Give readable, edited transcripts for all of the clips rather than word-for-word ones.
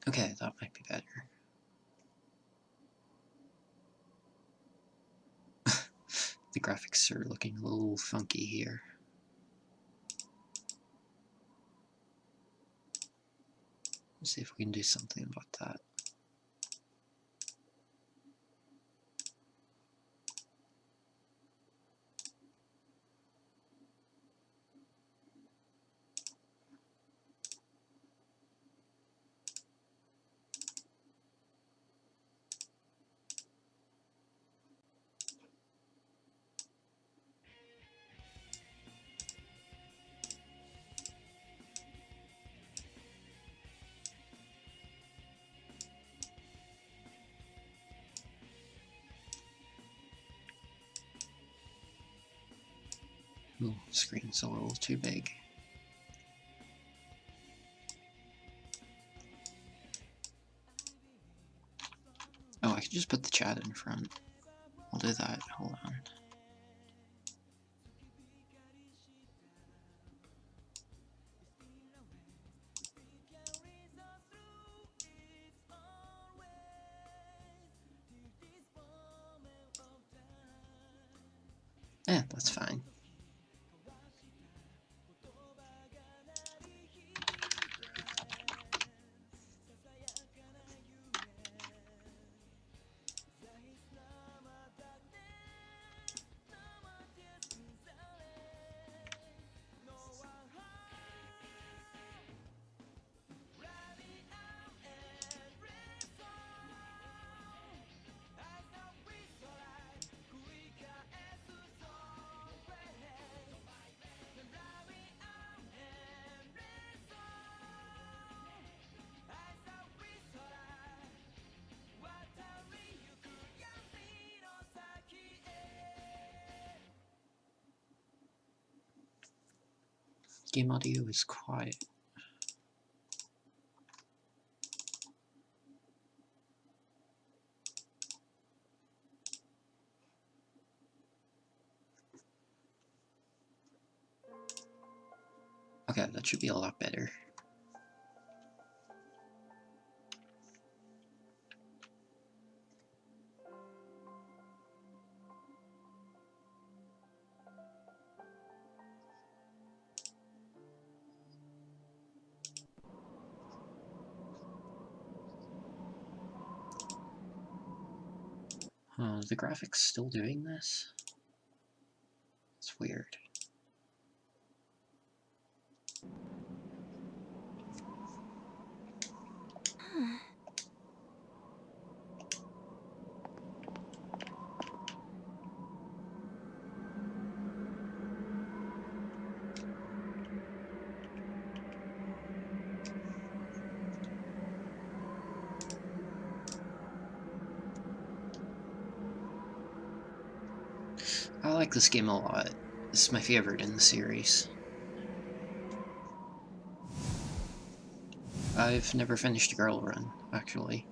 Okay, that might be better. The graphics are looking a little funky here. Let's see if we can do something about that. Ooh, screen's a little too big. Oh, I could just put the chat in front. I'll do that. Hold on. Yeah, that's fine. Game audio is quiet. Okay, that should be a lot better. The graphics still doing this? It's weird. I like this game a lot. This is my favorite in the series. I've never finished Girl Run, actually.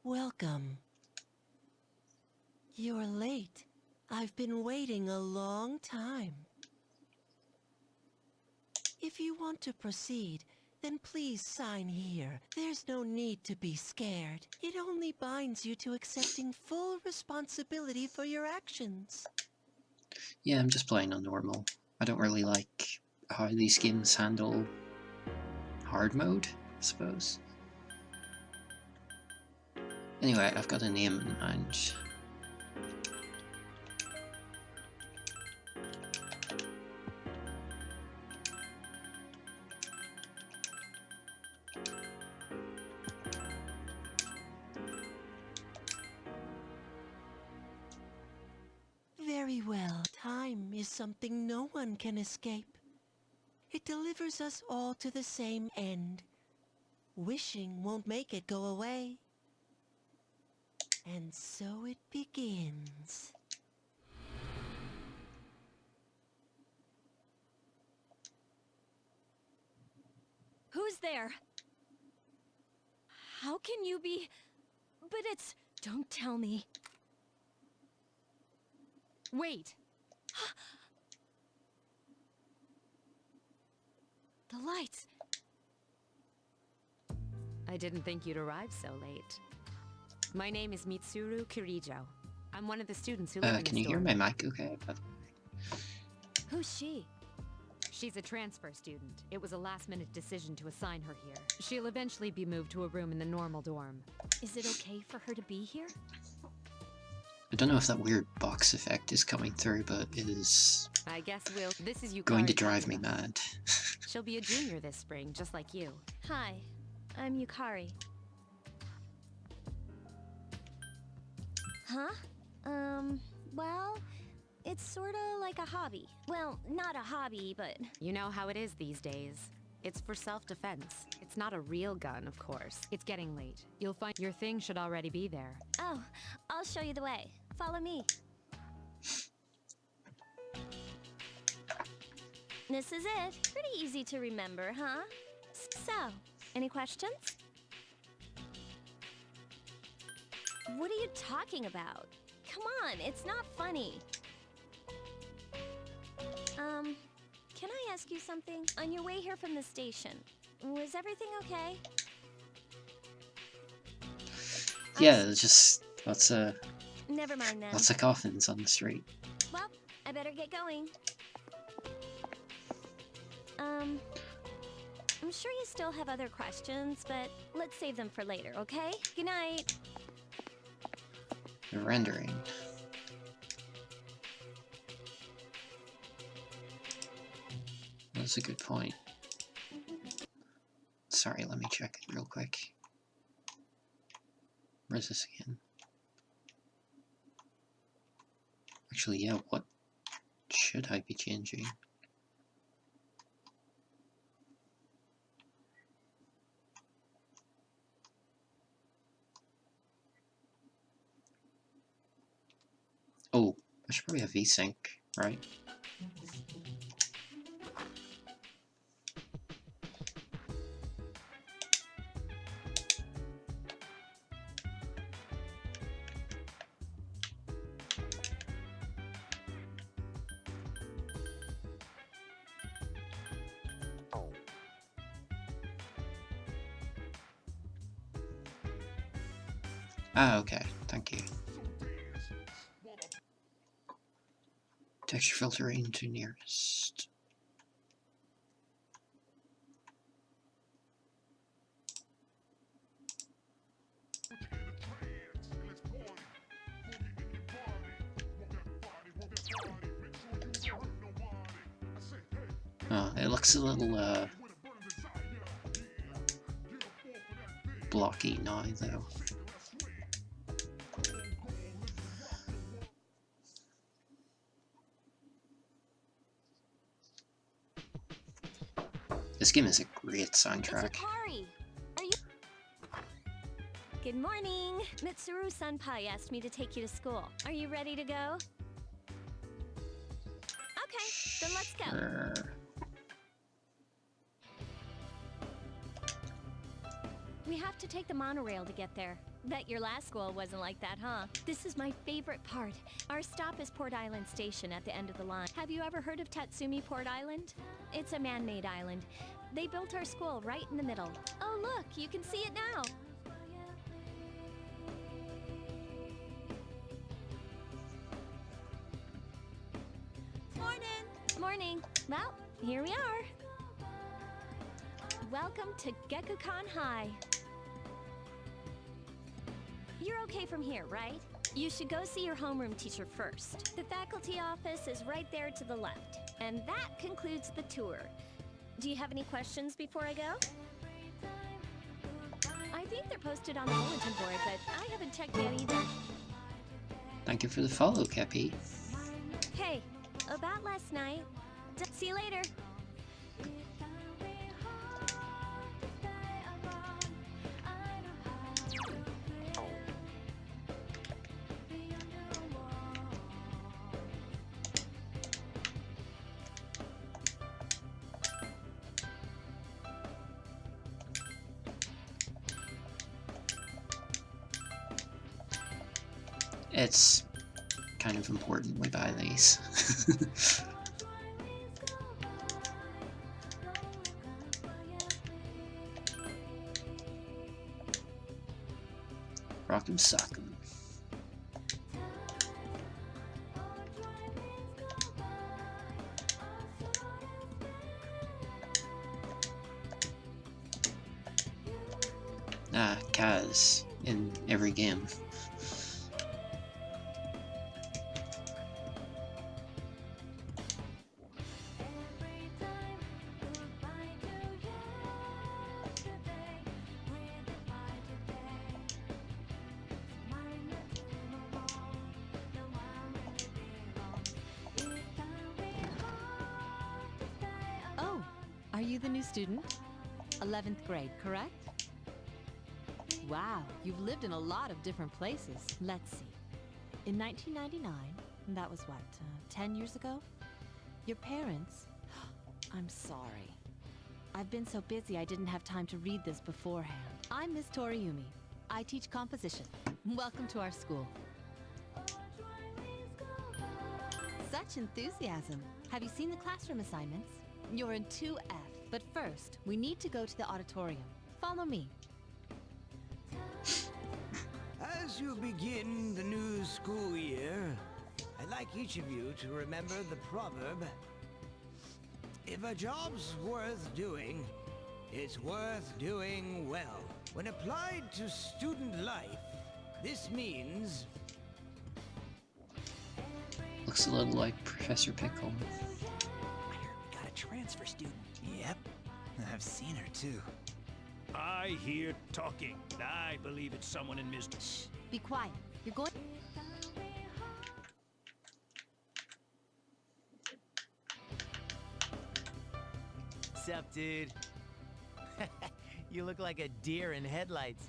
Welcome. You're late. I've been waiting a long time. If you want to proceed, then please sign here. There's no need to be scared. It only binds you to accepting full responsibility for your actions. Yeah, I'm just playing on normal. I don't really like how these games handle hard mode, I suppose. Anyway, I've got a name in mind. Very well. Time is something no one can escape. It delivers us all to the same end. Wishing won't make it go away. And so it begins. Who's there? How can you be... But it's... Don't tell me. Wait. The lights. I didn't think you'd arrive so late. My name is Mitsuru Kirijo. I'm one of the students who live in this Can you hear dorm. my mic okay? Who's she? She's a transfer student. It was a last-minute decision to assign her here. She'll eventually be moved to a room in the normal dorm. Is it okay for her to be here? I don't know if that weird box effect is coming through, but it is I guess we'll... This is Yukari going to drive me Takuma. mad. She'll be a junior this spring, just like you. Hi, I'm Yukari. Huh? Well, it's sorta like a hobby. Well, not a hobby, but... You know how it is these days. It's for self-defense. It's not a real gun, of course. It's getting late. You'll find your thing should already be there. Oh, I'll show you the way. Follow me. This is it. Pretty easy to remember, huh? So, any questions? What are you talking about? Come on, it's not funny. Can I ask you something? On your way here from the station, was everything okay? Yeah, there's just lots of Never mind then. coffins on the street. Well, I better get going. I'm sure you still have other questions, but let's save them for later, okay? Good night. The rendering. That's a good point. Sorry, let me check it real quick. Where's this again? Actually, yeah, what should I be changing? Oh, I should probably have VSync, right? Ah, okay, thank you. Texture filtering to nearest. Oh, it looks a little blocky now though. This game is a great soundtrack. It's Yukari. Are you... Good morning. Mitsuru Senpai asked me to take you to school. Are you ready to go? Okay, then let's go. Sure. We have to take the monorail to get there. Bet your last school wasn't like that, huh? This is my favorite part. Our stop is Port Island Station at the end of the line. Have you ever heard of Tatsumi Port Island? It's a man-made island. They built our school right in the middle. Oh look, you can see it now. Morning! Morning. Well, here we are. Welcome to Gekukan High. You're okay from here, right? You should go see your homeroom teacher first. The faculty office is right there to the left. And that concludes the tour. Do you have any questions before I go? I think they're posted on the bulletin board, but I haven't checked yet either. Thank you for the follow, Kepi. Hey, about last night. See you later. It's kind of important we buy these. Rock'em sock'em. Ah, Kaz in every game. Oh, are you the new student? 11th grade, correct? Wow, you've lived in a lot of different places. Let's see. In 1999, that was what, 10 years ago? Your parents... I'm sorry. I've been so busy I didn't have time to read this beforehand. I'm Miss Toriumi. I teach composition. Welcome to our school. Such enthusiasm. Have you seen the classroom assignments? You're in 2F. But first, we need to go to the auditorium. Follow me. As you begin the new school year, I'd like each of you to remember the proverb, if a job's worth doing, it's worth doing well. When applied to student life, this means... Looks a little like Professor Pickle. I heard we got a transfer student. Yep, I've seen her too. I hear talking. I believe it's someone in Mr. Shh, be quiet. You're going... Sup, dude? You look like a deer in headlights.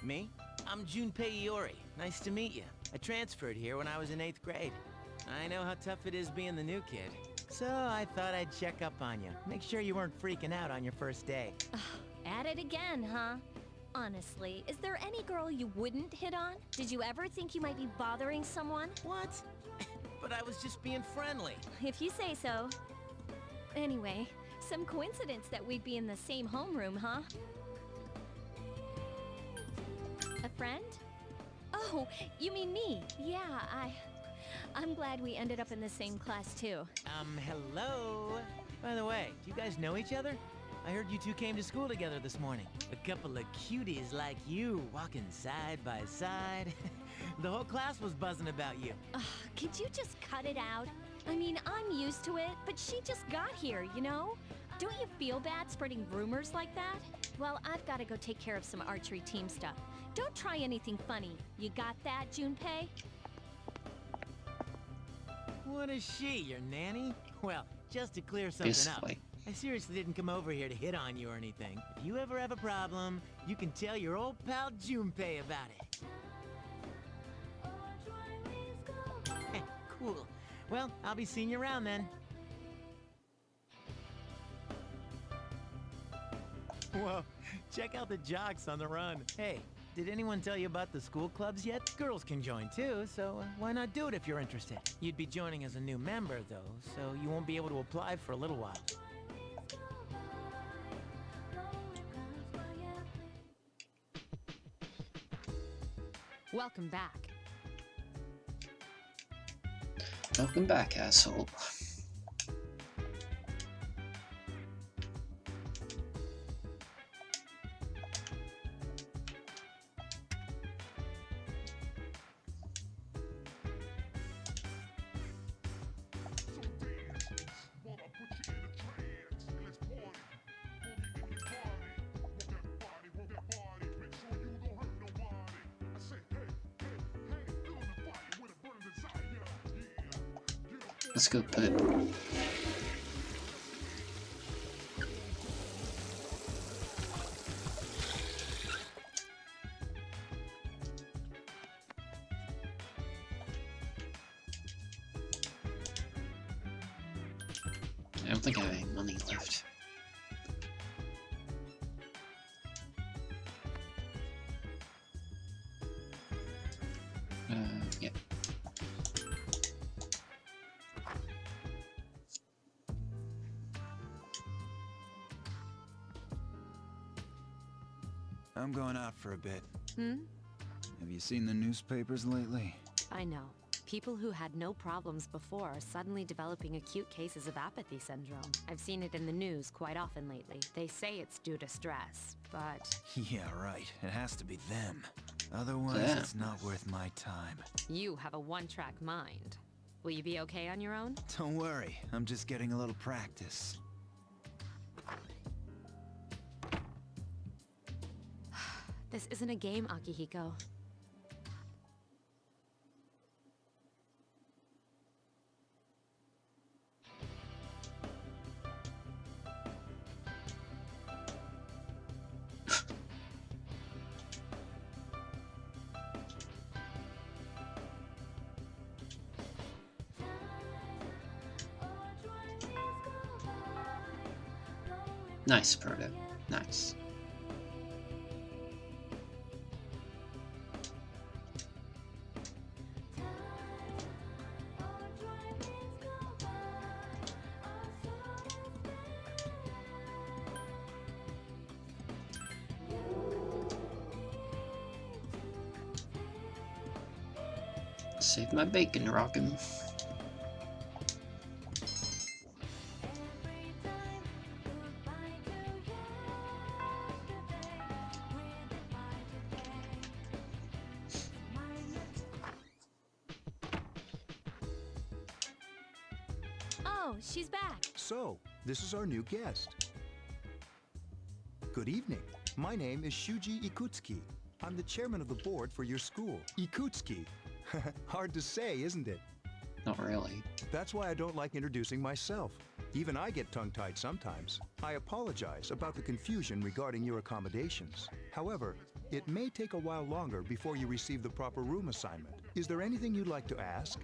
Me? I'm Junpei Iori. Nice to meet you. I transferred here when I was in 8th grade. I know how tough it is being the new kid. So I thought I'd check up on you. Make sure you weren't freaking out on your first day. At it again, huh? Honestly, is there any girl you wouldn't hit on? Did you ever think you might be bothering someone? What? But I was just being friendly. If you say so. Anyway, some coincidence that we'd be in the same homeroom, huh? A friend? Oh, you mean me? Yeah, I'm glad we ended up in the same class too. Hello? By the way, do you guys know each other? I heard you two came to school together this morning. A couple of cuties like you, walking side by side. The whole class was buzzing about you. Could you just cut it out? I mean, I'm used to it, but she just got here, you know? Don't you feel bad spreading rumors like that? Well, I've got to go take care of some archery team stuff. Don't try anything funny. You got that, Junpei? What is she, your nanny? Well, just to clear something Basically. up, I seriously didn't come over here to hit on you or anything. If you ever have a problem, you can tell your old pal Junpei about it. Cool. Well, I'll be seeing you around then. Whoa, check out the jocks on the run. Hey, did anyone tell you about the school clubs yet? Girls can join too, so why not do it if you're interested? You'd be joining as a new member though, so you won't be able to apply for a little while. Welcome back. Welcome back, asshole. Let's go put... I don't think I have any money left. Yeah. I'm going out for a bit. Hmm? Have you seen the newspapers lately? I know. People who had no problems before are suddenly developing acute cases of apathy syndrome. I've seen it in the news quite often lately. They say it's due to stress, but... Yeah, right. It has to be them. Otherwise, Yeah. it's not worth my time. You have a one-track mind. Will you be okay on your own? Don't worry. I'm just getting a little practice. This isn't a game, Akihiko. Nice, Proto. Nice. Save my bacon, rockin'. Oh, she's back. So, this is our new guest. Good evening. My name is Shuji Ikutsuki. I'm the chairman of the board for your school. Ikutsuki. Hard to say, isn't it? Not really. That's why I don't like introducing myself. Even I get tongue-tied sometimes. I apologize about the confusion regarding your accommodations. However, it may take a while longer before you receive the proper room assignment. Is there anything you'd like to ask?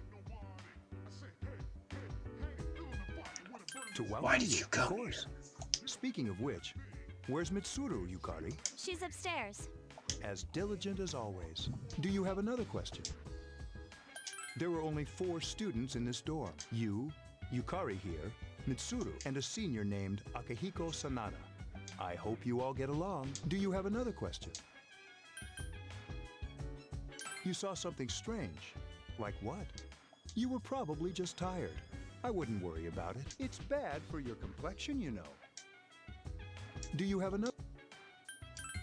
To welcome Why did you of come course. Speaking of which, where's Mitsuru, Yukari? She's upstairs. As diligent as always. Do you have another question? There were only 4 students in this dorm. You, Yukari here, Mitsuru, and a senior named Akihiko Sanada. I hope you all get along. Do you have another question? You saw something strange. Like what? You were probably just tired. I wouldn't worry about it. It's bad for your complexion, you know. Do you have another?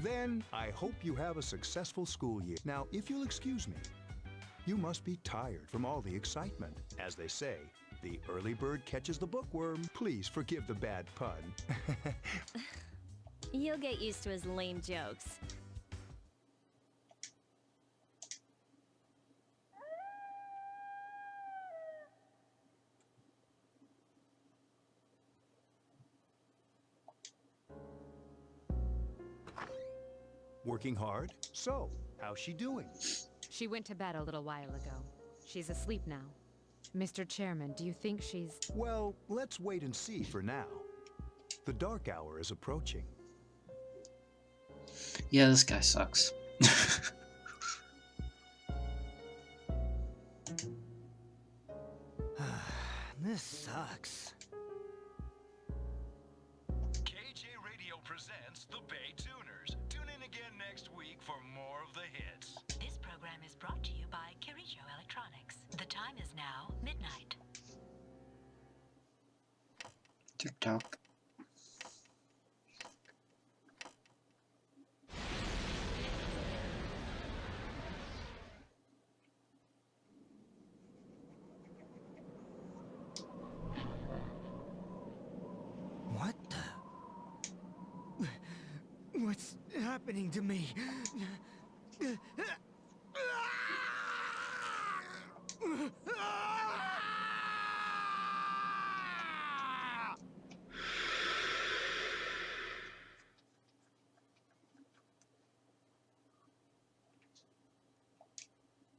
Then I hope you have a successful school year. Now, if you'll excuse me, you must be tired from all the excitement. As they say, the early bird catches the bookworm. Please forgive the bad pun. You'll get used to his lame jokes. Working hard? So, how's she doing? She went to bed a little while ago. She's asleep now. Mr. Chairman, do you think she's... Well, let's wait and see for now. The dark hour is approaching. Yeah, this guy sucks. This sucks. KJ Radio presents the Bay Tuners. Tune in again next week for more of the hits. This program is brought to you by Kirijo Electronics. The time is now midnight. TikTok. What the? What's happening to me?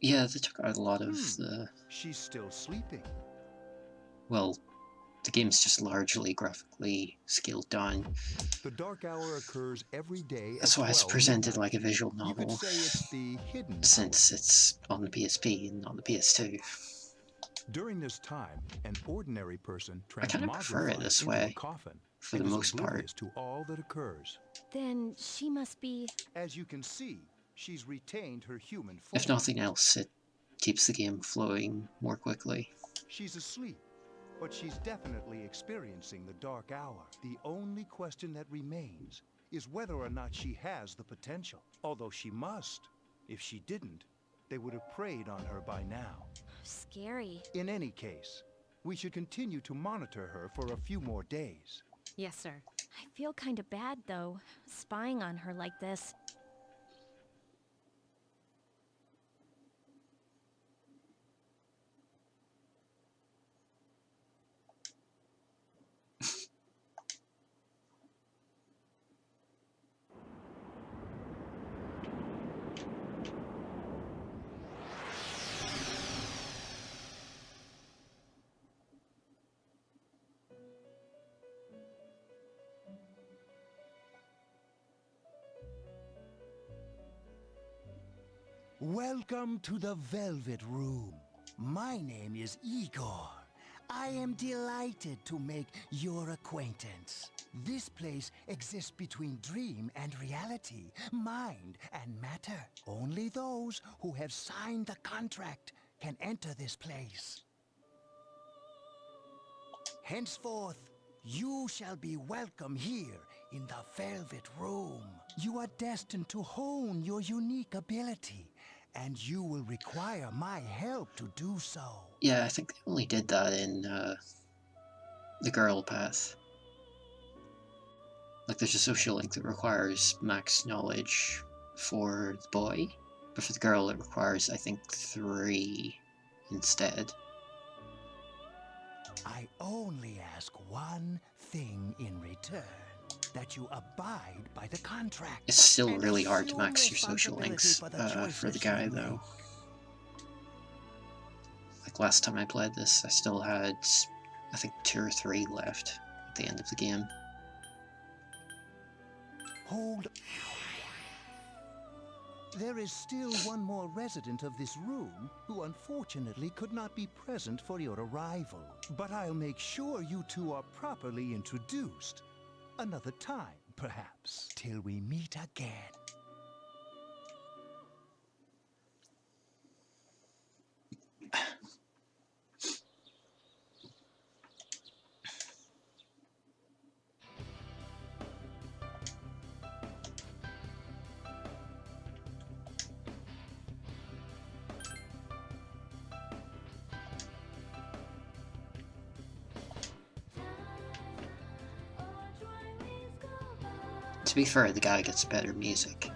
Yeah, they took out a lot of the, She's still sleeping. well, the game's just largely graphically scaled down. The Dark Hour occurs every day. That's why it's presented like a visual You could novel, say it's the hidden since it's on the PSP and not the PS2. During this time, an ordinary person I kind of prefer it transmogrifies this into way, a coffin. for It the is most part. oblivious to all that occurs. Then she must be... As you can see, she's retained her human form. If nothing else, it keeps the game flowing more quickly. She's asleep, but she's definitely experiencing the Dark Hour. The only question that remains is whether or not she has the potential. Although she must. If she didn't, they would have preyed on her by now. scary. In any case, we should continue to monitor her for a few more days. Yes, sir. I feel kind of bad, though, spying on her like this. Welcome to the Velvet Room. My name is Igor. I am delighted to make your acquaintance. This place exists between dream and reality, mind and matter. Only those who have signed the contract can enter this place. Henceforth, you shall be welcome here in the Velvet Room. You are destined to hone your unique ability, and you will require my help to do so. Yeah, I think they only did that in the girl path. Like, there's a social link that requires max knowledge for the boy, but for the girl it requires, I think, 3 instead. I only ask one thing in return, that you abide by the contract. It's still and really hard to assume max your social responsibility links for the for the choices guy, you though. make. Like, last time I played this, I still had, I think, 2 or 3 left at the end of the game. Hold. There is still one more resident of this room who unfortunately could not be present for your arrival. But I'll make sure you two are properly introduced. Another time, perhaps, till we meet again. To be fair, the guy gets better music.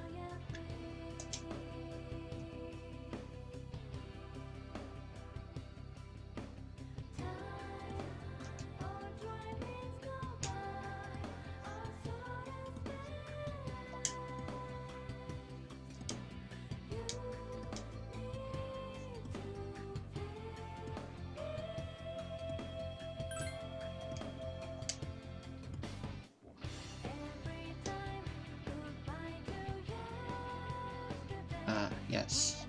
Yes.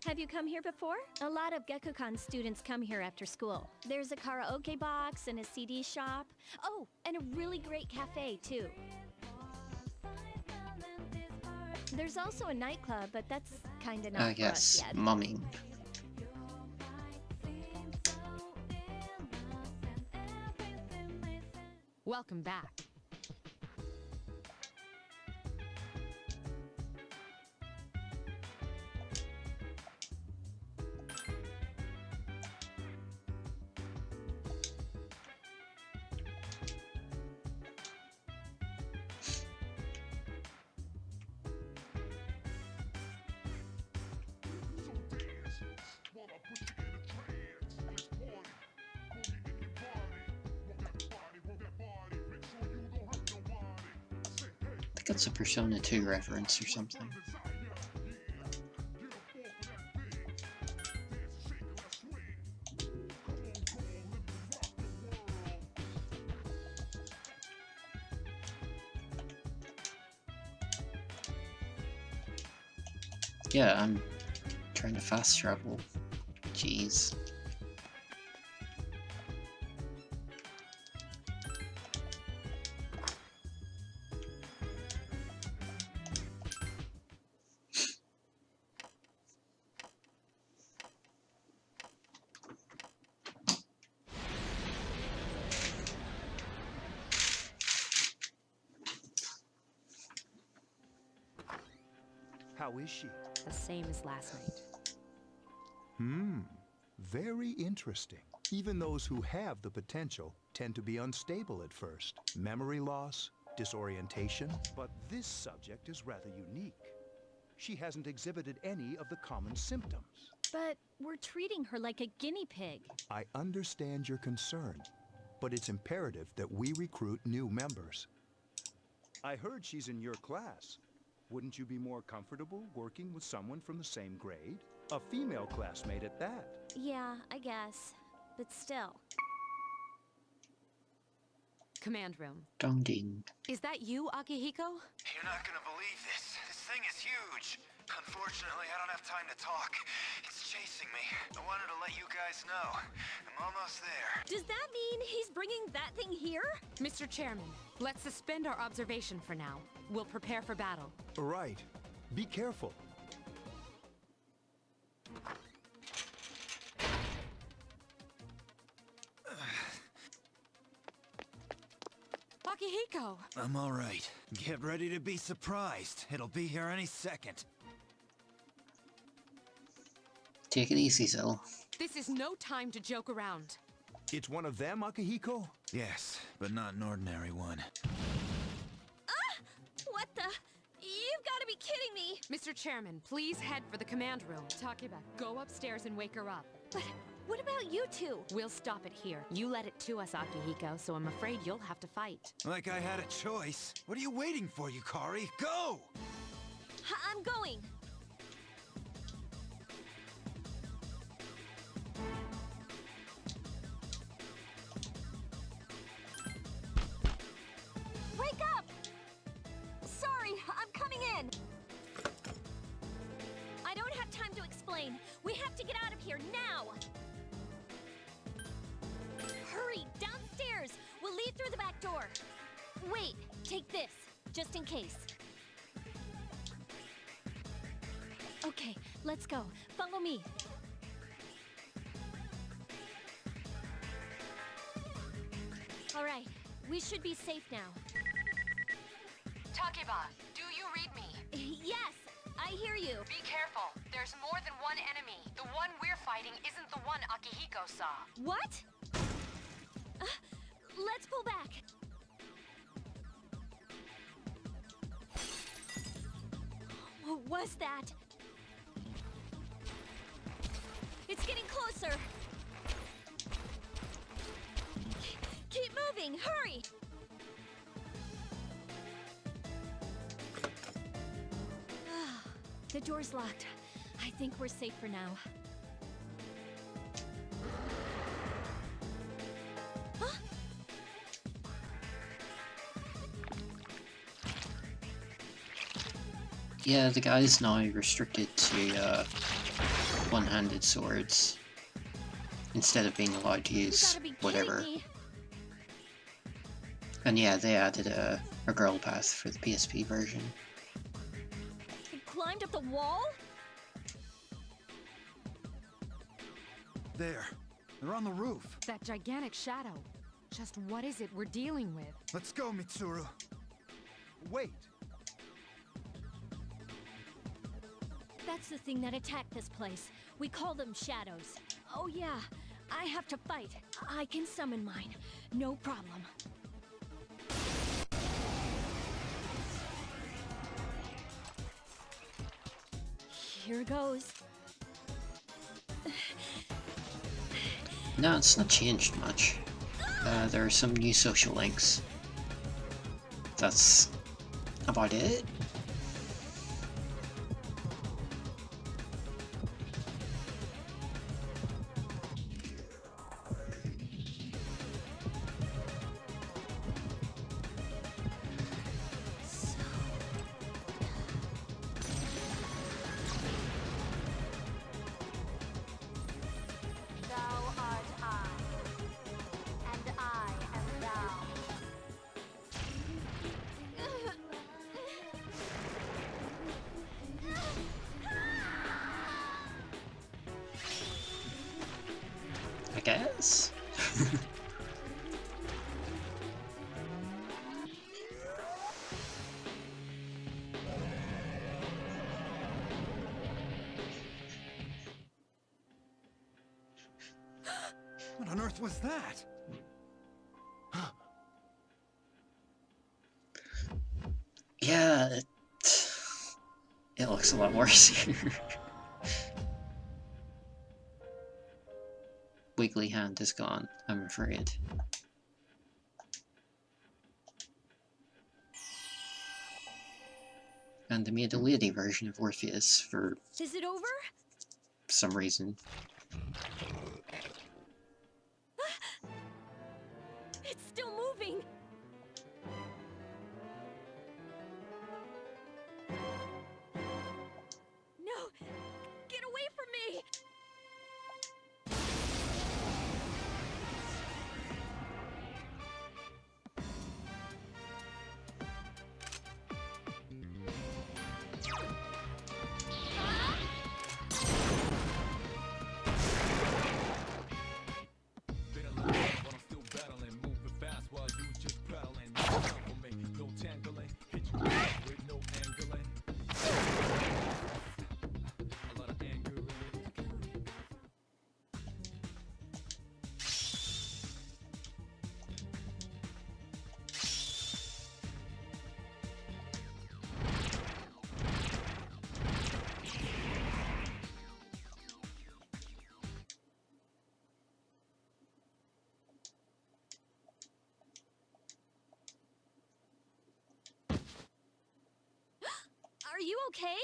Have you come here before? A lot of Gekkoukan students come here after school. There's a karaoke box and a CD shop. Oh, and a really great cafe, too. There's also a nightclub, but that's kinda not for us Yes, yet. mumming. Welcome back. think it's a Persona 2 reference or something. Yeah, I'm trying to fast travel. Jeez. How is she? The same as last night. Very interesting. Even those who have the potential tend to be unstable at first. Memory loss, disorientation. But this subject is rather unique. She hasn't exhibited any of the common symptoms. But we're treating her like a guinea pig. I understand your concern, but it's imperative that we recruit new members. I heard she's in your class. Wouldn't you be more comfortable working with someone from the same grade? A female classmate at that. Yeah, I guess. But still. Command room. Dong ding. Is that you, Akihiko? You're not gonna believe this. This thing is huge. Unfortunately, I don't have time to talk. It's chasing me. I wanted to let you guys know. I'm almost there. Does that mean he's bringing that thing here? Mr. Chairman, let's suspend our observation for now. We'll prepare for battle. Right. Be careful. Akihiko! I'm all right. Get ready to be surprised. It'll be here any second. Take it easy, Zil. This is no time to joke around. It's one of them, Akihiko? Yes, but not an ordinary one. What the? You've got to be kidding me! Mr. Chairman, please head for the command room. Takeba, go upstairs and wake her up. But what about you two? We'll stop it here. You led it to us, Akihiko, so I'm afraid you'll have to fight. Like I had a choice. What are you waiting for, Yukari? Go! I'm going. Wake up! Sorry, I'm coming in. I don't have time to explain. We have to get out of here now. Hurry, downstairs. We'll leave through the back door. Wait, take this, just in case. Okay, let's go. Follow me. All right, we should be safe now. Takeba, do you read me? Yes, I hear you. Be careful. There's more than one enemy. The one we're fighting isn't the one Akihiko saw. What? Let's pull back. What was that? It's getting closer. Keep moving, hurry! The door's locked. I think we're safe for now. Yeah, the guy's now restricted to one-handed swords instead of being allowed to use whatever. And yeah, they added a girl path for the PSP version. It climbed up the wall? There. They're on the roof. That gigantic shadow. Just what is it we're dealing with? Let's go, Mitsuru. Wait. That's the thing that attacked this place. We call them shadows. Oh yeah, I have to fight. I can summon mine. No problem. Here goes. No, it's not changed much. There are some new social links. That's about it. Thou art I, and I am thou. I guess. What on earth was that? Yeah, it looks a lot worse here. Wiggly Hand is gone, I'm afraid. And they made a lady version of Orpheus for Is it over? some reason. It's still moving. No! Get away from me! Are you okay?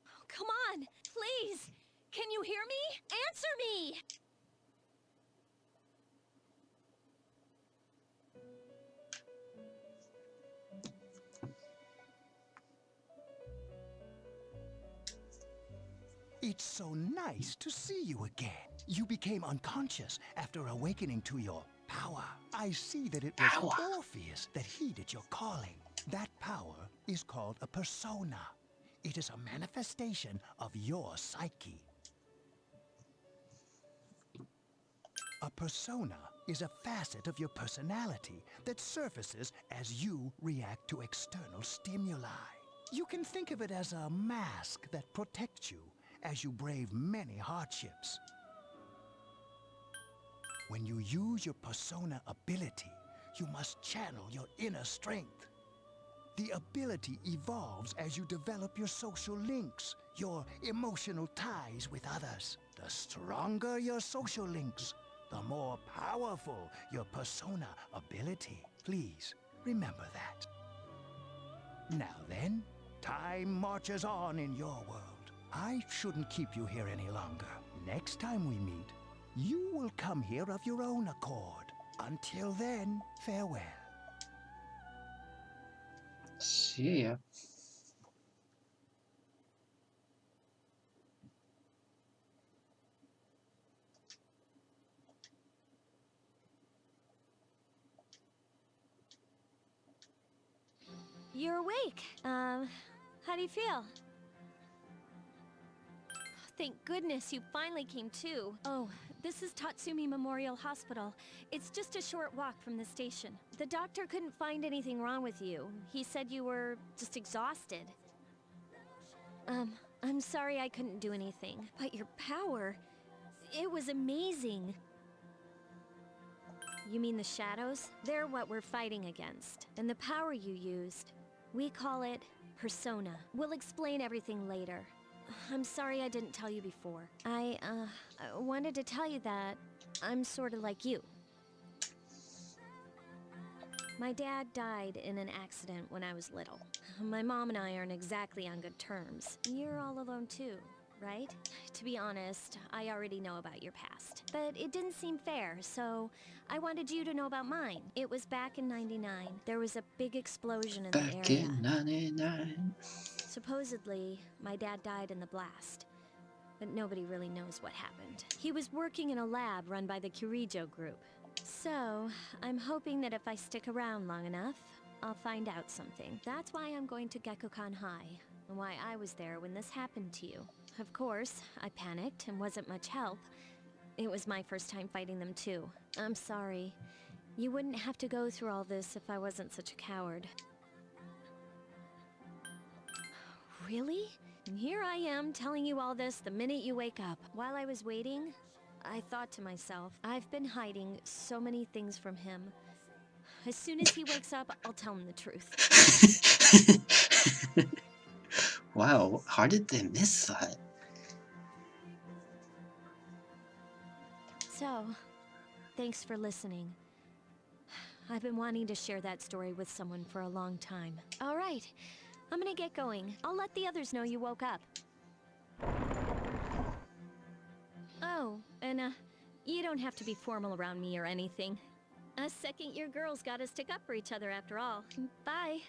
Oh, come on, please. Can you hear me? Answer me! It's so nice to see you again. You became unconscious after awakening to your power. I see that it was Power. Orpheus that heeded your calling. That power is called a persona. It is a manifestation of your psyche. A persona is a facet of your personality that surfaces as you react to external stimuli. You can think of it as a mask that protects you as you brave many hardships. When you use your persona ability, you must channel your inner strength. The ability evolves as you develop your social links, your emotional ties with others. The stronger your social links, the more powerful your persona ability. Please remember that. Now then, time marches on in your world. I shouldn't keep you here any longer. Next time we meet, you will come here of your own accord. Until then, farewell. See ya. You're awake. How do you feel? Thank goodness you finally came to. Oh, this is Tatsumi Memorial Hospital. It's just a short walk from the station. The doctor couldn't find anything wrong with you. He said you were just exhausted. I'm sorry I couldn't do anything. But your power, it was amazing. You mean the shadows? They're what we're fighting against. And the power you used, we call it persona. We'll explain everything later. I'm sorry I didn't tell you before. I wanted to tell you that I'm sort of like you. My dad died in an accident when I was little. My mom and I aren't exactly on good terms. You're all alone too, right? To be honest, I already know about your past. But it didn't seem fair, so I wanted you to know about mine. It was back in '99. There was a big explosion in the Back area. in '99. Supposedly, my dad died in the blast. But nobody really knows what happened. He was working in a lab run by the Kirijo group. So, I'm hoping that if I stick around long enough, I'll find out something. That's why I'm going to Gekkoukan High, and why I was there when this happened to you. Of course, I panicked and wasn't much help. It was my first time fighting them too. I'm sorry. You wouldn't have to go through all this if I wasn't such a coward. Really? And here I am telling you all this the minute you wake up. While I was waiting, I thought to myself, I've been hiding so many things from him. As soon as he wakes up, I'll tell him the truth. Wow, how did they miss that? So, thanks for listening. I've been wanting to share that story with someone for a long time. All right, I'm gonna get going. I'll let the others know you woke up. Oh, and you don't have to be formal around me or anything. Us second-year girls gotta stick up for each other after all. Bye.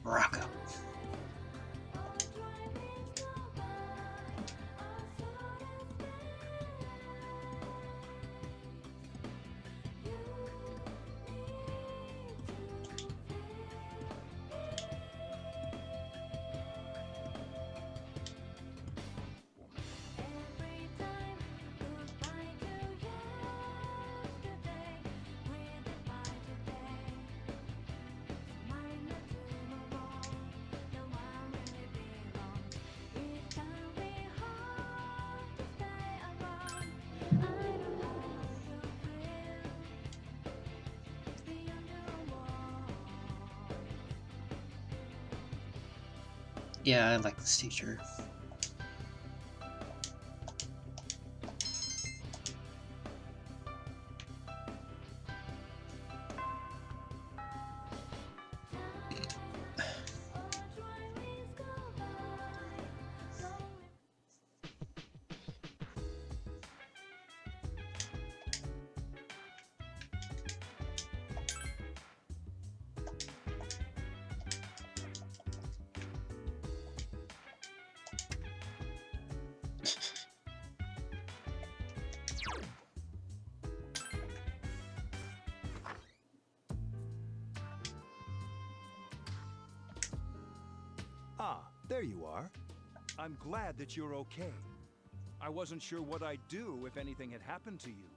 Rocco. Yeah, I like this teacher. Ah, there you are. I'm glad that you're okay. I wasn't sure what I'd do if anything had happened to you.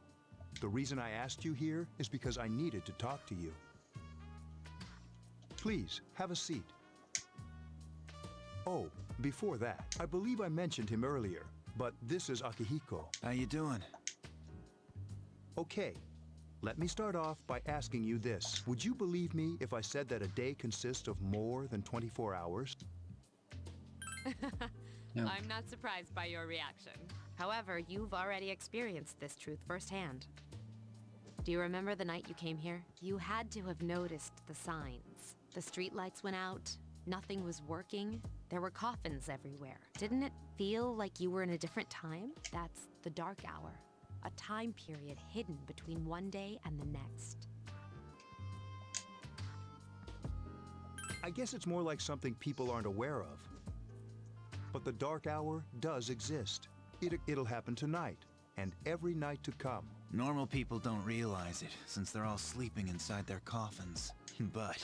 The reason I asked you here is because I needed to talk to you. Please, have a seat. Oh, before that, I believe I mentioned him earlier, but this is Akihiko. How you doing? Okay, let me start off by asking you this. Would you believe me if I said that a day consists of more than 24 hours? No. I'm not surprised by your reaction. However, you've already experienced this truth firsthand. Do you remember the night you came here? You had to have noticed the signs. The streetlights went out, nothing was working, there were coffins everywhere. Didn't it feel like you were in a different time? That's the dark hour, a time period hidden between one day and the next. I guess it's more like something people aren't aware of. But the dark hour does exist. It'll happen tonight, and every night to come. Normal people don't realize it, since they're all sleeping inside their coffins. But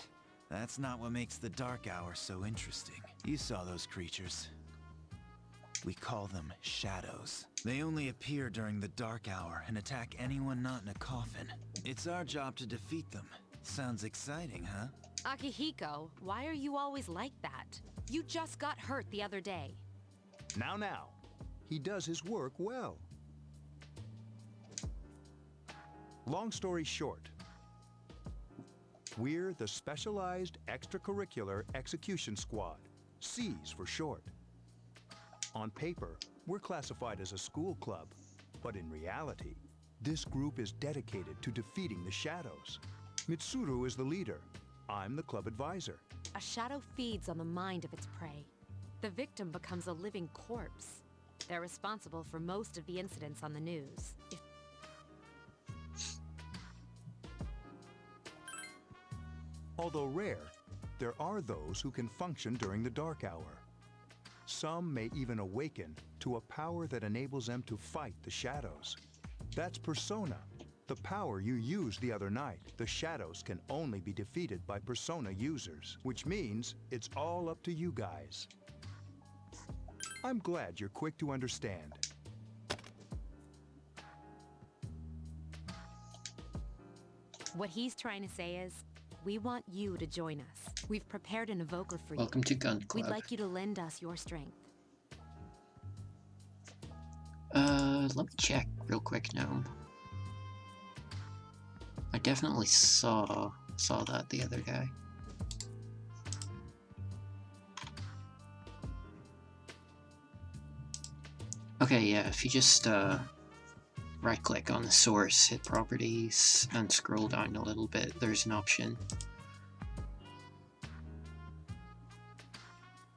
that's not what makes the dark hour so interesting. You saw those creatures. We call them shadows. They only appear during the dark hour and attack anyone not in a coffin. It's our job to defeat them. Sounds exciting, huh? Akihiko, why are you always like that? You just got hurt the other day. Now. He does his work well. Long story short, we're the Specialized Extracurricular Execution Squad, SEAS for short. On paper, we're classified as a school club, but in reality, this group is dedicated to defeating the shadows. Mitsuru is the leader. I'm the club advisor. A shadow feeds on the mind of its prey. The victim becomes a living corpse. They're responsible for most of the incidents on the news. Although rare, there are those who can function during the dark hour. Some may even awaken to a power that enables them to fight the shadows. That's Persona, the power you used the other night. The shadows can only be defeated by Persona users, which means it's all up to you guys. I'm glad you're quick to understand. What he's trying to say is, we want you to join us. We've prepared an evoker for you. Welcome to Gun Club. We'd like you to lend us your strength. Let me check real quick now. I definitely saw that the other day. Okay, yeah, if you just right click on the source, hit properties, and scroll down a little bit, there's an option.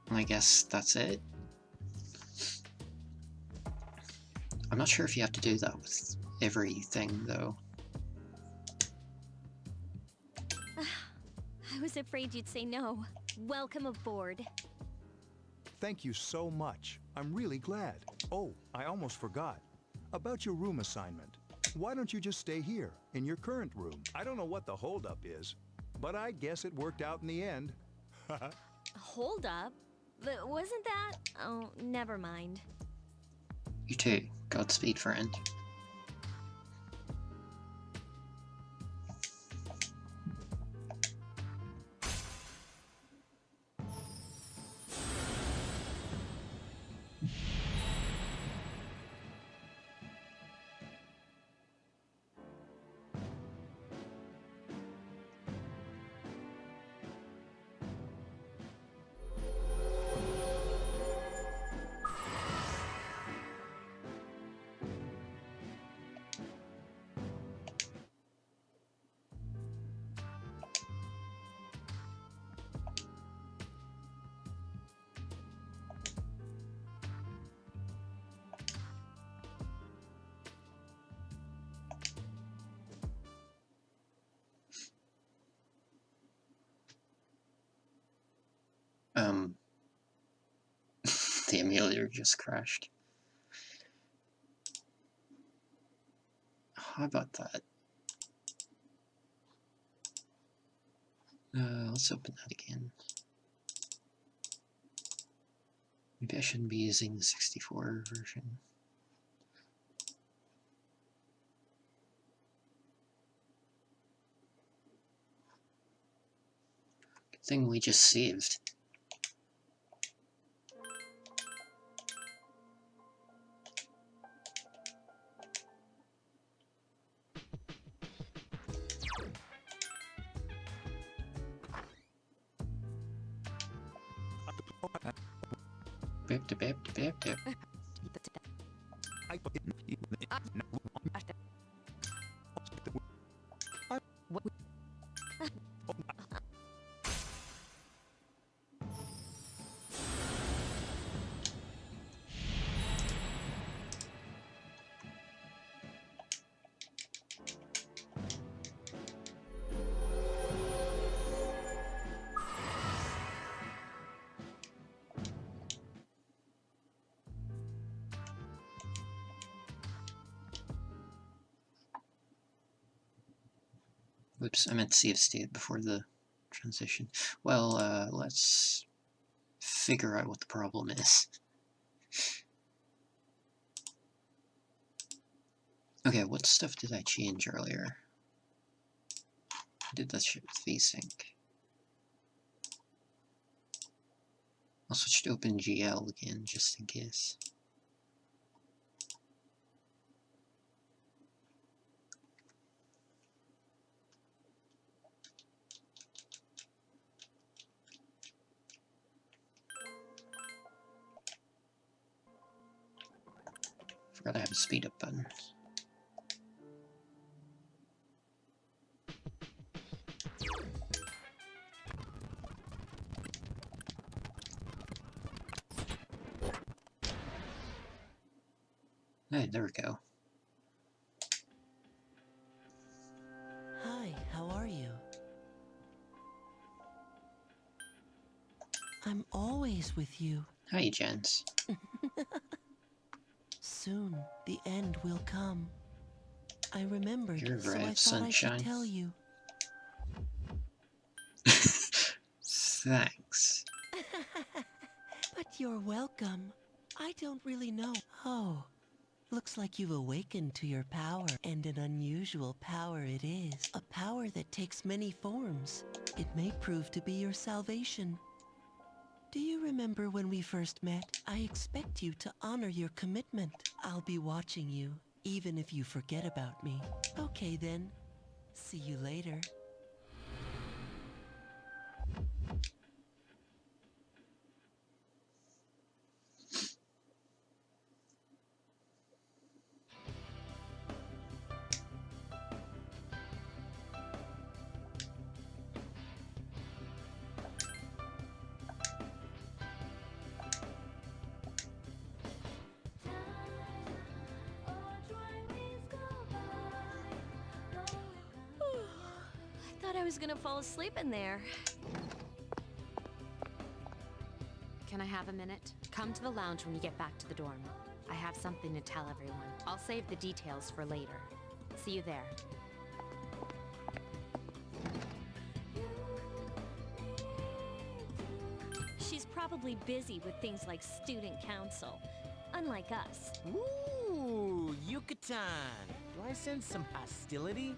And I guess that's it. I'm not sure if you have to do that with everything, though. I was afraid you'd say no. Welcome aboard. Thank you so much. I'm really glad. Oh, I almost forgot. About your room assignment. Why don't you just stay here, in your current room? I don't know what the holdup is, but I guess it worked out in the end. Hold up. Wasn't that? Oh, never mind. You too. Godspeed, friend. The emulator just crashed. How about that? Let's open that again. Maybe I shouldn't be using the 64 version. Good thing we just saved. Bip, dip, bip, dip, dip. Whoops, I meant save state before the transition. Well, let's figure out what the problem is. Okay, what stuff did I change earlier? I did that shit with VSync. I'll switch to OpenGL again, just in case. Forgot I have a speed up button. Hey, there we go. Hi, how are you? I'm always with you. Hi, gents. Soon, the end will come. I remembered, You're so I right, thought I sunshine. should tell you. Thanks. But you're welcome. I don't really know. Oh, looks like you've awakened to your power, and an unusual power it is. A power that takes many forms. It may prove to be your salvation. Do you remember when we first met? I expect you to honor your commitment. I'll be watching you, even if you forget about me. Okay then. See you later. I thought I was gonna fall asleep in there. Can I have a minute? Come to the lounge when you get back to the dorm. I have something to tell everyone. I'll save the details for later. See you there. She's probably busy with things like student council, unlike us. Ooh, Yucatan. Do I sense some hostility?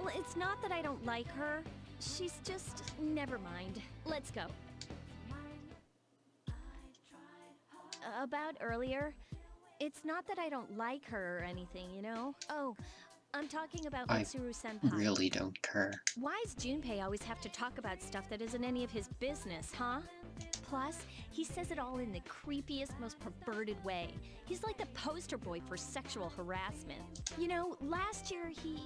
Well, it's not that I don't like her. She's just... never mind. Let's go. About earlier, it's not that I don't like her or anything, you know? Oh, I'm talking about I Mitsuru-senpai. really don't care. Why does Junpei always have to talk about stuff that isn't any of his business, huh? Plus, he says it all in the creepiest, most perverted way. He's like the poster boy for sexual harassment. You know, last year he...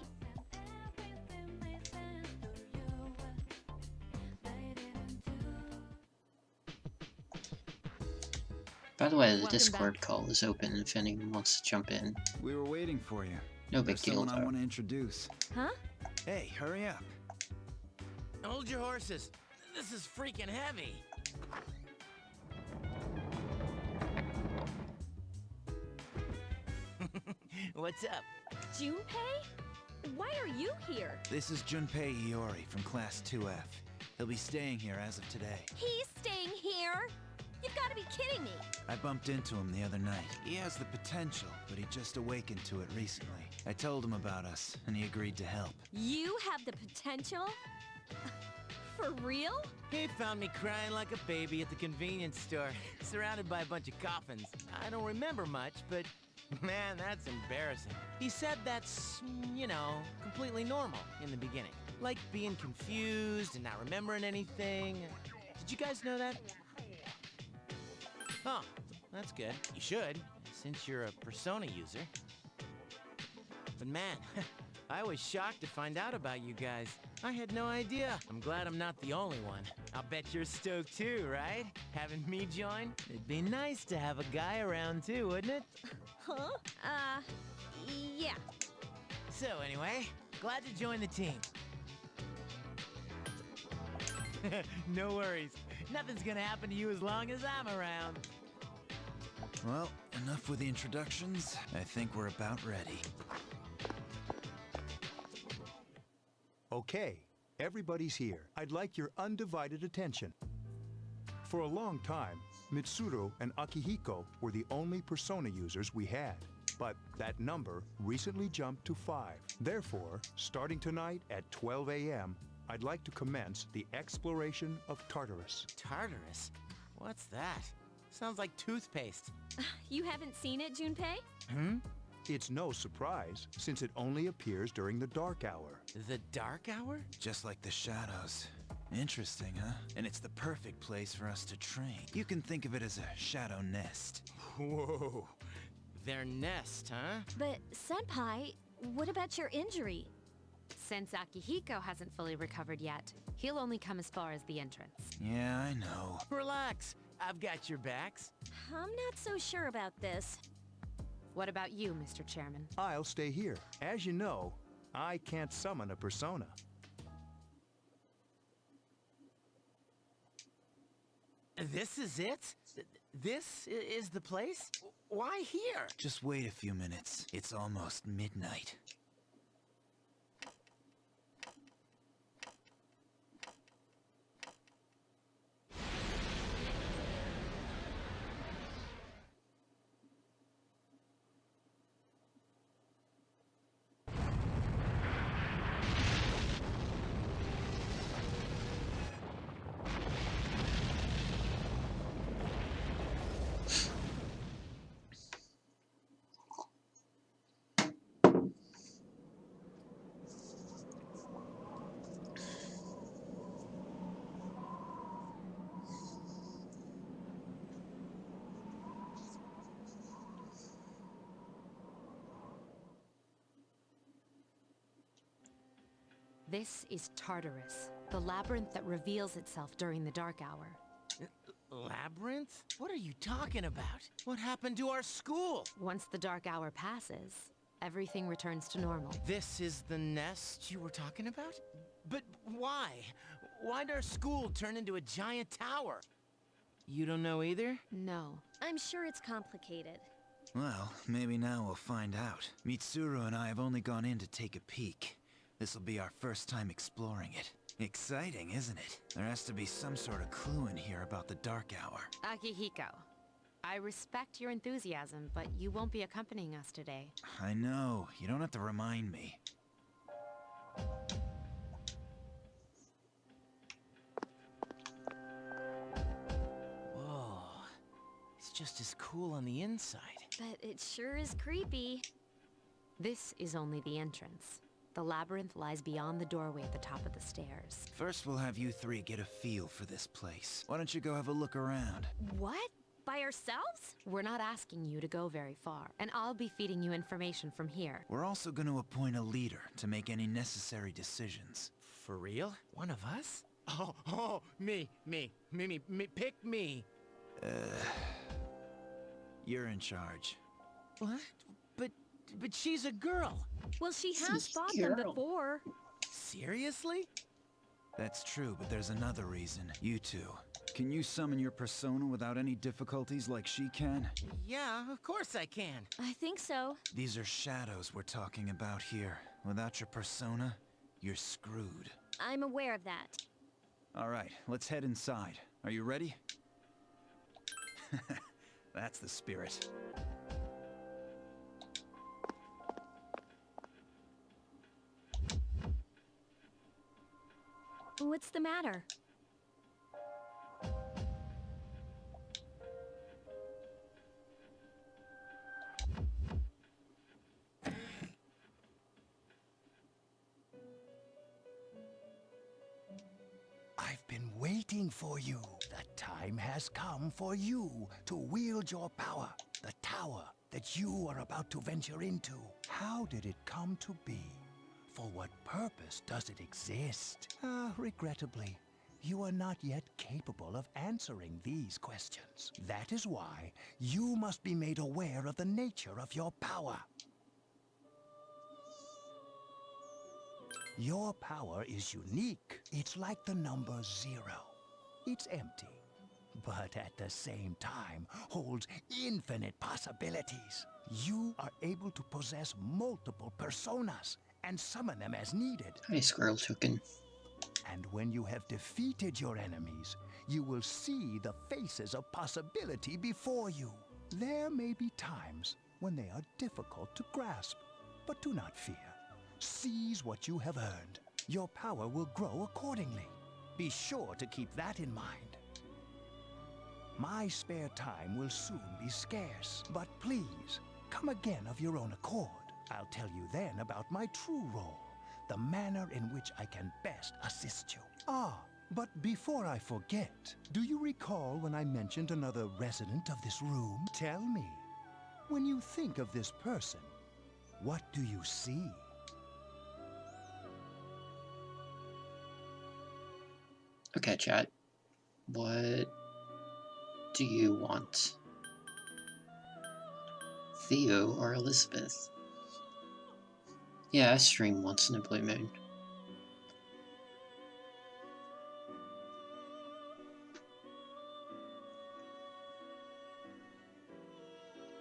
By the way, the Welcome Discord back. call is open if anyone wants to jump in. We were waiting for you. No big There's deal, someone I though. want to introduce. Huh? Hey, hurry up. Hold your horses. This is freaking heavy. What's up? Junpei? Why are you here? This is Junpei Iori from Class 2F. He'll be staying here as of today. He's staying here? You've got to be kidding me. I bumped into him the other night. He has the potential, but he just awakened to it recently. I told him about us, and he agreed to help. You have the potential? For real? He found me crying like a baby at the convenience store, surrounded by a bunch of coffins. I don't remember much, but man, that's embarrassing. He said that's, you know, completely normal in the beginning. Like being confused and not remembering anything. Did you guys know that? Oh, that's good. You should, since you're a Persona user. But man, I was shocked to find out about you guys. I had no idea. I'm glad I'm not the only one. I'll bet you're stoked too, right? Having me join? It'd be nice to have a guy around too, wouldn't it? Huh? Yeah. So anyway, glad to join the team. No worries. Nothing's gonna happen to you as long as I'm around. Well, enough with the introductions. I think we're about ready. Okay, everybody's here. I'd like your undivided attention. For a long time, Mitsuru and Akihiko were the only persona users we had. But that number recently jumped to 5. Therefore, starting tonight at 12 a.m., I'd like to commence the exploration of Tartarus. Tartarus? What's that? Sounds like toothpaste. You haven't seen it, Junpei? Hmm? It's no surprise, since it only appears during the dark hour. The dark hour? Just like the shadows. Interesting, huh? And it's the perfect place for us to train. You can think of it as a shadow nest. Whoa. Their nest, huh? But, Senpai, what about your injury? Since Akihiko hasn't fully recovered yet, he'll only come as far as the entrance. Yeah, I know. Relax. I've got your backs. I'm not so sure about this. What about you, Mr. Chairman? I'll stay here. As you know, I can't summon a persona. This is it? This is the place? Why here? Just wait a few minutes. It's almost midnight. This is Tartarus, the labyrinth that reveals itself during the dark hour. Labyrinth? What are you talking about? What happened to our school? Once the dark hour passes, everything returns to normal. This is the nest you were talking about? But why? Why'd our school turn into a giant tower? You don't know either? No. I'm sure it's complicated. Well, maybe now we'll find out. Mitsuru and I have only gone in to take a peek. This'll be our first time exploring it. Exciting, isn't it? There has to be some sort of clue in here about the dark hour. Akihiko, I respect your enthusiasm, but you won't be accompanying us today. I know. You don't have to remind me. Whoa. It's just as cool on the inside. But it sure is creepy. This is only the entrance. The labyrinth lies beyond the doorway at the top of the stairs. First, we'll have you three get a feel for this place. Why don't you go have a look around? What? By ourselves? We're not asking you to go very far, and I'll be feeding you information from here. We're also going to appoint a leader to make any necessary decisions. For real? One of us? Oh, me, pick me. You're in charge. What? But she's a girl. Well, she has fought them before. Seriously? That's true, but there's another reason. You two. Can you summon your persona without any difficulties like she can? Yeah, of course I can. I think so. These are shadows we're talking about here. Without your persona, you're screwed. I'm aware of that. All right, let's head inside. Are you ready? That's the spirit. What's the matter? I've been waiting for you. The time has come for you to wield your power. The tower that you are about to venture into. How did it come to be? For what purpose does it exist? Regrettably, you are not yet capable of answering these questions. That is why you must be made aware of the nature of your power. Your power is unique. It's like the number 0. It's empty, but at the same time holds infinite possibilities. You are able to possess multiple personas and summon them as needed. Hi, Squirrel Token. And when you have defeated your enemies, you will see the faces of possibility before you. There may be times when they are difficult to grasp, but do not fear. Seize what you have earned. Your power will grow accordingly. Be sure to keep that in mind. My spare time will soon be scarce, but please, come again of your own accord. I'll tell you then about my true role, the manner in which I can best assist you. Ah, but before I forget, do you recall when I mentioned another resident of this room? Tell me, when you think of this person, what do you see? Okay, chat. What do you want? Theo or Elizabeth? Yeah, I stream once in a blue moon.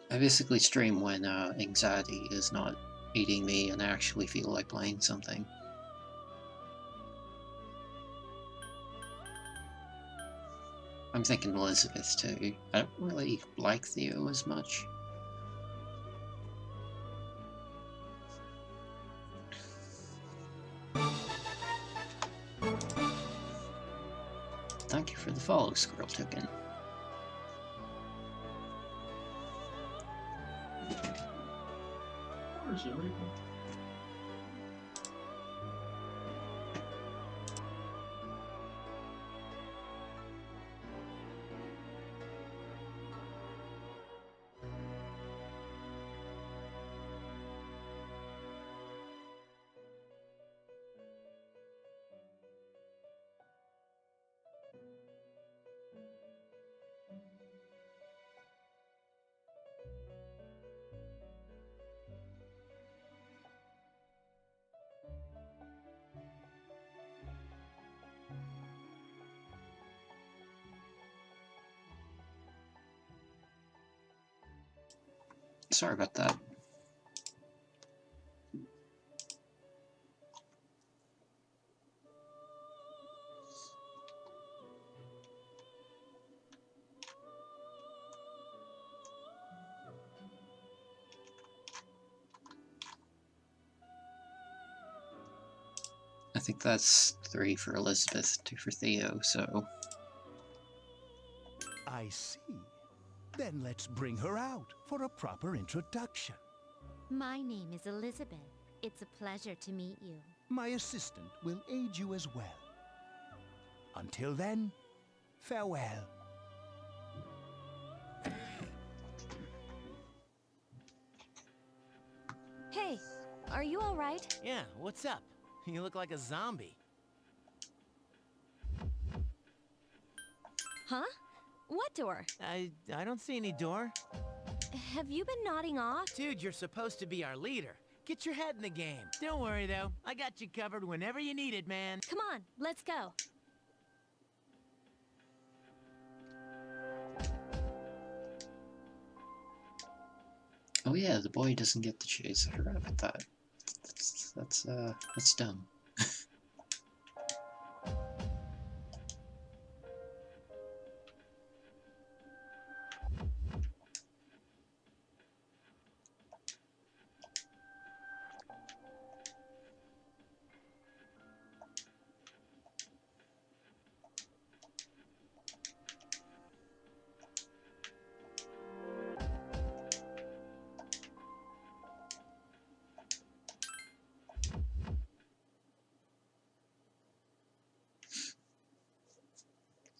I basically stream when anxiety is not eating me and I actually feel like playing something. I'm thinking Elizabeth too. I don't really like Theo as much. Thank you for the follow, Squirrel Token. Where's everyone? Sorry about that. I think that's 3 for Elizabeth, 2 for Theo, so... I see. Then let's bring her out for a proper introduction. My name is Elizabeth. It's a pleasure to meet you. My assistant will aid you as well. Until then, farewell. Hey, are you all right? Yeah, what's up? You look like a zombie. Huh? What door? I don't see any door. Have you been nodding off? Dude, you're supposed to be our leader. Get your head in the game. Don't worry, though. I got you covered whenever you need it, man. Come on, let's go. Oh yeah, the boy doesn't get to choose. I forgot about that. That's dumb.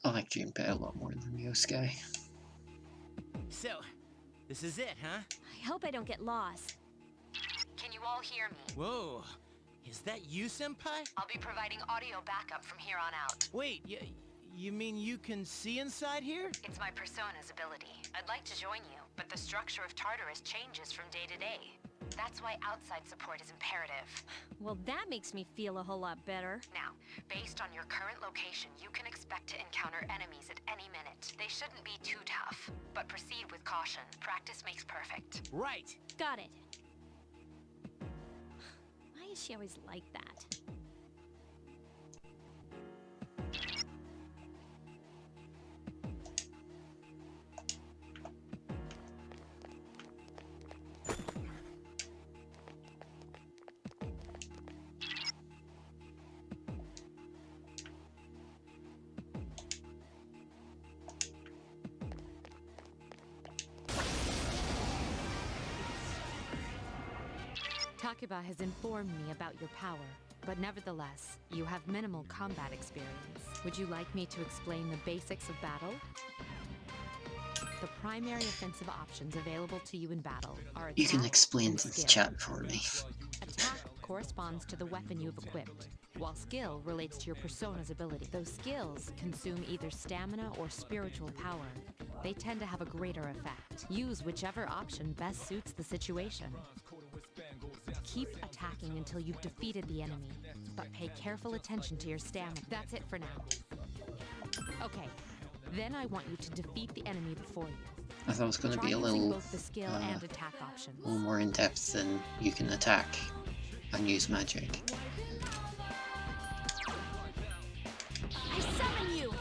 I like Junpei a lot more than Yosuke. So, this is it, huh? I hope I don't get lost. Can you all hear me? Whoa. Is that you, Senpai? I'll be providing audio backup from here on out. Wait, you mean you can see inside here? It's my persona's ability. I'd like to join you, but the structure of Tartarus changes from day to day. That's why outside support is imperative. Well, that makes me feel a whole lot better. Now, based on your current location, you can expect to encounter enemies at any minute. They shouldn't be too tough, but proceed with caution. Practice makes perfect. Right. Got it. Why is she always like that? Hakuba has informed me about your power, but nevertheless, you have minimal combat experience. Would you like me to explain the basics of battle? The primary offensive options available to you in battle are attack You can explain and to the skill. chat for me. Attack corresponds to the weapon you've equipped, while skill relates to your persona's ability. Those skills consume either stamina or spiritual power. They tend to have a greater effect. Use whichever option best suits the situation. Keep attacking until you've defeated the enemy, but pay careful attention to your stamina. That's it for now. Okay, then I want you to defeat the enemy before you. I thought it was going to Try be a using little, both the skill and attack options. little more in depth than you can attack and use magic. I summon you!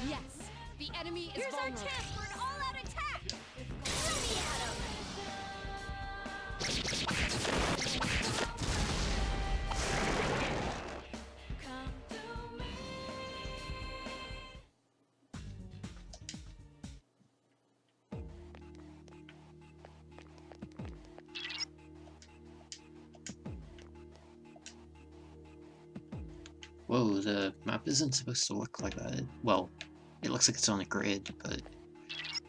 Yes, the enemy is Here's our vulnerable. chance for an all-out attack! Throw me at him! Come through me. Whoa, the map isn't supposed to look like that. Well, it looks like it's on a grid, but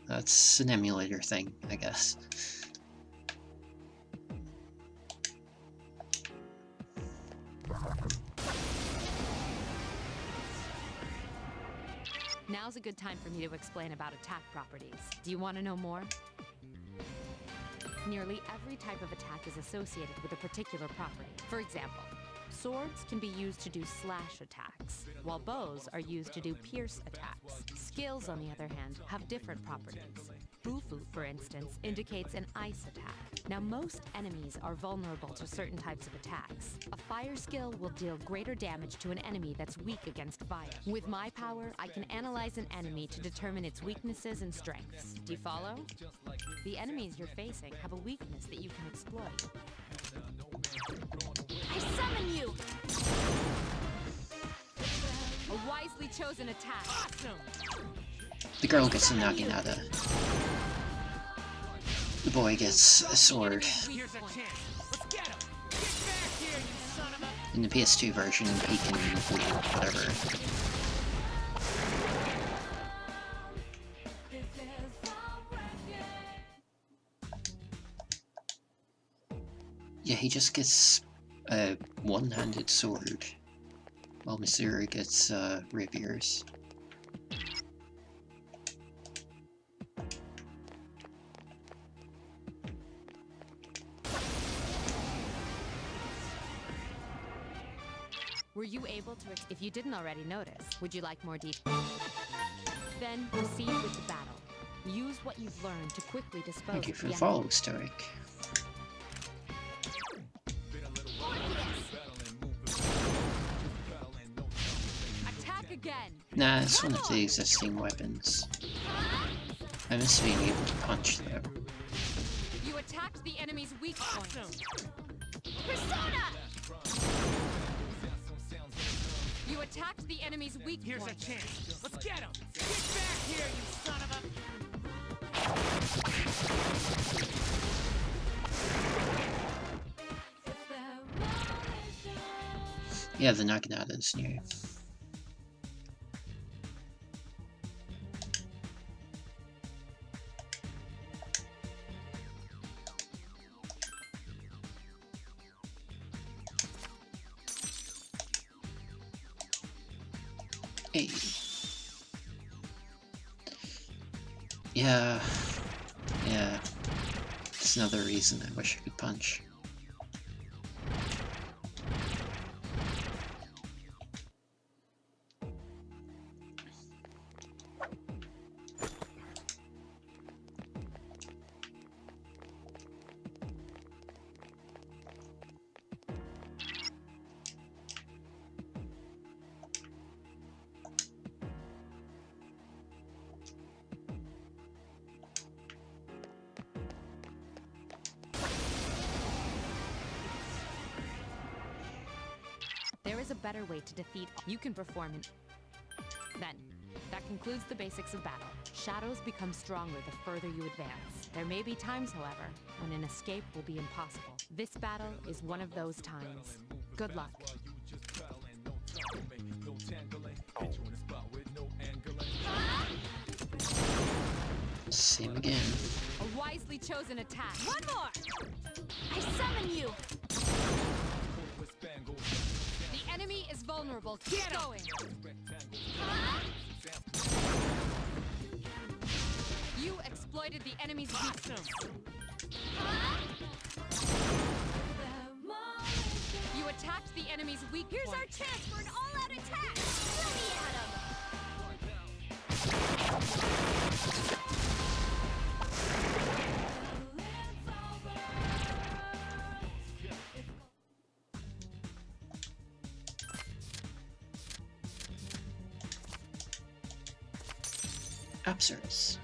that's an emulator thing, I guess. Now's a good time for me to explain about attack properties. Do you want to know more? Nearly every type of attack is associated with a particular property. For example, swords can be used to do slash attacks, while bows are used to do pierce attacks. Skills, on the other hand, have different properties. Bufu, for instance, indicates an ice attack. Now, most enemies are vulnerable to certain types of attacks. A fire skill will deal greater damage to an enemy that's weak against fire. With my power, I can analyze an enemy to determine its weaknesses and strengths. Do you follow? The enemies you're facing have a weakness that you can exploit. I summon you! A wisely chosen attack. Awesome! The girl gets a naginata. The boy gets a sword. Here's a chance. Let's get him. Get back here, you son of a... In the PS2 version, he can wield whatever. Yeah, he just gets a one-handed sword, while Mitsuru gets rapiers. Were you able to... If you didn't already notice, would you like more details? Then proceed with the battle. Use what you've learned to quickly dispose Thank you of for the the enemy. follow, Stoic. Attack again! Nah, it's one of the existing weapons. I miss being able to punch though. You attacked the enemy's weak point. Persona! You attacked the enemy's weak Here's point. a chance. Let's get him. Get back here, you son of a... Yeah, the naginata is new. Hey. Yeah. It's another reason I wish I could punch. There is a better way to defeat. You can perform an... Then, that concludes the basics of battle. Shadows become stronger the further you advance. There may be times, however, when an escape will be impossible. This battle is one of those times. Good luck. Same again. A wisely chosen attack. One more! I summon you! The enemy is vulnerable. Keep going. You exploited the enemy's weakness. You attacked the enemy's weak Here's point. our chance for an all-out attack! Let me at him! Apsaras.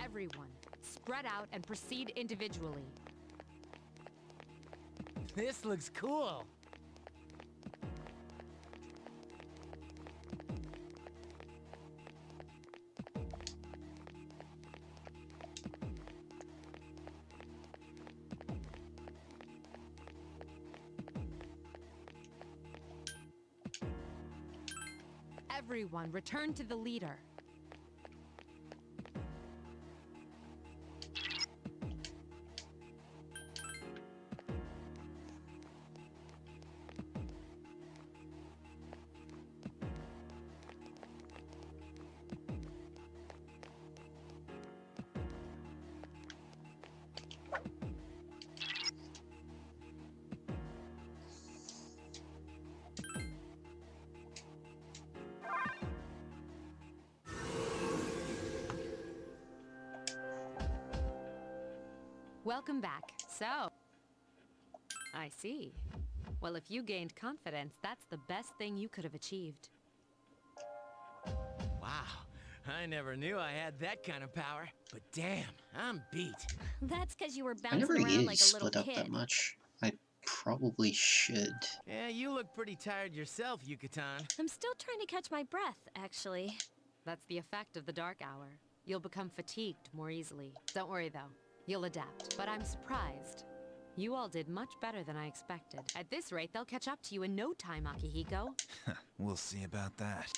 Everyone, spread out and proceed individually. This looks cool. Everyone, return to the leader. Welcome back. So, I see. Well, if you gained confidence, that's the best thing you could have achieved. Wow, I never knew I had that kind of power. But damn, I'm beat. That's because you were I never bouncing around needed like to a split little up kid. that much. I probably should. Yeah, you look pretty tired yourself, Yucatan. I'm still trying to catch my breath, actually. That's the effect of the dark hour. You'll become fatigued more easily. Don't worry, though. You'll adapt. But I'm surprised. You all did much better than I expected. At this rate, they'll catch up to you in no time, Akihiko. We'll see about that.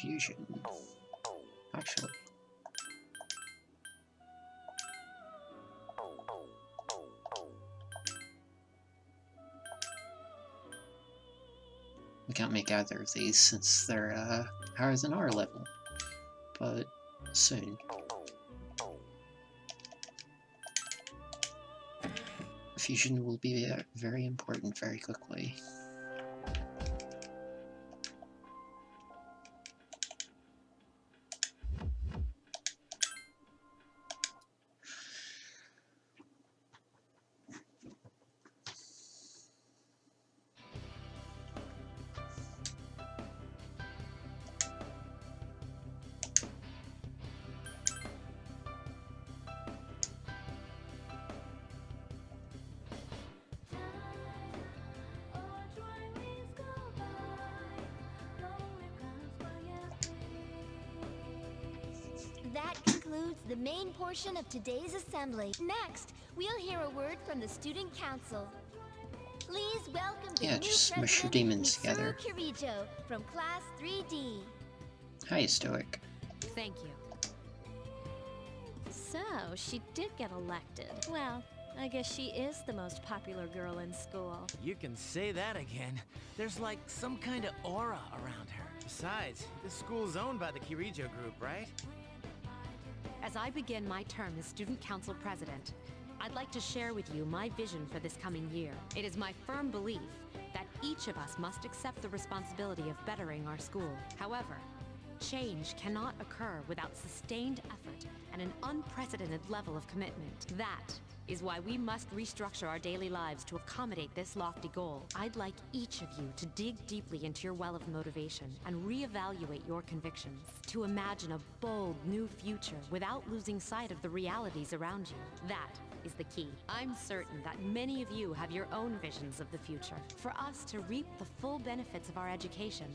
fusion. Actually. We can't make either of these since they're higher than our level, but soon. Fusion will be very important very quickly. That concludes the main portion of today's assembly. Next, we'll hear a word from the Student Council. Please welcome the new just president, mush your demons Mitsuru together. Kirijo, from Class 3D. Hi, Stoic. Thank you. So, she did get elected. Well, I guess she is the most popular girl in school. You can say that again. There's like some kind of aura around her. Besides, this school's owned by the Kirijo group, right? As I begin my term as Student Council President, I'd like to share with you my vision for this coming year. It is my firm belief that each of us must accept the responsibility of bettering our school. However, change cannot occur without sustained effort and an unprecedented level of commitment. That is why we must restructure our daily lives to accommodate this lofty goal. I'd like each of you to dig deeply into your well of motivation and reevaluate your convictions, to imagine a bold new future without losing sight of the realities around you. That is the key. I'm certain that many of you have your own visions of the future. For us to reap the full benefits of our education,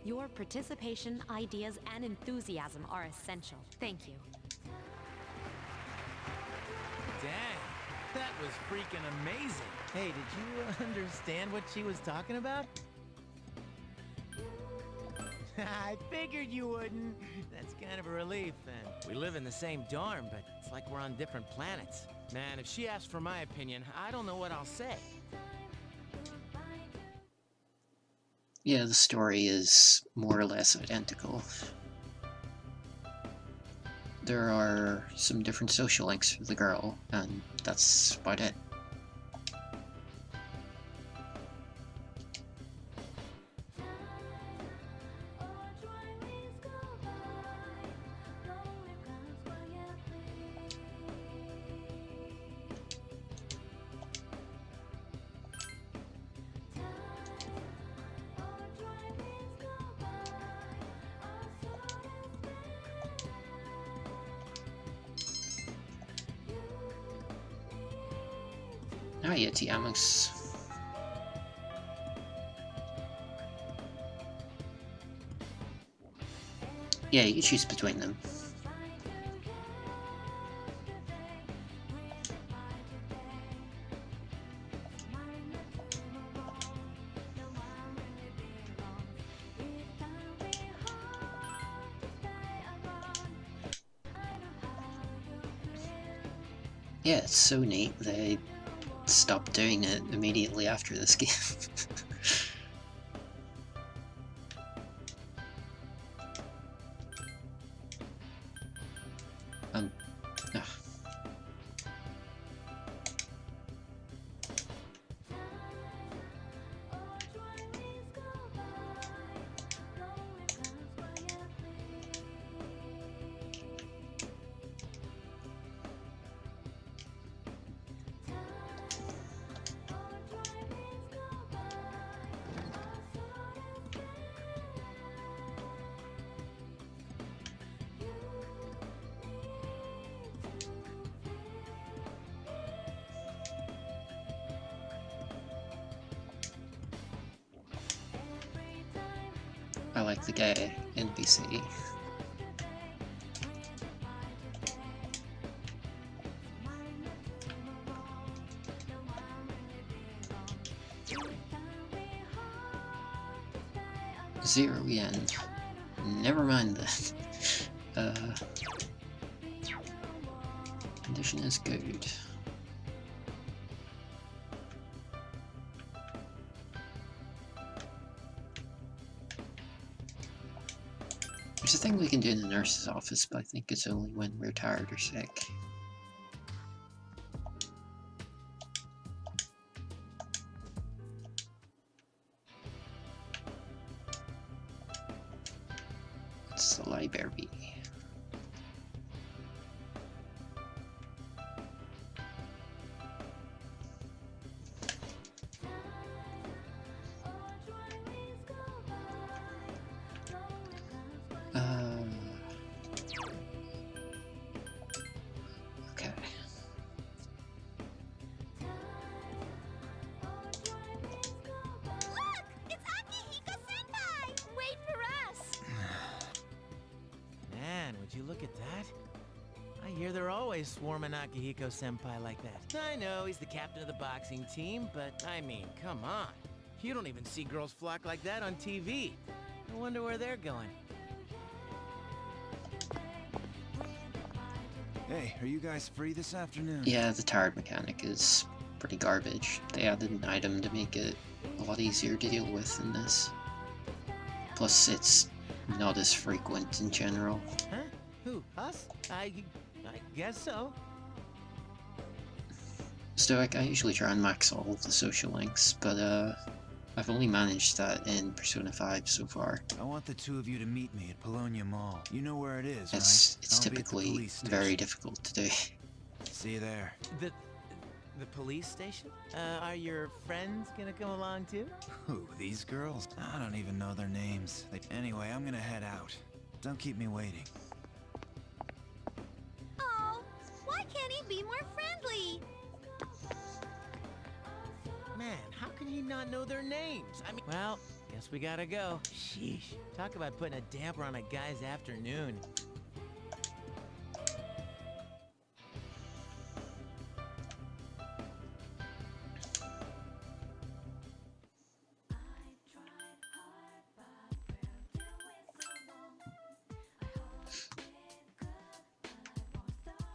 your participation, ideas, and enthusiasm are essential. Thank you. Dang, that was freaking amazing. Hey, did you understand what she was talking about? I figured you wouldn't. That's kind of a relief, then. We live in the same dorm, but it's like we're on different planets. Man, if she asks for my opinion, I don't know what I'll say. Yeah, the story is more or less identical. There are some different social links for the girl, and that's about it. Hiya, Tiamus. Yeah, you choose between them. Yeah, it's so neat they stopped doing it immediately after this game. ugh. I like the gay NPC. Zero yen. never mind that. Condition is good. There's a thing we can do in the nurse's office, but I think it's only when we're tired or sick. It's the library. Okay. Look! It's Akihiko-senpai! Wait for us! Man, would you look at that? I hear they're always swarming Akihiko-senpai like that. I know he's the captain of the boxing team, but I mean, come on. You don't even see girls flock like that on TV. I wonder where they're going. Hey, are you guys free this afternoon? Yeah, the tired mechanic is pretty garbage. They added an item to make it a lot easier to deal with than this. Plus, it's not as frequent in general. Huh? Who? Us? I guess so. Stoic, I usually try and max all of the social links, but I've only managed that in Persona 5 so far. I want the two of you to meet me at Polonia Mall. You know where it is, It's right? I'll be at the typically police station. very difficult to do. See you there. The police station? Are your friends gonna come along too? Who, these girls? I don't even know their names. Anyway, I'm gonna head out. Don't keep me waiting. Oh, why can't he be more friendly? Man, how can he not know their names? I mean, well, guess we gotta go. Sheesh. Talk about putting a damper on a guy's afternoon.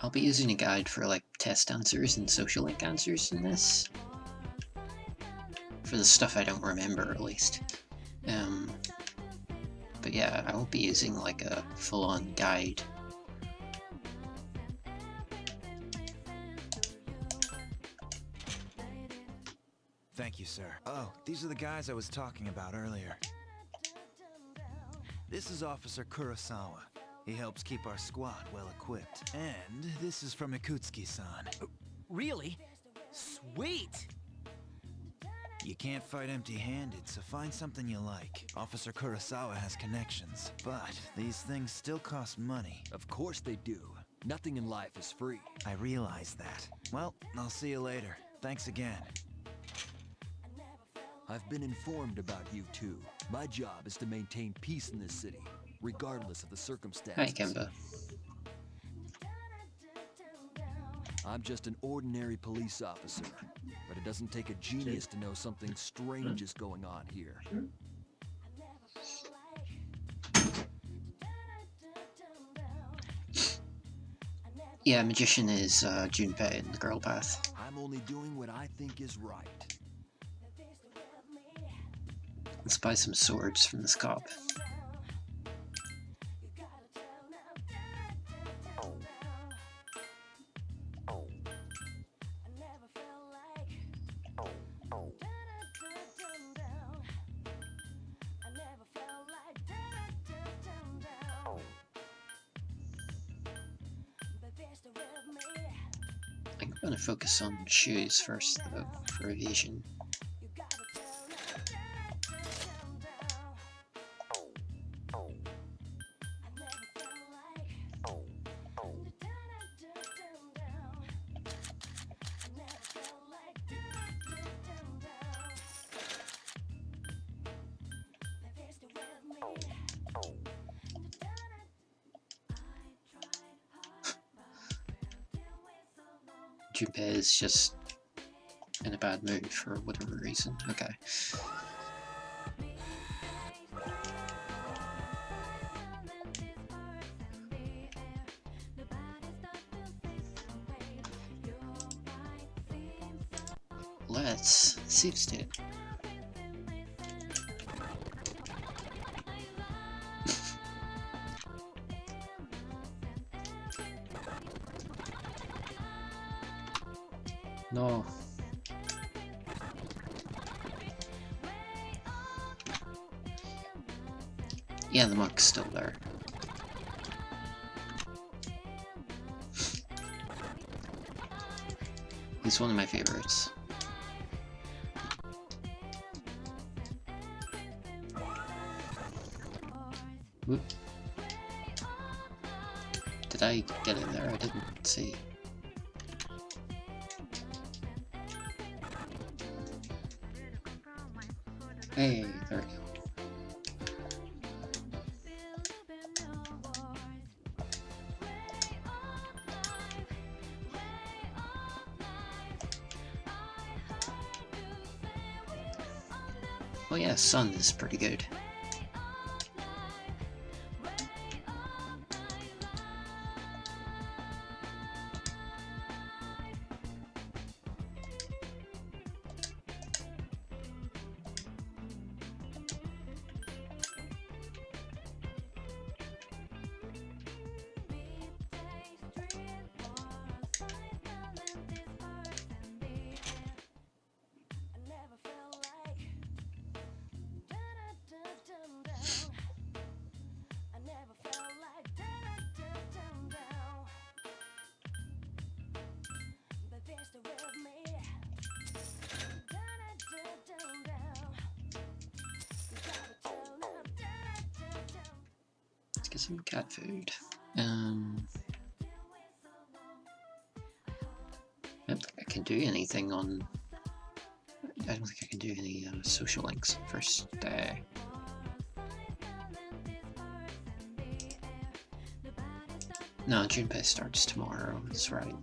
I'll be using a guide for like test answers and social link answers in this. For the stuff I don't remember, at least. But yeah, I won't be using like a full-on guide. Thank you, sir. Oh, these are the guys I was talking about earlier. This is Officer Kurosawa. He helps keep our squad well equipped. And this is from Ikutsuki-san. Really? Sweet! You can't fight empty-handed, so find something you like. Officer Kurosawa has connections, but these things still cost money. Of course they do. Nothing in life is free. I realize that. Well, I'll see you later. Thanks again. I've been informed about you two. My job is to maintain peace in this city, regardless of the circumstances. Hi, Kemba. I'm just an ordinary police officer, but it doesn't take a genius to know something strange is going on here. Yeah, Magician is Junpei in the Girl Path. I'm only doing what I think is right. Let's buy some swords from this cop. I'm gonna focus on shoes first, though, for evasion. Junpei is just in a bad mood for whatever reason. Okay. Let's save state. No. Yeah, the monk's still there. He's one of my favorites. Whoop. Did I get in there? I didn't see. Hey, there we go. Oh yeah, Sun is pretty good. Let's get some cat food. I don't think I can do anything on... I don't think I can do any social links first day. No, Junpei starts tomorrow, that's right.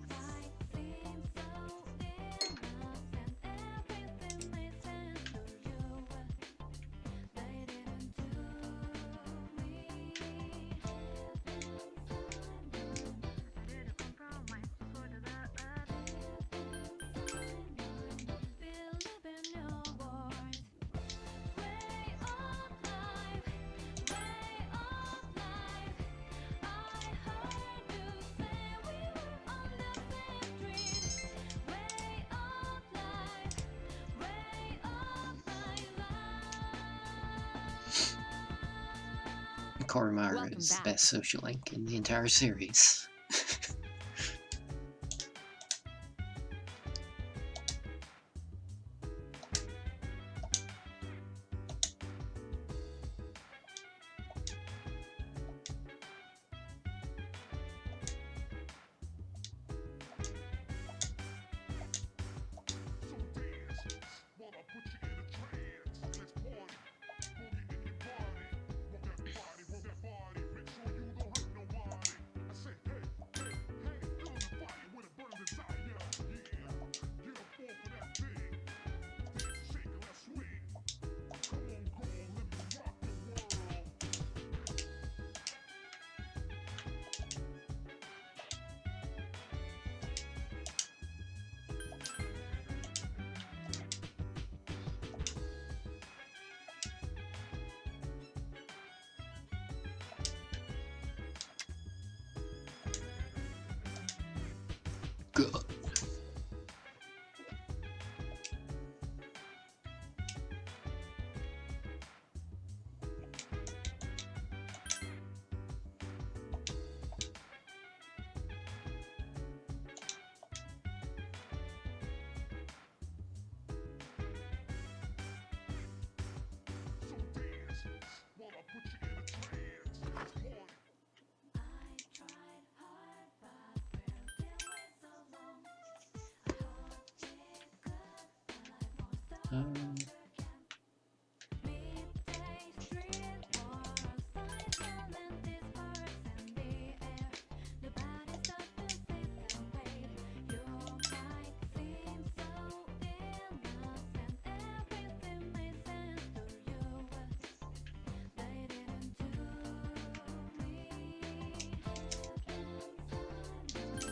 Koromaru is the best social link in the entire series. Good.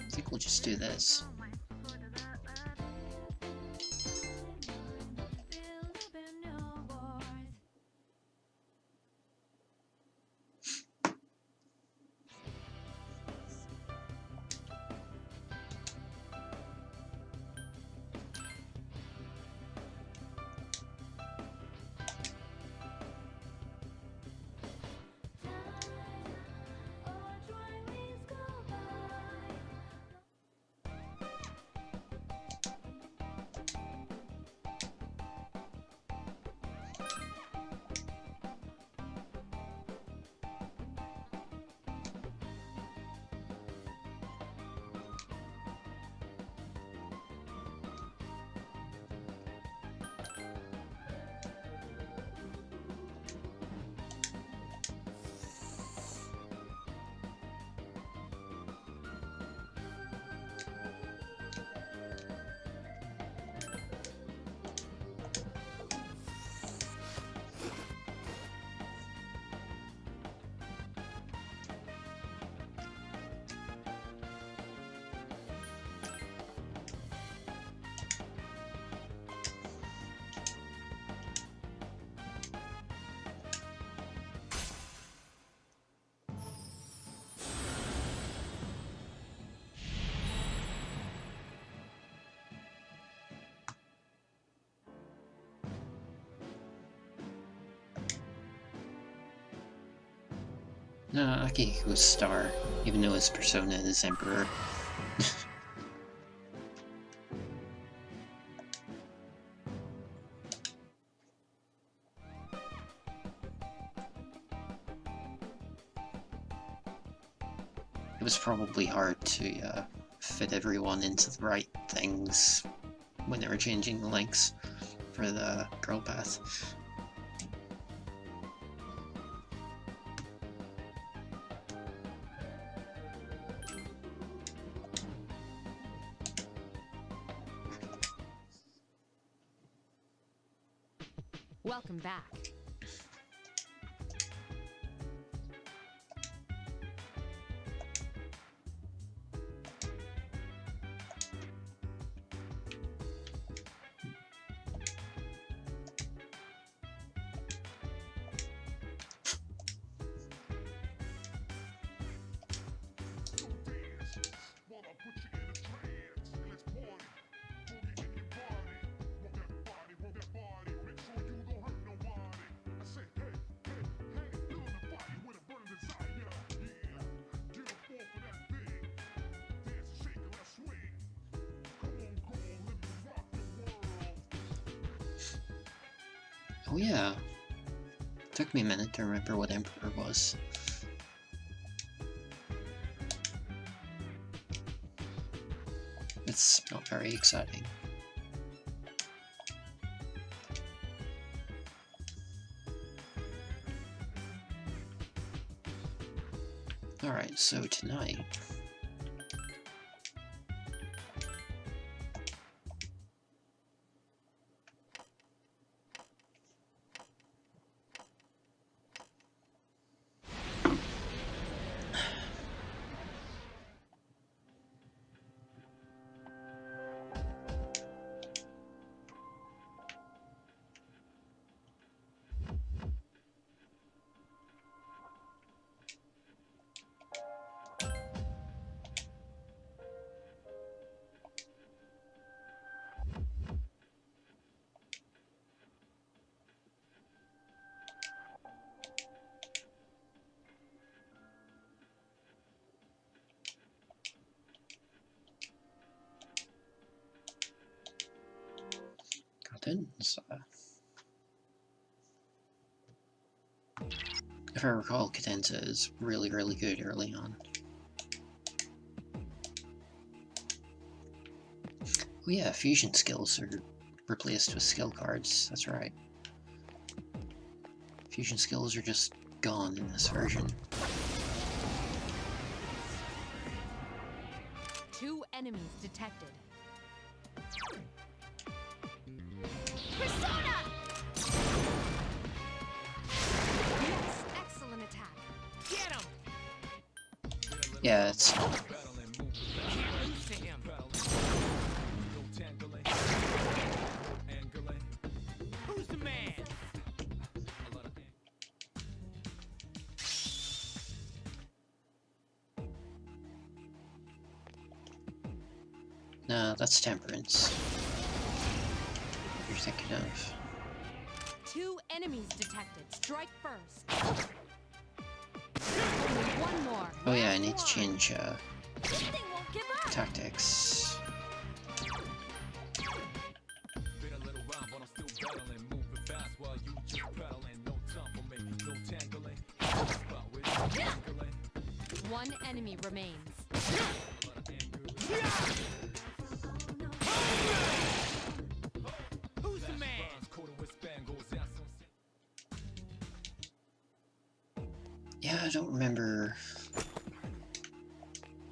I think we'll just do this. No, Akihiko's star, even though his persona is Emperor. It was probably hard to fit everyone into the right things when they were changing the links for the girl path. Welcome back. Oh yeah. Took me a minute to remember what Emperor was. It's not very exciting. Alright, so tonight... If I recall, Cadenza is really, really good early on. Oh yeah, fusion skills are replaced with skill cards, that's right. Fusion skills are just gone in this version. 2 enemies detected. Persona! Yes, excellent attack. Get him! Yeah, it's... Who's the man? Nah, that's Temperance. What you're thinking of. 2 enemies detected. Strike first. Only one more. Oh yeah, I need to change This thing won't give up! tactics. One enemy remains. Who's the man? Yeah, I don't remember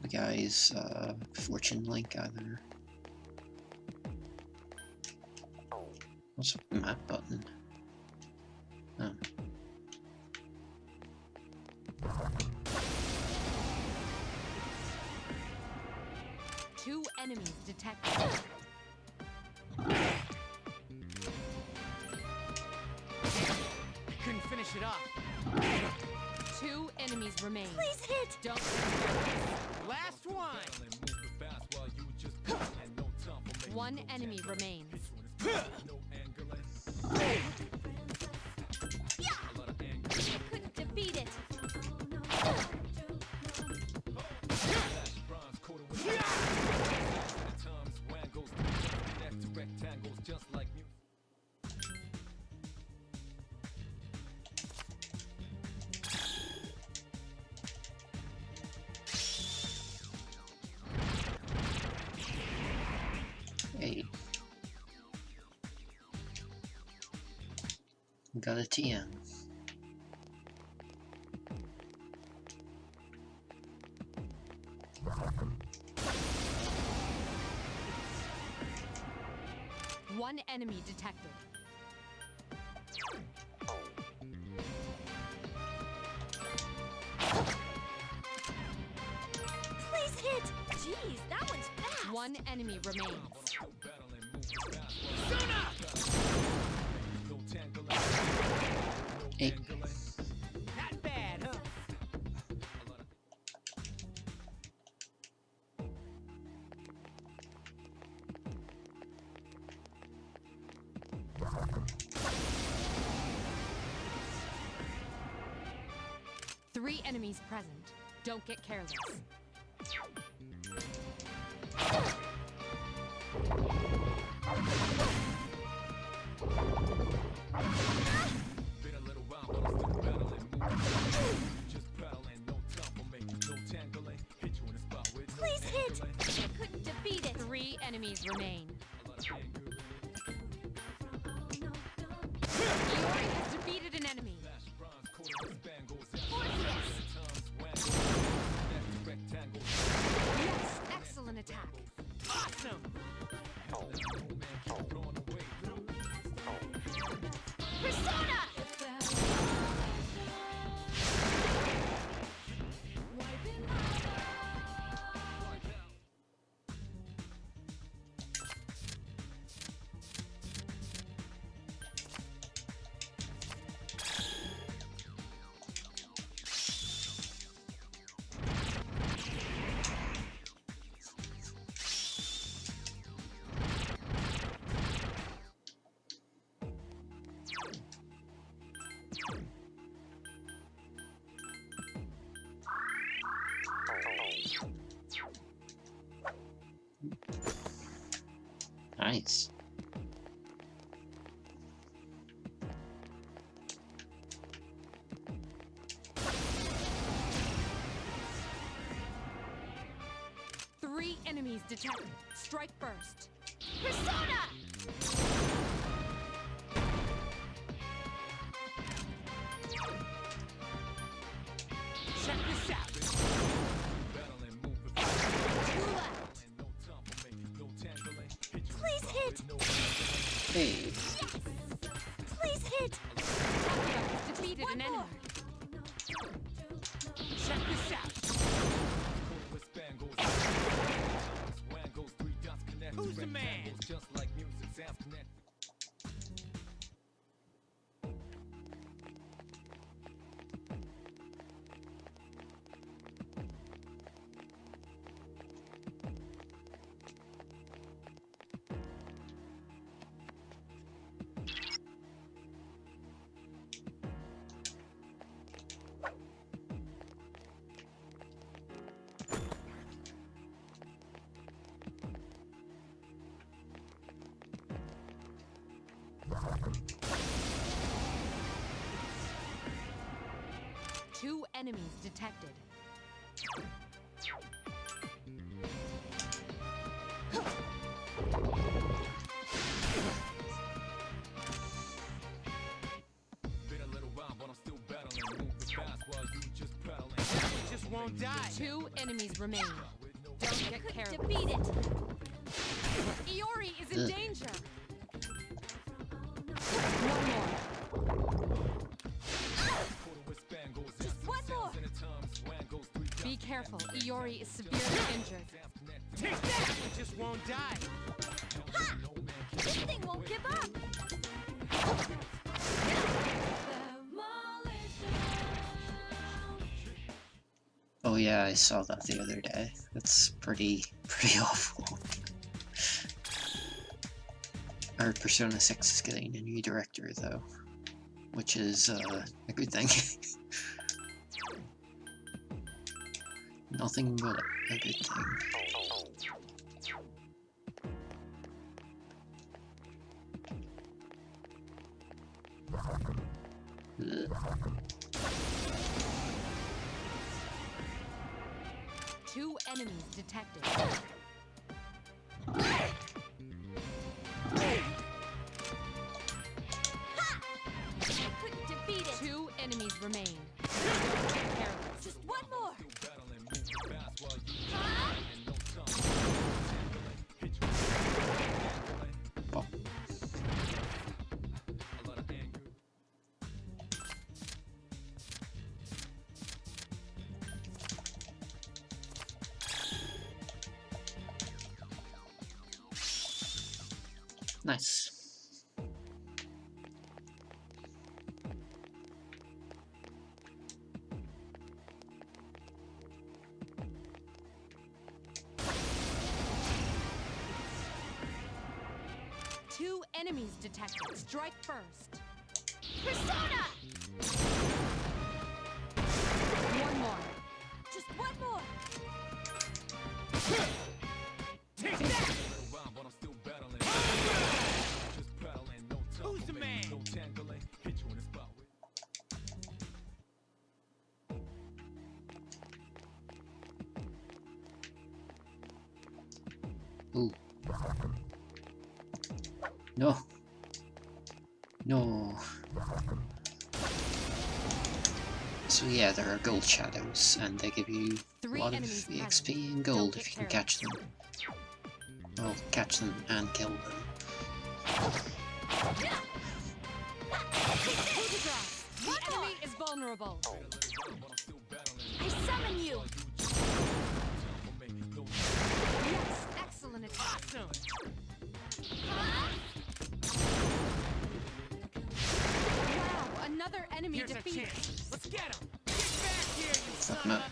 the guy's fortune link either. What's the map button? Oh. Two enemies detected. Couldn't finish it off. 2 enemies remain. Please hit! Don't. Last one. 1 enemy remains. I couldn't defeat it! We got a TM. One enemy detected. Please hit! Jeez, that one's fast! One enemy remains. Hey. Not bad, huh? 3 enemies present. Don't get careless. Please hit! I couldn't defeat it! 3 enemies remain. Iori has defeated an enemy. Yes, excellent attack. Awesome! Persona! Nice. Three enemies detected. Strike first. Persona! Check this out! Two left. Please hit! Hey. Yes! Please hit! Takeo has defeated One an enemy. more. Check this out! Who's the man? Two enemies detected. Just won't die. Two enemies remain. Don't get Couldn't careless. defeat it! Iori is in Ugh. danger. One more. Just one more! Be careful. Iori is severely injured. Take that! It just won't die. Ha! This thing won't give up! Oh yeah, I saw that the other day. That's pretty awful. Our Persona 6 is getting a new director though, which is a good thing. Nothing but a good thing. Ugh. Two enemies detected. Nice. Two enemies detected. Strike first. Persona! One more. Just one more! Take that! Who's the man? Ooh. No. No. So yeah, there are gold shadows, and they give you a lot of EXP and gold if you can catch them. Well, catch them and kill them. The enemy is vulnerable. I summon you! Yes, excellent attack. Awesome. Wow, another enemy Here's a defeated. chance. Let's get him. Get back here, you Fuck son him of up.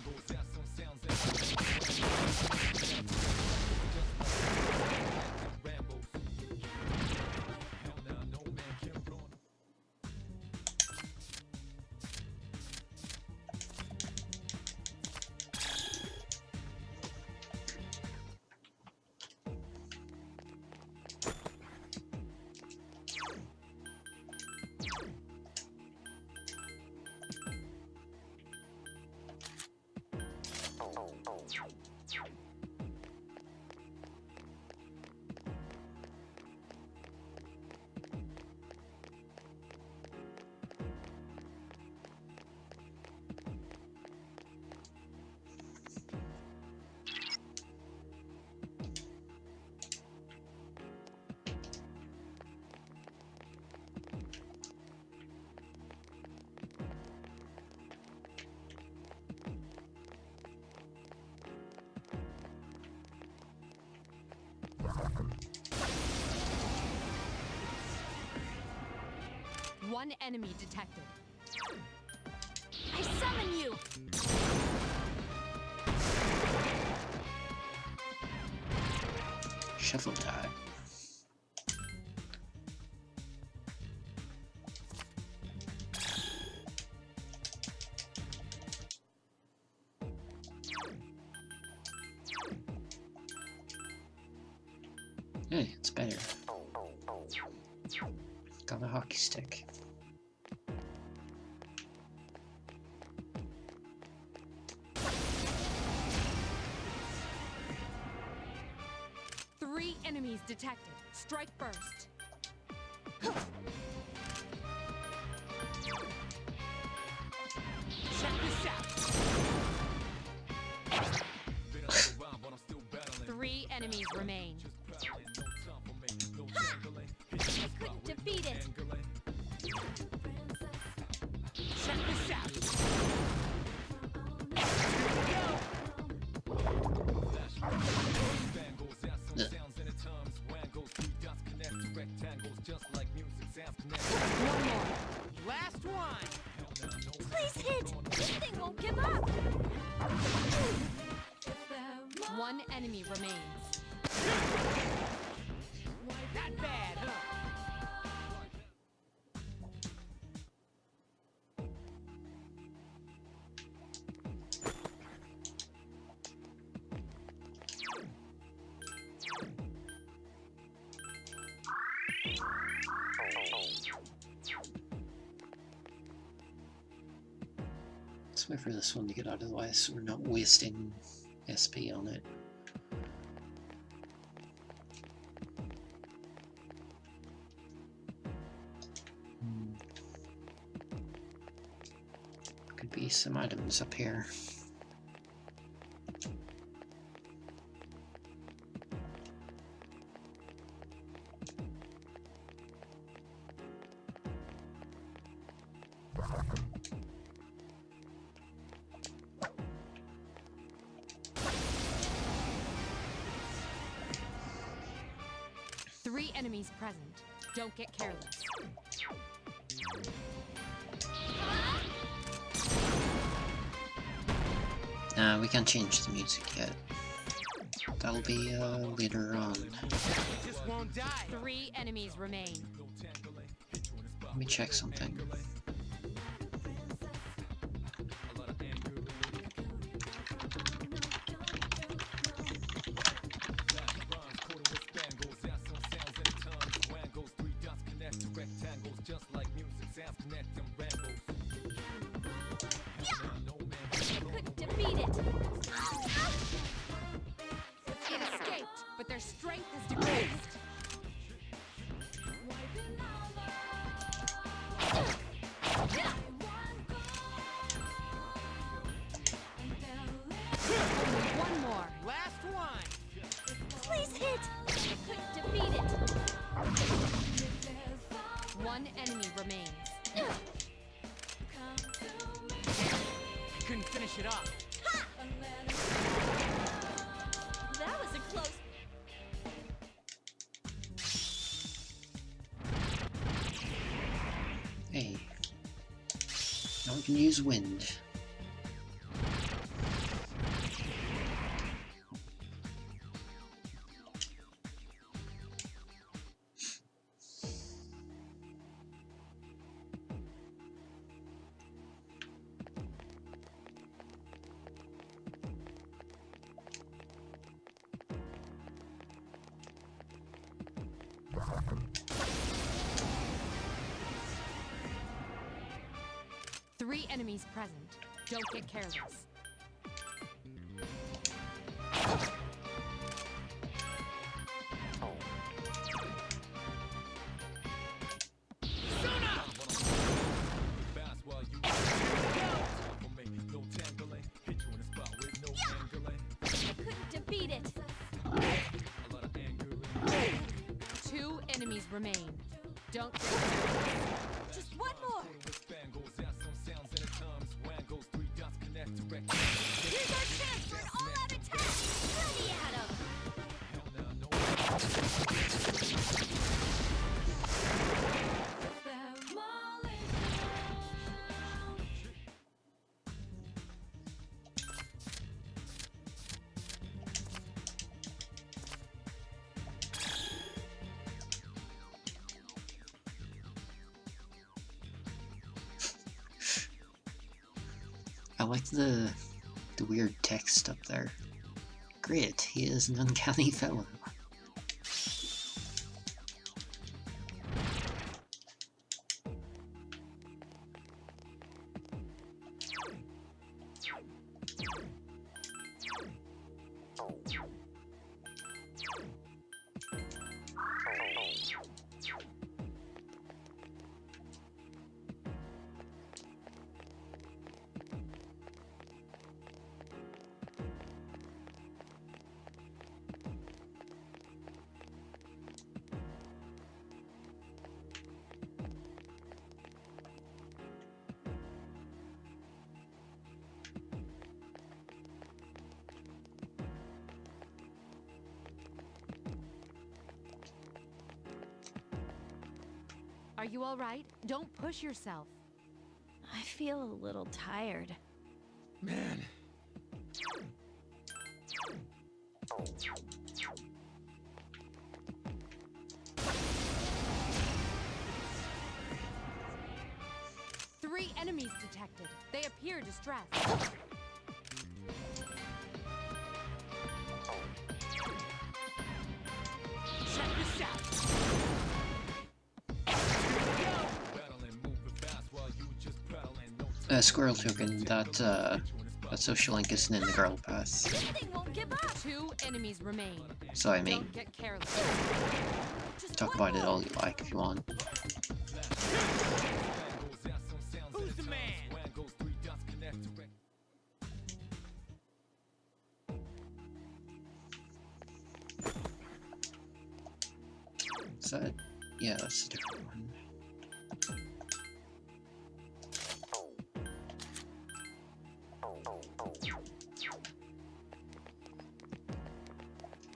One enemy detected. I summon you! Shuffle die. Hey, it's better. Got a hockey stick. Three enemies detected. Strike first. Check this out. Three enemies remain. I couldn't defeat it! Check this out. One more. Last one. Please hit! This thing won't give up! One enemy remains. Not bad, huh? Let's wait for this one to get out of the way so we're not wasting SP on it. Could be some items up here. 3 enemies present. Don't get careless. We can't change the music yet. That'll be later on. 3 enemies remain. Let me check something. Couldn't defeat it. It escaped, but their strength has decreased. Only one more. Last one! Please hit. Couldn't defeat it. 1 enemy remains. Couldn't finish it off. That was a close. Hey. Now we can use wind. Three enemies present. Don't get careless. Couldn't defeat it. 2 enemies remain. Don't get Just one more. Here's our chance for an all-out attack. Ready at 'em. I like the weird text up there. Great, he is an uncanny fellow. Are you all right? Don't push yourself. I feel a little tired. Man. Three enemies detected. They appear distressed. Check this out. Squirrel token, that social link isn't in the girl path. This thing won't give up. 2 enemies remain. So I mean, Don't get careless. talk about it all you like if you want. Who's the man? Is that? Yeah, that's a different one.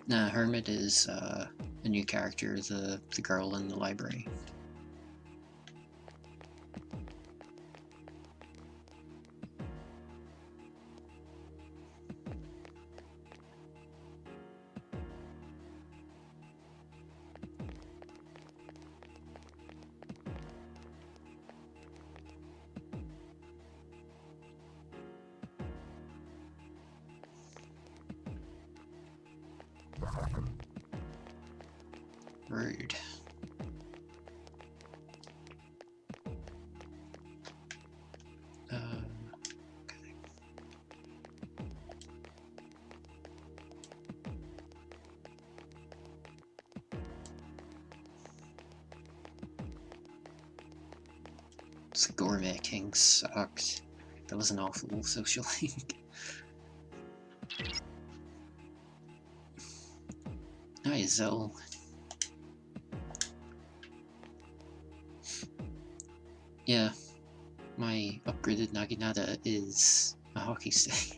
Nah, Hermit is a new character, the girl in the library. Rude. Okay. This Gourmet King sucked. That was an awful social link. Hi, Zell. Yeah, my upgraded Naginata is a hockey stick.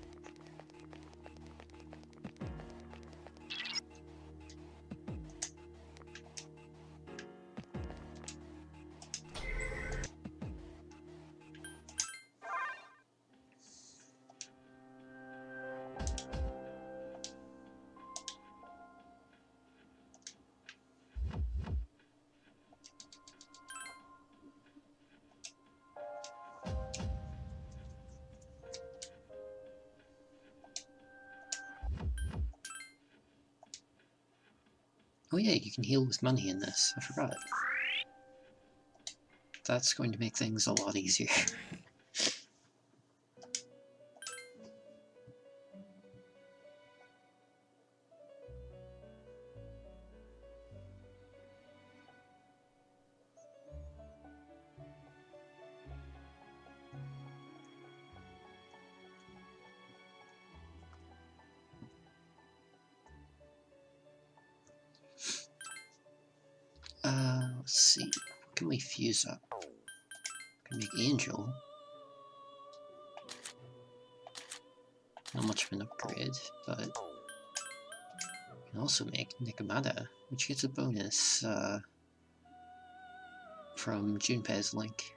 Oh yeah, you can heal with money in this. I forgot. That's going to make things a lot easier. Let's see. What can we fuse up? Can make Angel. Not much of an upgrade, but we can also make Nikomata, which gets a bonus from Junpei's link.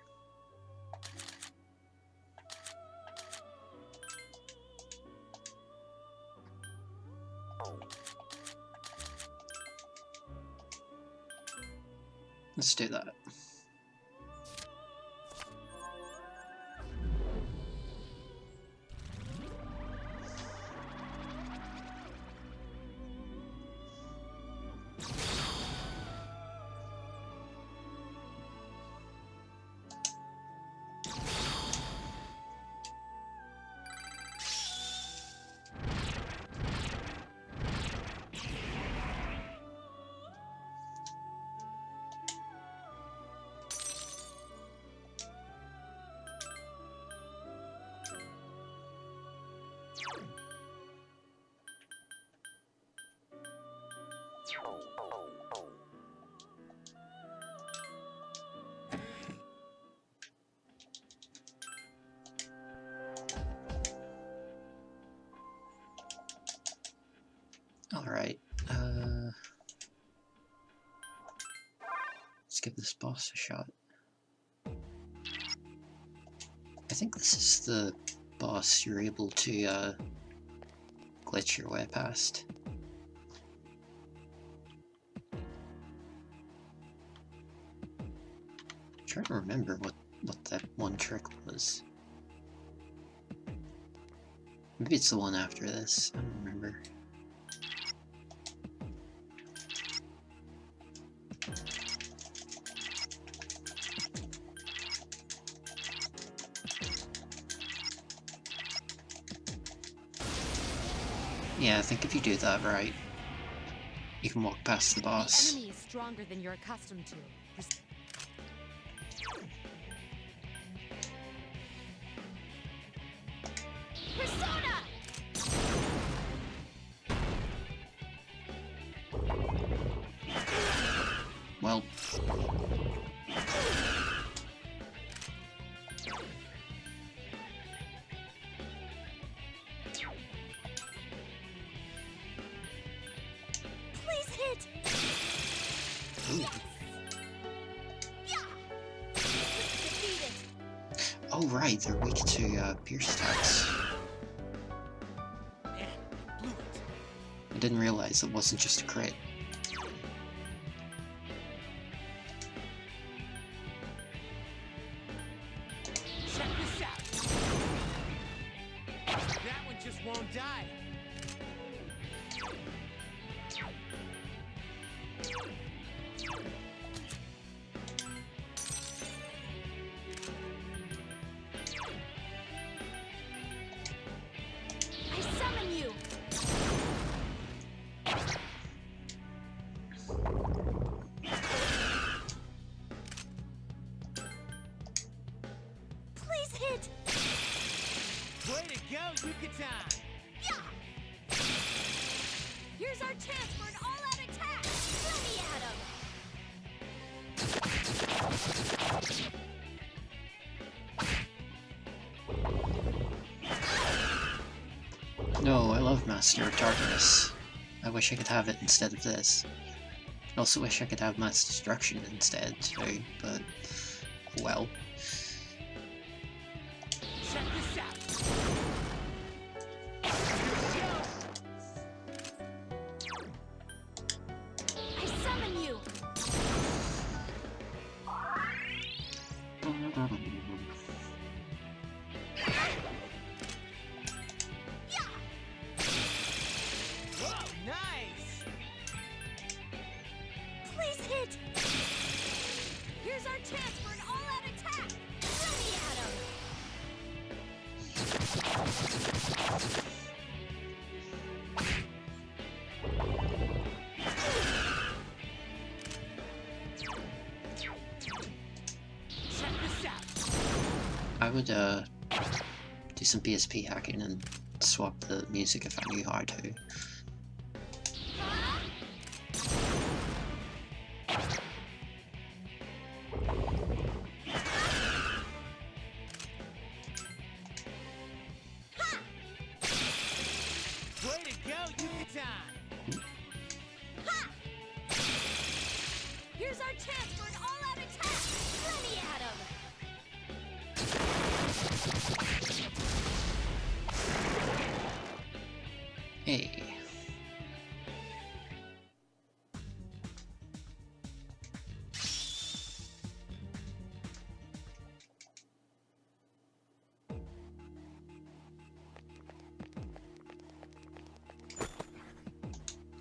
Let's do that. Alright, let's give this boss a shot. I think this is the boss you're able to glitch your way past. I'm trying to remember what that one trick was. Maybe it's the one after this, I don't remember. Yeah, I think if you do that right, you can walk past the boss. The enemy is stronger than you're accustomed to. Persona! Well, Please hit! right, they're weak to pierce attacks. I didn't realize it wasn't just a crit. Check this out. That one just won't die. I summon you! Please hit! Way to go, Yucatan! Yeah! Here's our chance for an all-out attack! Throw me at him! No, I love Master of Darkness. I wish I could have it instead of this. I also wish I could have Mass Destruction instead, too, but well. Check this out. I summon you! Whoa, nice! Please hit! Here's our chance for an all-out attack! Throw me at him! Check this out. I would do some PSP hacking and swap the music if I knew how to. Way to go, Yucatan! Here's our chance for an all-out attack! Throw me at him! Hey.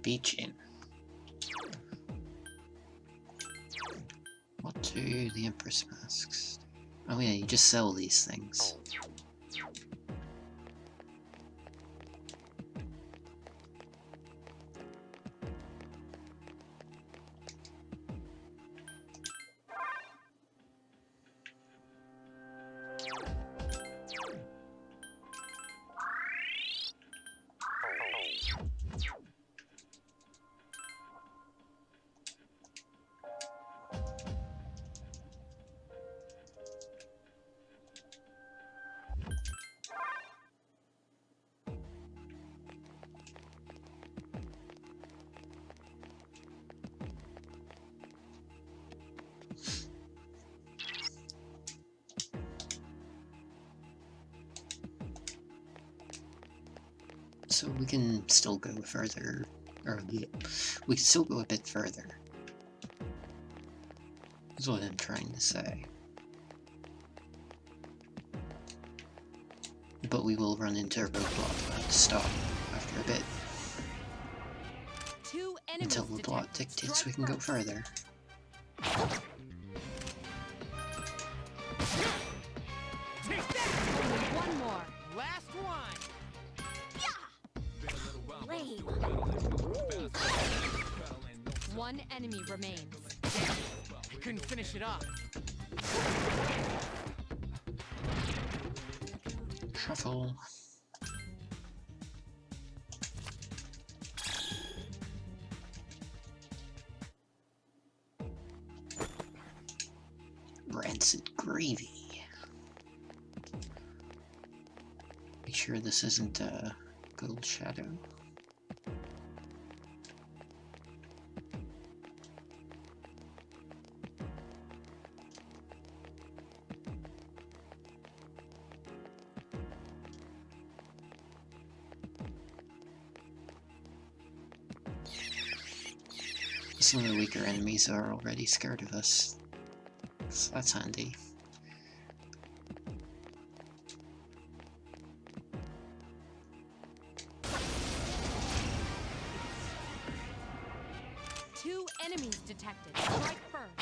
Beach Inn. What do the Empress masks? Oh yeah, you just sell these things. So we can still go further, or we can still go a bit further. Is what I'm trying to say. But we will run into a roadblock and have to stop after a bit. Two enemies Until the plot detected. dictates we can go further. Take that! One more. Last one! Lame. One enemy remains. I couldn't finish it off. Shuffle. Rancid gravy. Make sure this isn't Gold Shadow. Some of the weaker enemies are already scared of us. So that's handy. Two enemies detected. Strike first.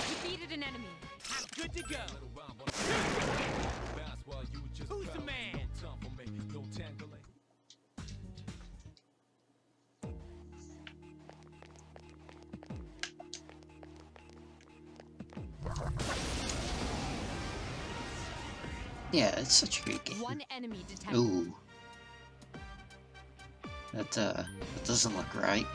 Defeated an enemy. Good to go. Who's the man? Yeah, it's such a great game. One enemy detected. Ooh. That doesn't look right.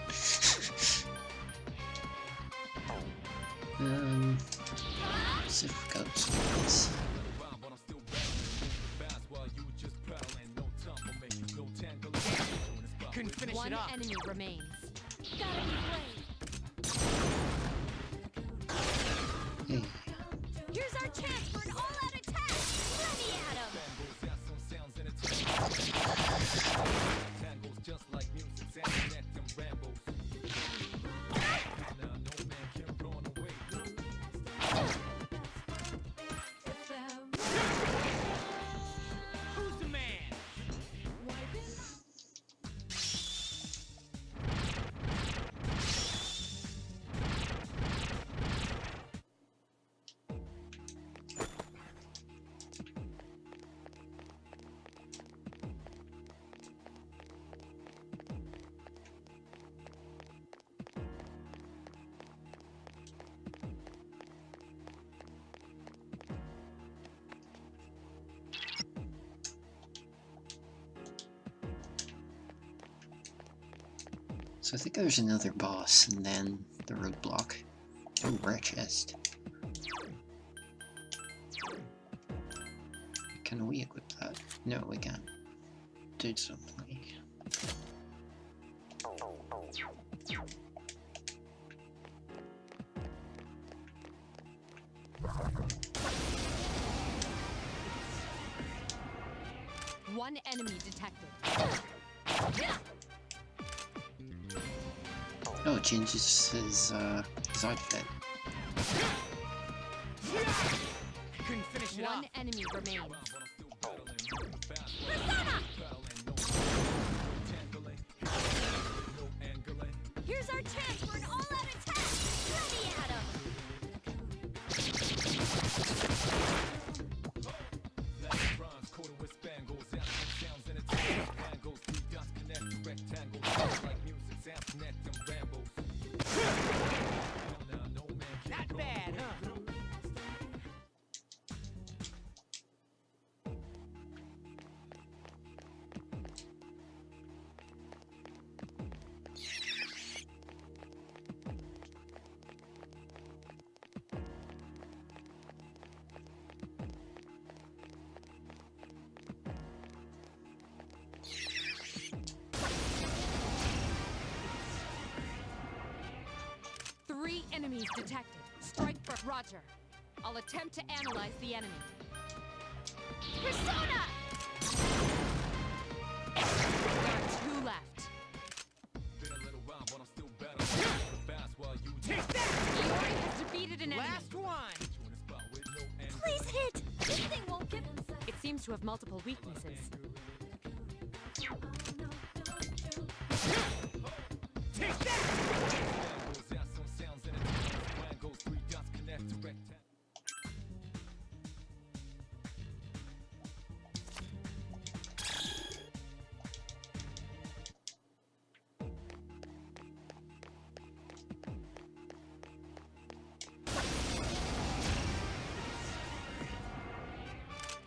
Let's see if we got this. Couldn't finish One it off. enemy remains. Hey. Here's our chance for an all-out attack! Ready at 'em! Who's the man? So I think there's another boss and then the roadblock. Oh, rare chest. Can we equip that? No, we can't. Do something. One enemy detected. Oh, it changes his outfit. Couldn't finish it One off. enemy remains. Here's our chance for an all-out attack! Ready at 'em! Not bad, huh? Three enemies detected. Strike for Roger. I'll attempt to analyze the enemy. Persona! There are two left. Take that! Iori has defeated an enemy. Last one! Please hit! This thing won't give... It seems to have multiple weaknesses. Take that!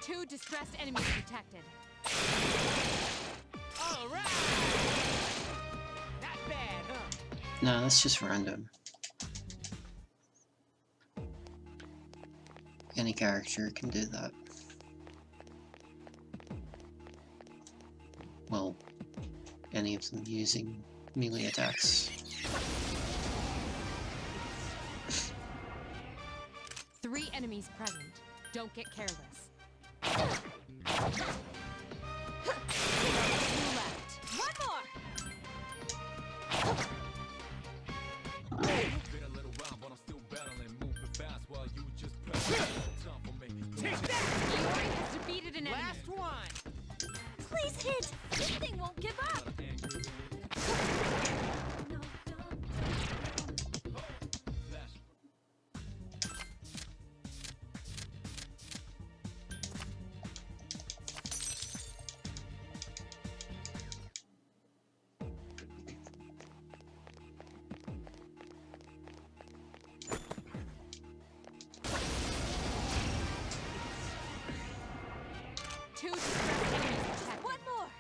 Two distressed enemies detected. All right! Not bad, huh? No, that's just random. Any character can do that. Well, any of them using melee attacks. Three enemies present. Don't get careless. One more! Take that! Iori has defeated an enemy. Last one! Please hit! This thing won't give up! Two distressed enemies detected. One more!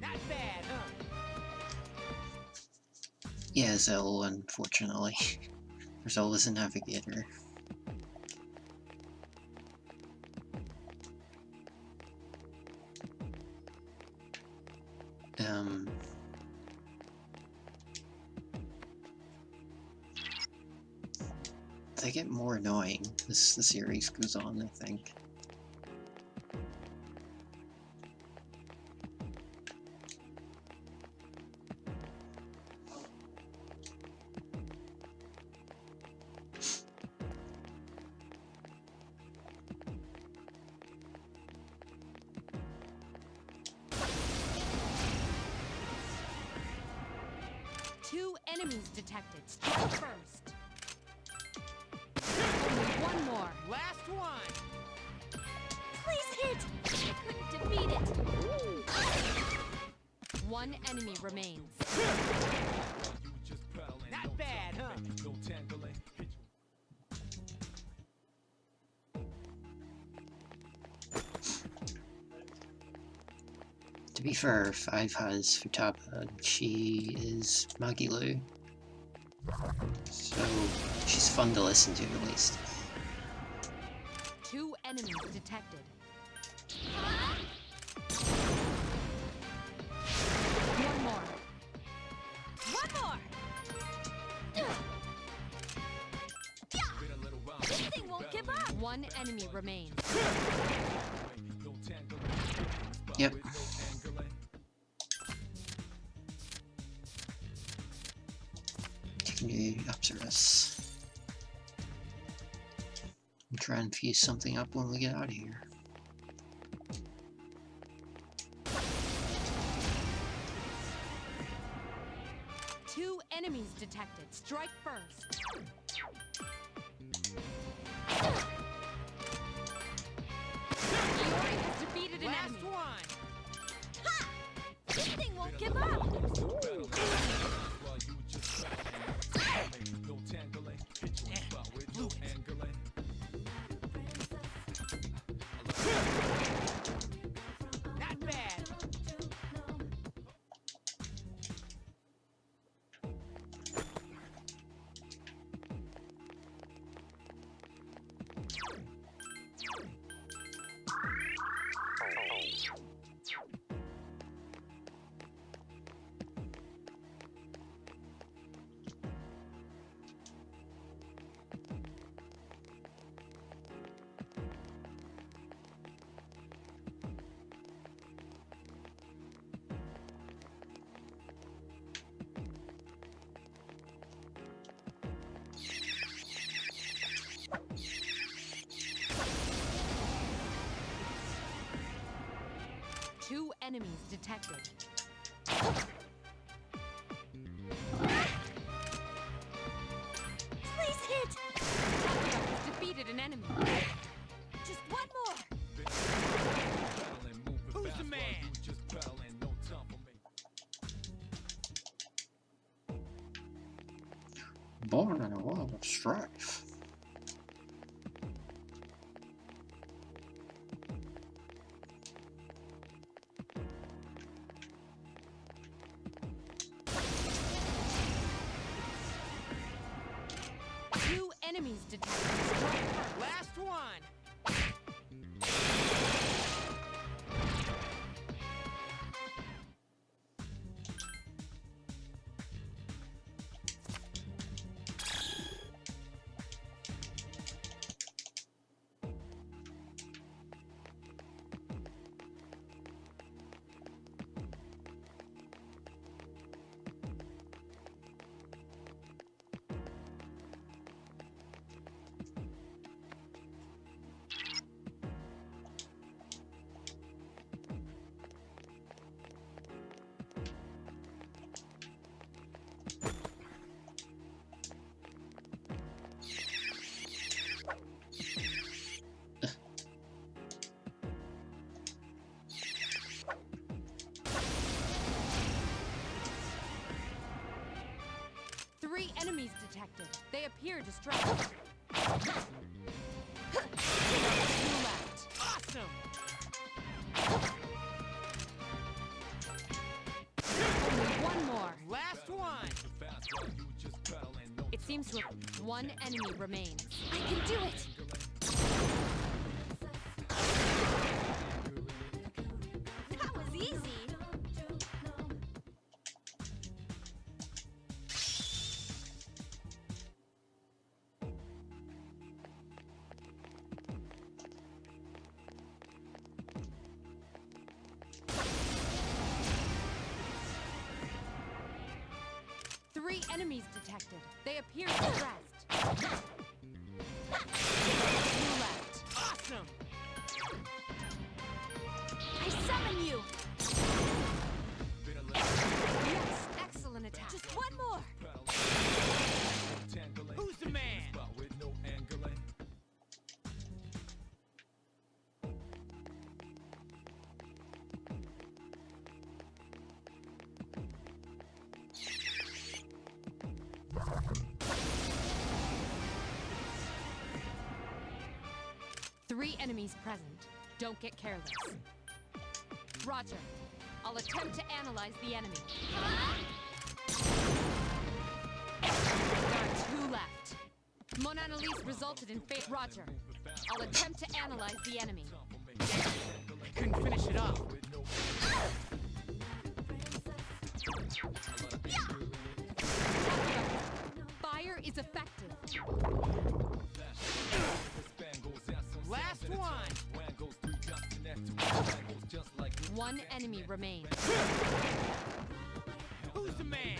Not bad, huh? Yeah, Zell, unfortunately. Zell is a navigator. They get more annoying as the series goes on, I think. Two enemies detected. Strike first. Only one more. Last one! Please hit! I couldn't defeat it! One enemy remains. Not bad, huh? To be fair, 5 has Futaba, she is Magilu. So, she's fun to listen to at least. Two enemies detected. One more. One more! This thing won't give up! One enemy remains. Yep. Continue Apsaras. And try and fuse something up when we get out of here. Two enemies detected. Strike first. Iori has defeated an Last enemy. one! Ha! This thing won't give up! Not bad! Two enemies detected. Please hit! Takeda has defeated an enemy. Just one more! Who's the man? Born in a world of strife. Two enemies detected. Strike first. Last one! appear distracted. Two left. Awesome! Only one more. Last one! It seems to have one enemy remains. I can do it! That was easy! Three enemies detected. They appear distressed. Two left. Awesome! I summon you! Yes, excellent attack. Just one more! Who's the man? Three enemies present. Don't get careless. Roger. I'll attempt to analyze the enemy. There are two left. Mon Annalise resulted in fate. Roger. I'll attempt to analyze the enemy. Couldn't finish it off. Fire is effective. Last one! One enemy remains. Who's the man?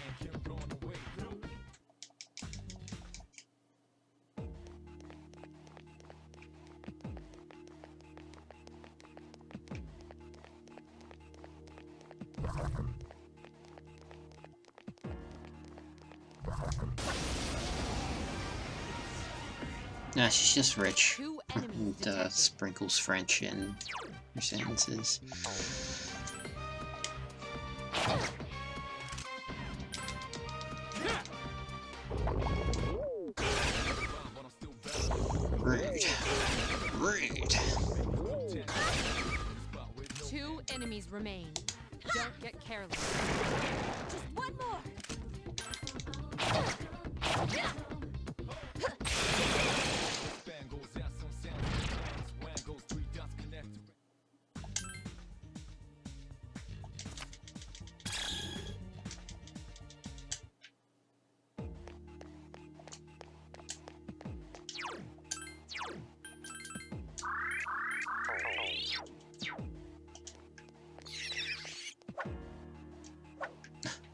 Nah, she's just rich. Two enemies And detected. sprinkles French in her sentences. Rude. Rude. Two enemies remain. Don't get careless. Just one more!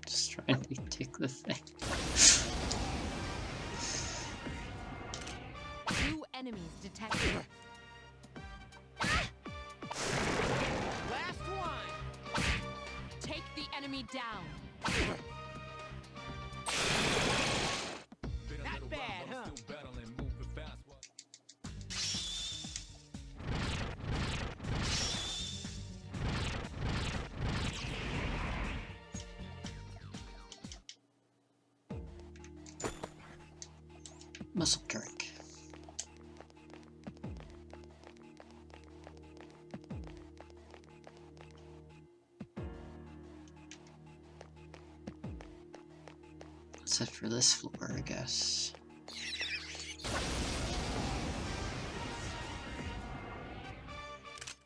Just trying to take the thing. Two enemies detected. Last one! Take the enemy down. Not bad, huh? Muscle drink. That's it for this floor, I guess.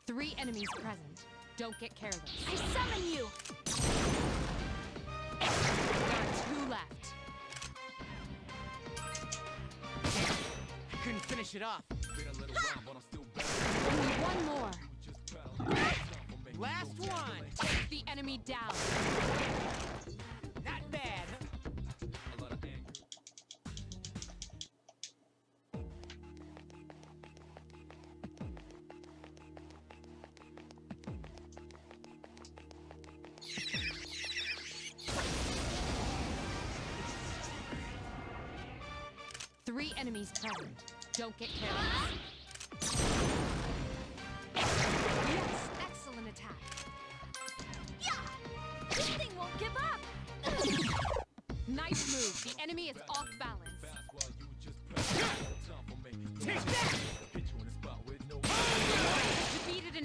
Three enemies present. Don't get careless. I summon you! There are two left. Couldn't finish it off. Only one more. Last one! Take the enemy down. Not bad, huh? Three enemies present. Don't get careless. Yes, excellent attack. This thing won't give up! Nice move. The enemy is off balance.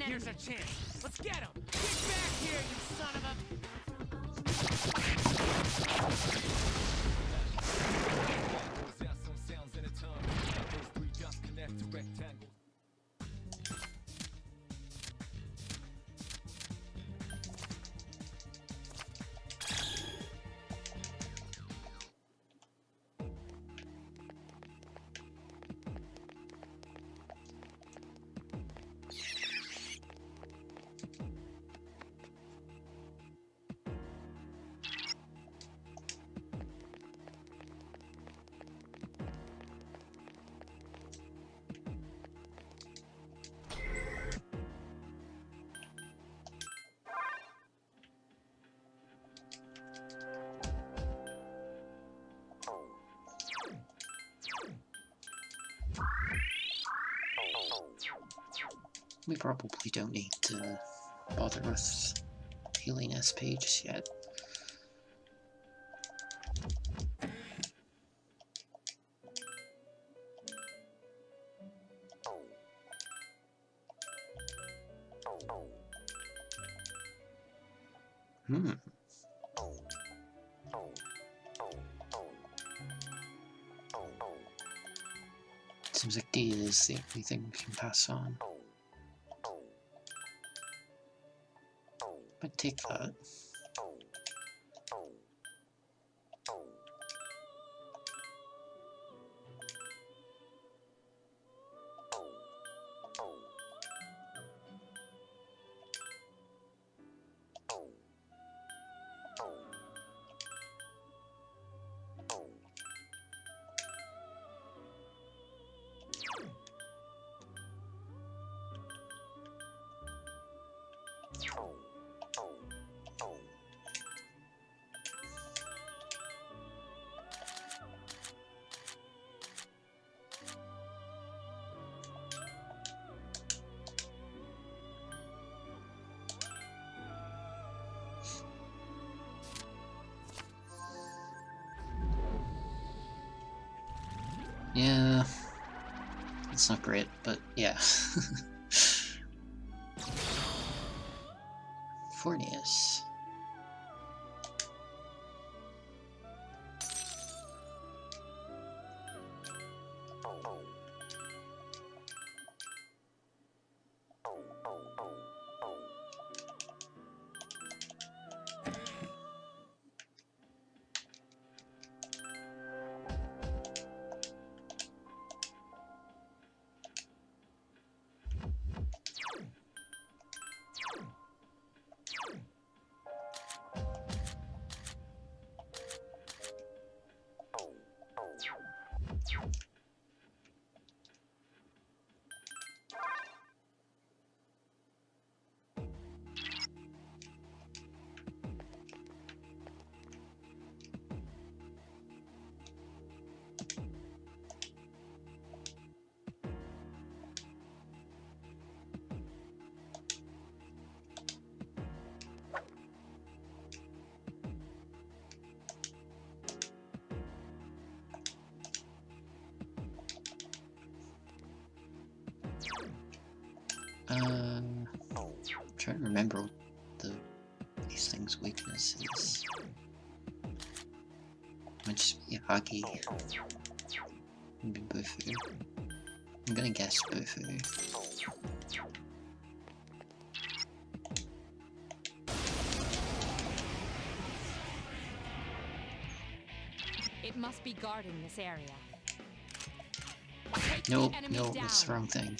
Here's our chance. Let's get him. Get back here, you son of a... We probably don't need to bother with healing SP just yet. Seems like D is the only thing we can pass on. I'd take that. Yeah, it's not great, but yeah. Fornius. I'm trying to remember what these things' weakness is. Might just be Huggy. Maybe Bufu. I'm gonna guess Bufu. It must be guarding this area. Nope, no, that's the wrong thing.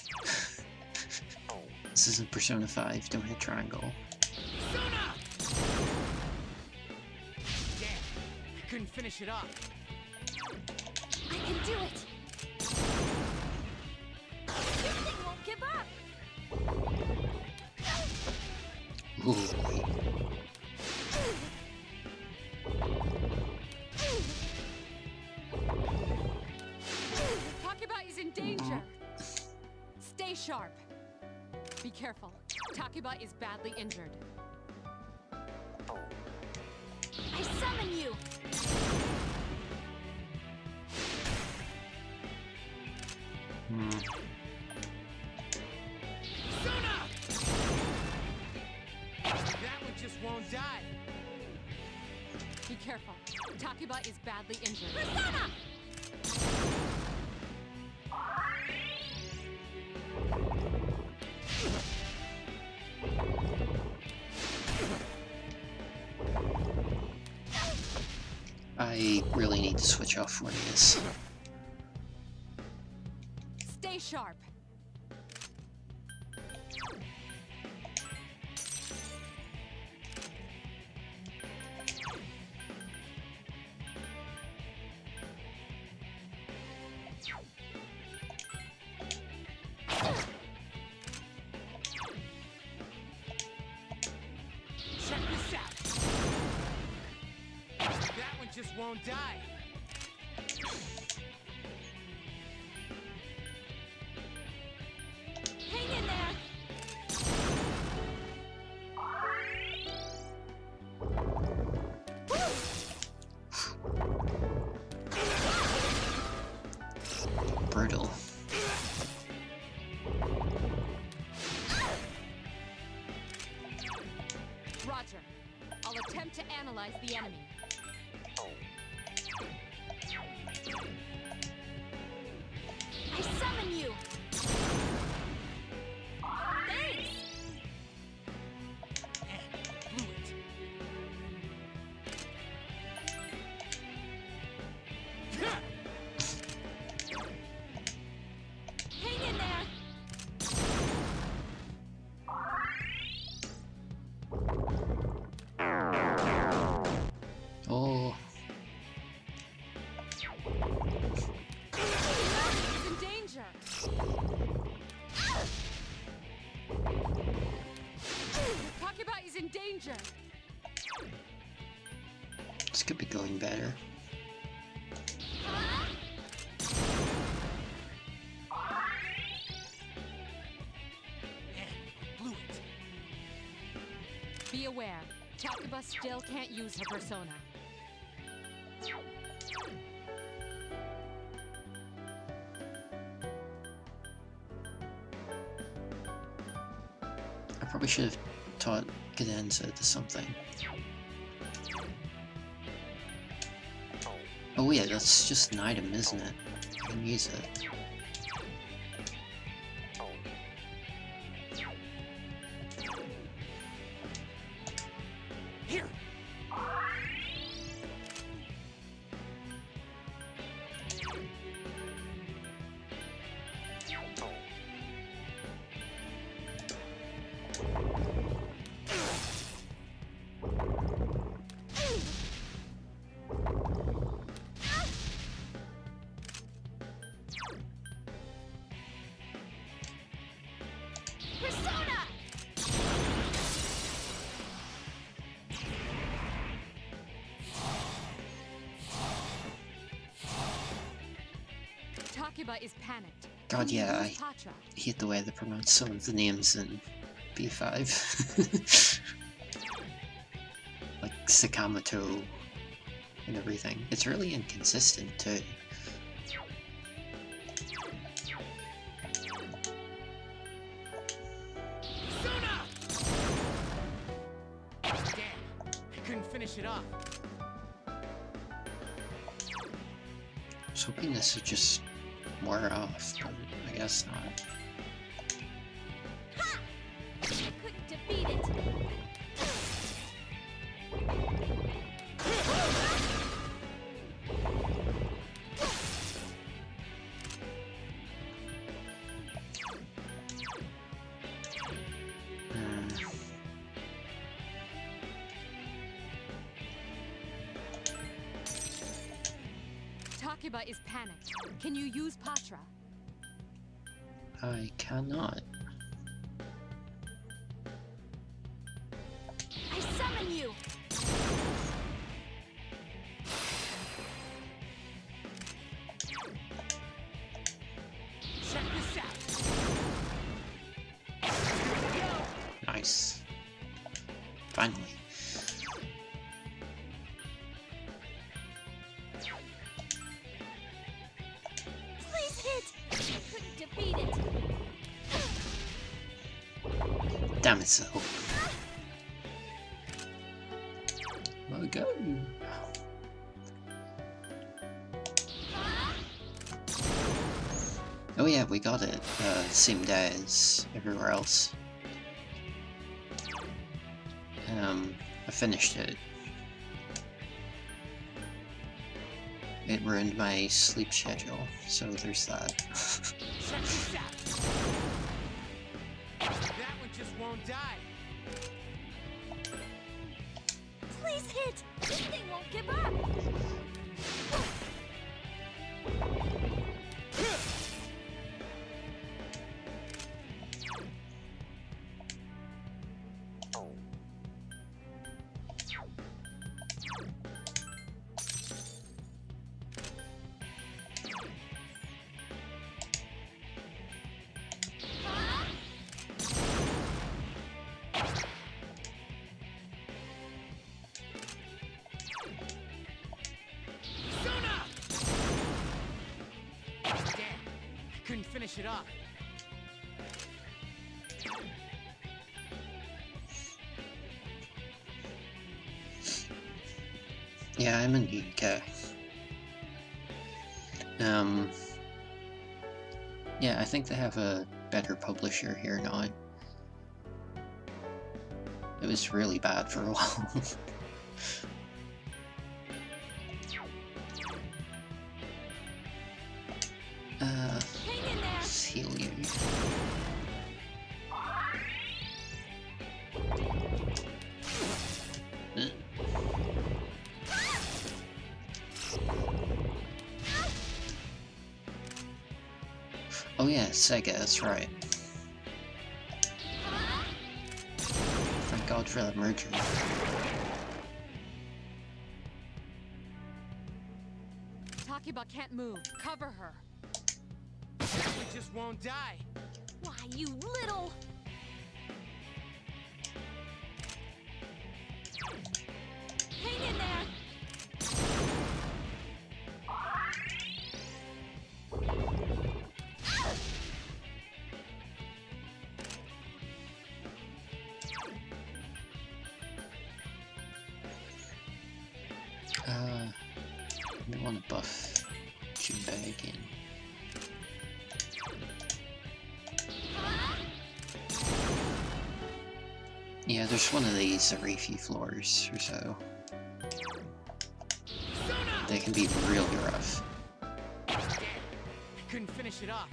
This isn't Persona 5, don't hit triangle. Suna! Damn, I couldn't finish it off. I can do it! This thing won't give up! Ooh. Takuba is in danger! Stay sharp! Be careful. Takuba is badly injured. I summon you! Suna! Careful. Takuba is badly injured. Persona! I really need to switch off Fornius. Stay sharp. Check this out. That one just won't die. Hang in there! Brutal. Roger. I'll attempt to analyze the enemy. I summon you! Thanks! Blew it. Hang in there! Oh, He's in danger. Takuba is in danger. this could be going better. Blew it. Be aware. Takuba still can't use her persona. I probably should have taught Cadenza to something. Oh yeah, that's just an item, isn't it? I can use it. Here. Persona! Takuba is panicked. God, Can you yeah, use Patra? I hate the way they pronounce some of the names in B5. Like Sakamoto and everything. It's really inconsistent too. Persona! Damn. I couldn't finish it off. I was hoping this would just wear off, but I guess not. Ha! I couldn't defeat it! Takuba is panicked. Can you use Patra? I cannot. I summon you! Check this out. Nice. Finally. Please hit! I couldn't defeat it! Damn it, so. Well, go. Oh yeah, we got it same day as everywhere else. I finished it. It ruined my sleep schedule, so there's that. Check this out. That one just won't die. Please hit! This thing won't give up! Couldn't finish it off. Yeah, I'm in the UK. Yeah, I think they have a better publisher here now. It was really bad for a while. Let's heal you. Oh yeah, Sega, that's right. Thank God for that merger. Takiba can't move. Cover her. That one just won't die. Why, you little... Hang in there! I want to buff Junpei again. Yeah, there's one of these every few floors or so. They can be really rough. Couldn't finish it off.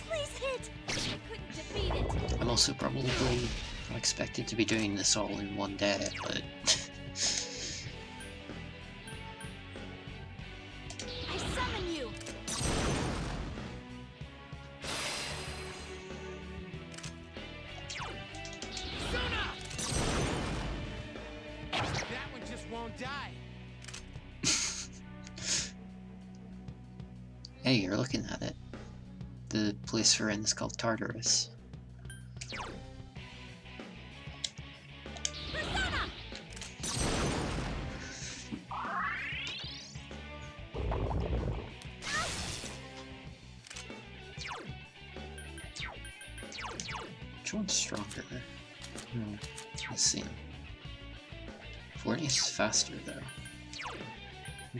Please hit! I couldn't defeat it! I'm also probably not expected to be doing this all in one day, but... I summon you! That one just won't die. Hey, you're looking at it. The place we're in is called Tartarus. Which one's stronger? Let's see. 40 is faster though.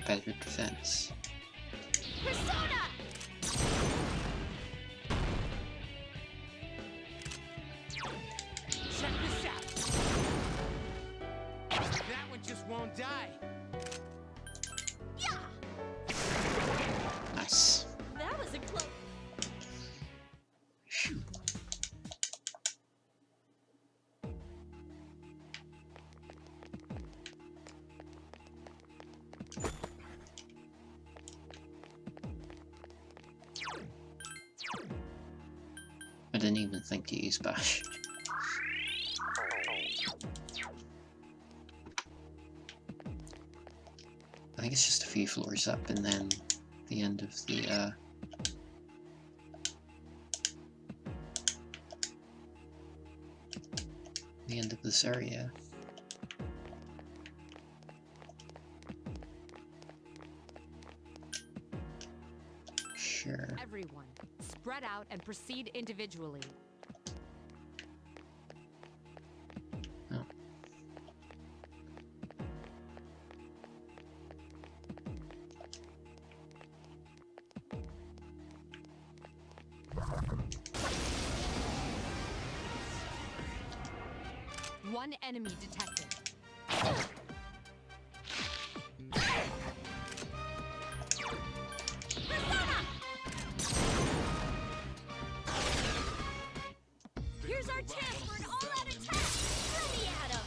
Better defense. Persona! Check this out. That one just won't die. Yeah! Nice. That was a close... Phew. I didn't even think to use Bash. I think it's just a few floors up and then the end of the end of this area. Sure. Everyone, spread out and proceed individually. Oh. One enemy detected. Here's our chance for an all-out attack! Throw me at him!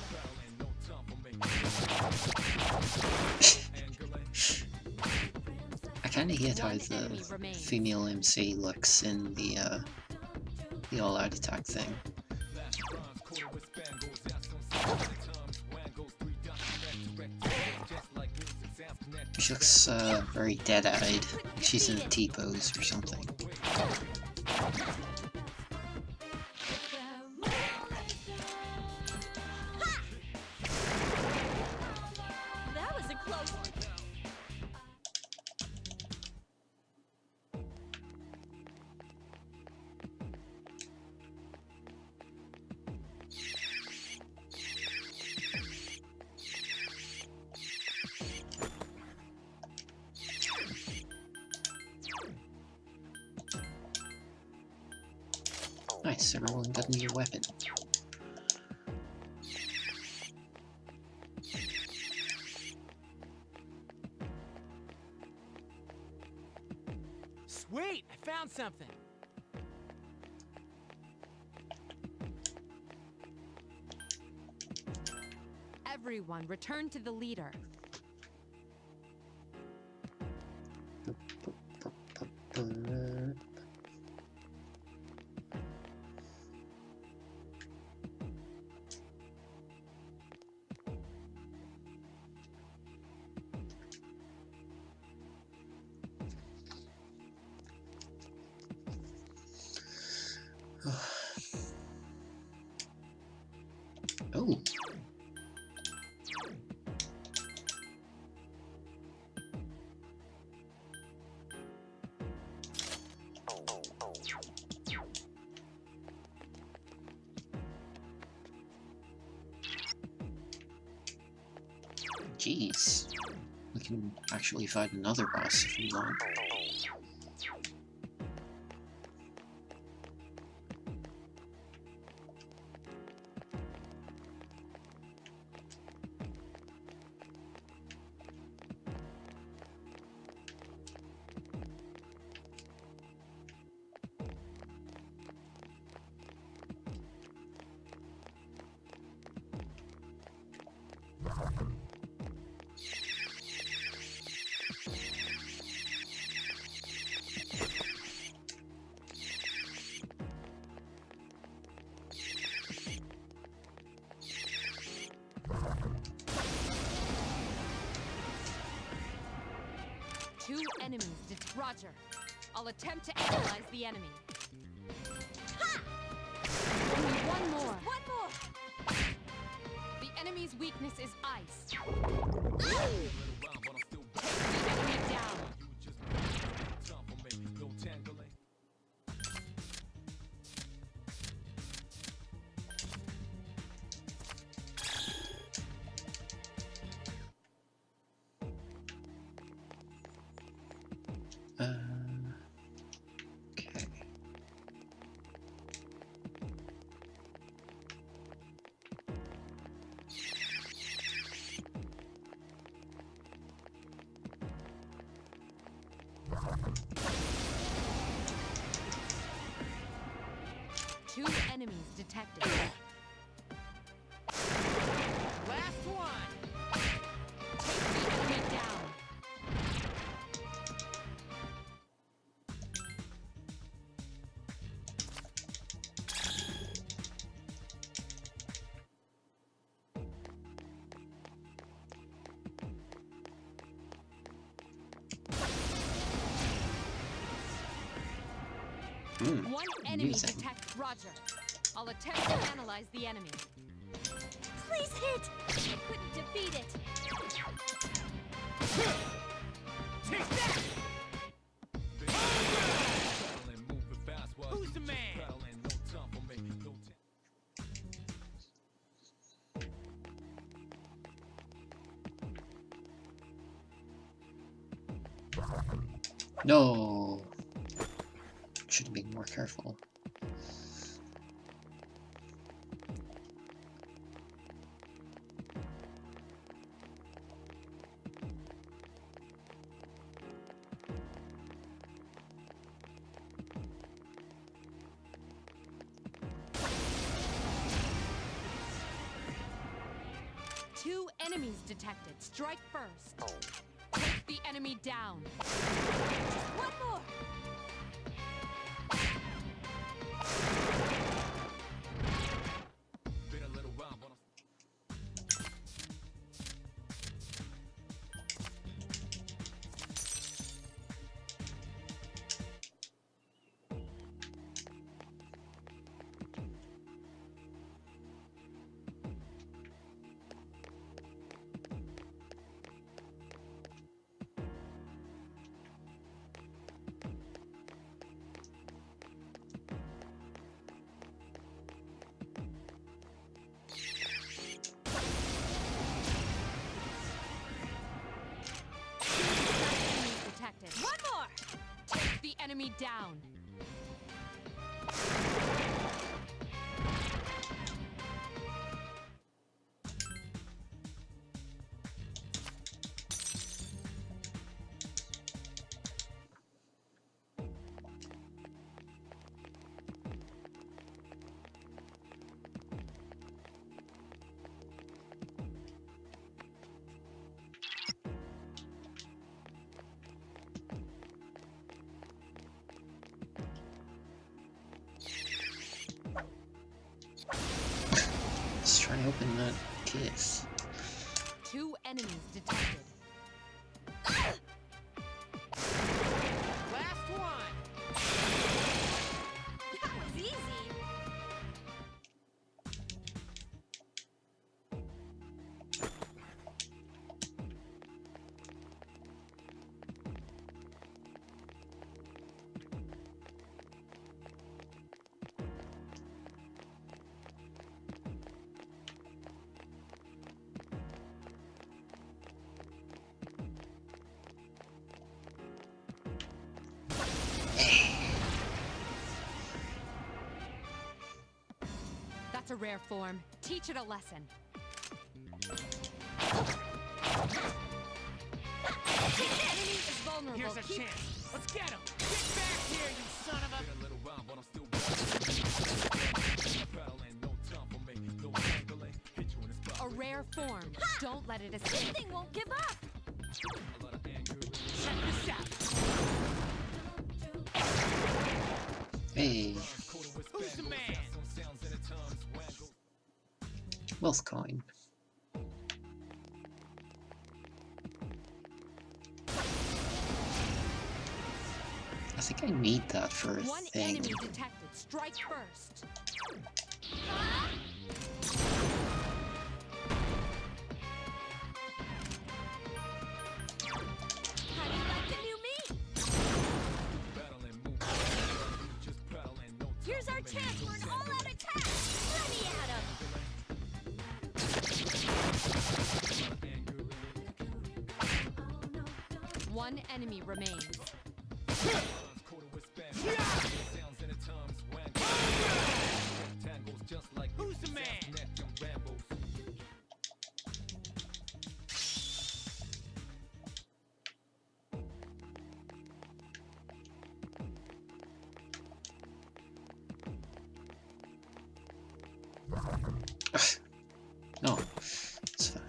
I kind of hate how the female MC looks in the all-out attack thing. She looks very dead-eyed. She's in a T-pose or something. That was a close one. Nice, everyone got a new weapon. Sweet! I found something! Everyone, return to the leader. Oh. Jeez. We can actually fight another boss if we want. Two enemies. Roger. I'll attempt to analyze the enemy. Ha! Only one more. One more! The enemy's weakness is ice. Take the enemy down. Okay. Two enemies detected. Last one! Take the enemy down. One enemy amusing. detect. Roger. I'll attempt to analyze the enemy. Please hit! I couldn't defeat it. Take that! Who's the man? No! Should have been more careful. enemies detected. Strike first. Take the enemy down. One more! One more! Take the enemy down. Let's try and open that case. 2 enemies detected. Last one! That was easy! That's a rare form. Teach it a lesson. The enemy is vulnerable. Here's a chance. Let's get him. Get back here, you son of a... A rare form. Don't let it This escape. thing won't give up! Check this out. Hey, Who's the man? wealth coin. I think I need that for a One thing. enemy detected. Strike first. How do you like the new me? Here's our chance for an all-out attack! Let me at him! One enemy remains. Who's the man? No, it's fine.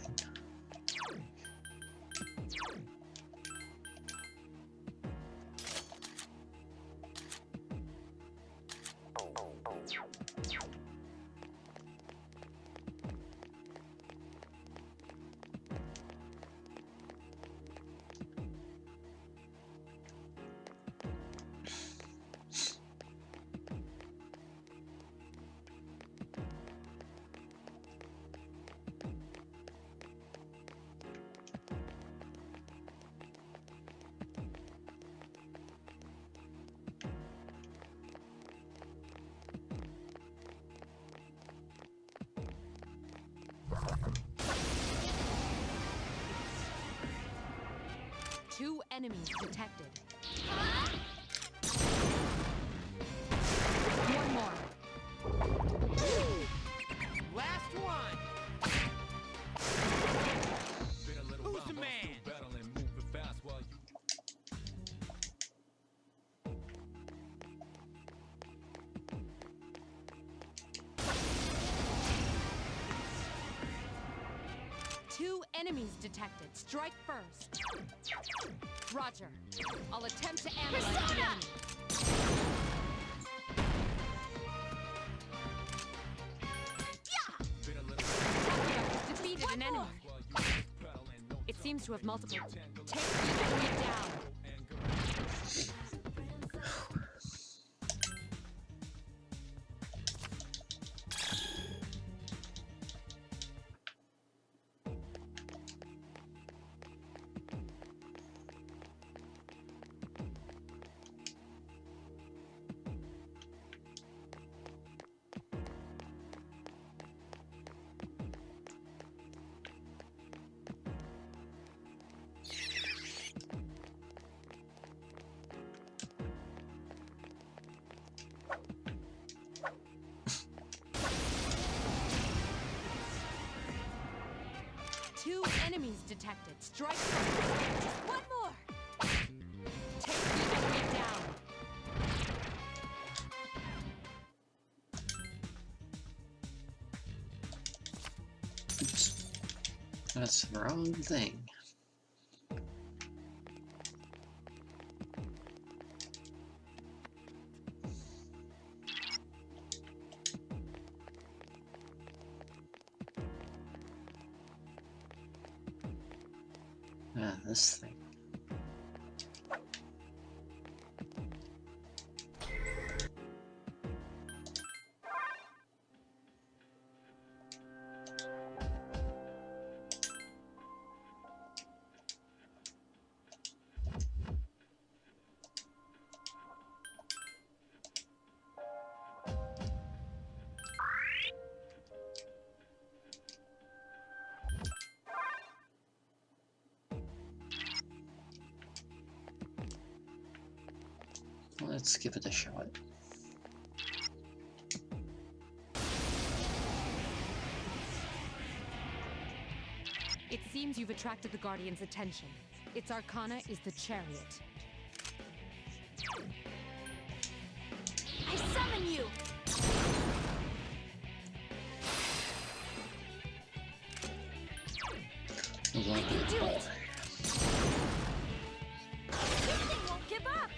Two enemies detected. One more. Last one. Who's the man? Two enemies detected. Strike first. Roger. I'll attempt to analyze the enemy. Defeated an enemy. It seems to have multiple. Take the enemy down. Two enemies detected. Strike first. Just one more. Take the enemy down. Oops. That's the wrong thing. Ah, this thing. Let's give it a shot. It seems you've attracted the Guardian's attention. Its arcana is the Chariot. I summon you! I can do it! This thing won't give up!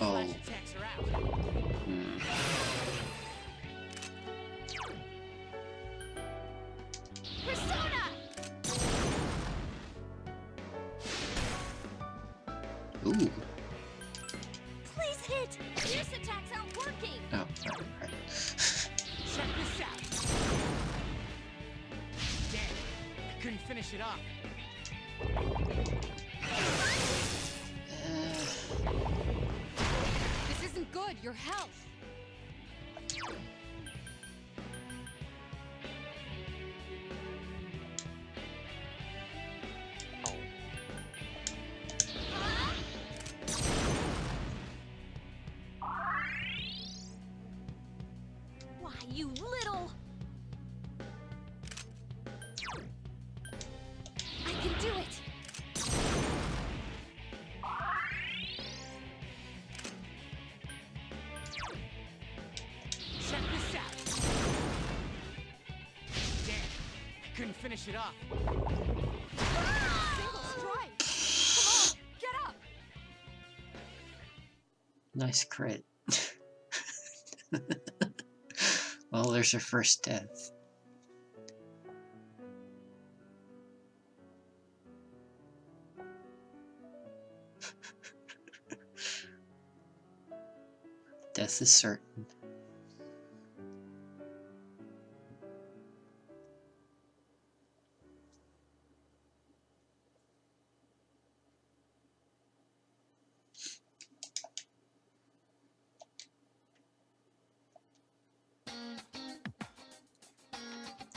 Oh. Attacks are out. Persona! Ooh. Please hit! Fierce attacks aren't working! Oh, right. Check this out. Damn, I couldn't finish it off. This isn't good. Your health. Why, you little... I can do it! Check this out. Damn, I couldn't finish it off. Single strike. Come on, get up. Nice crit. Well, there's her first death. Death is certain.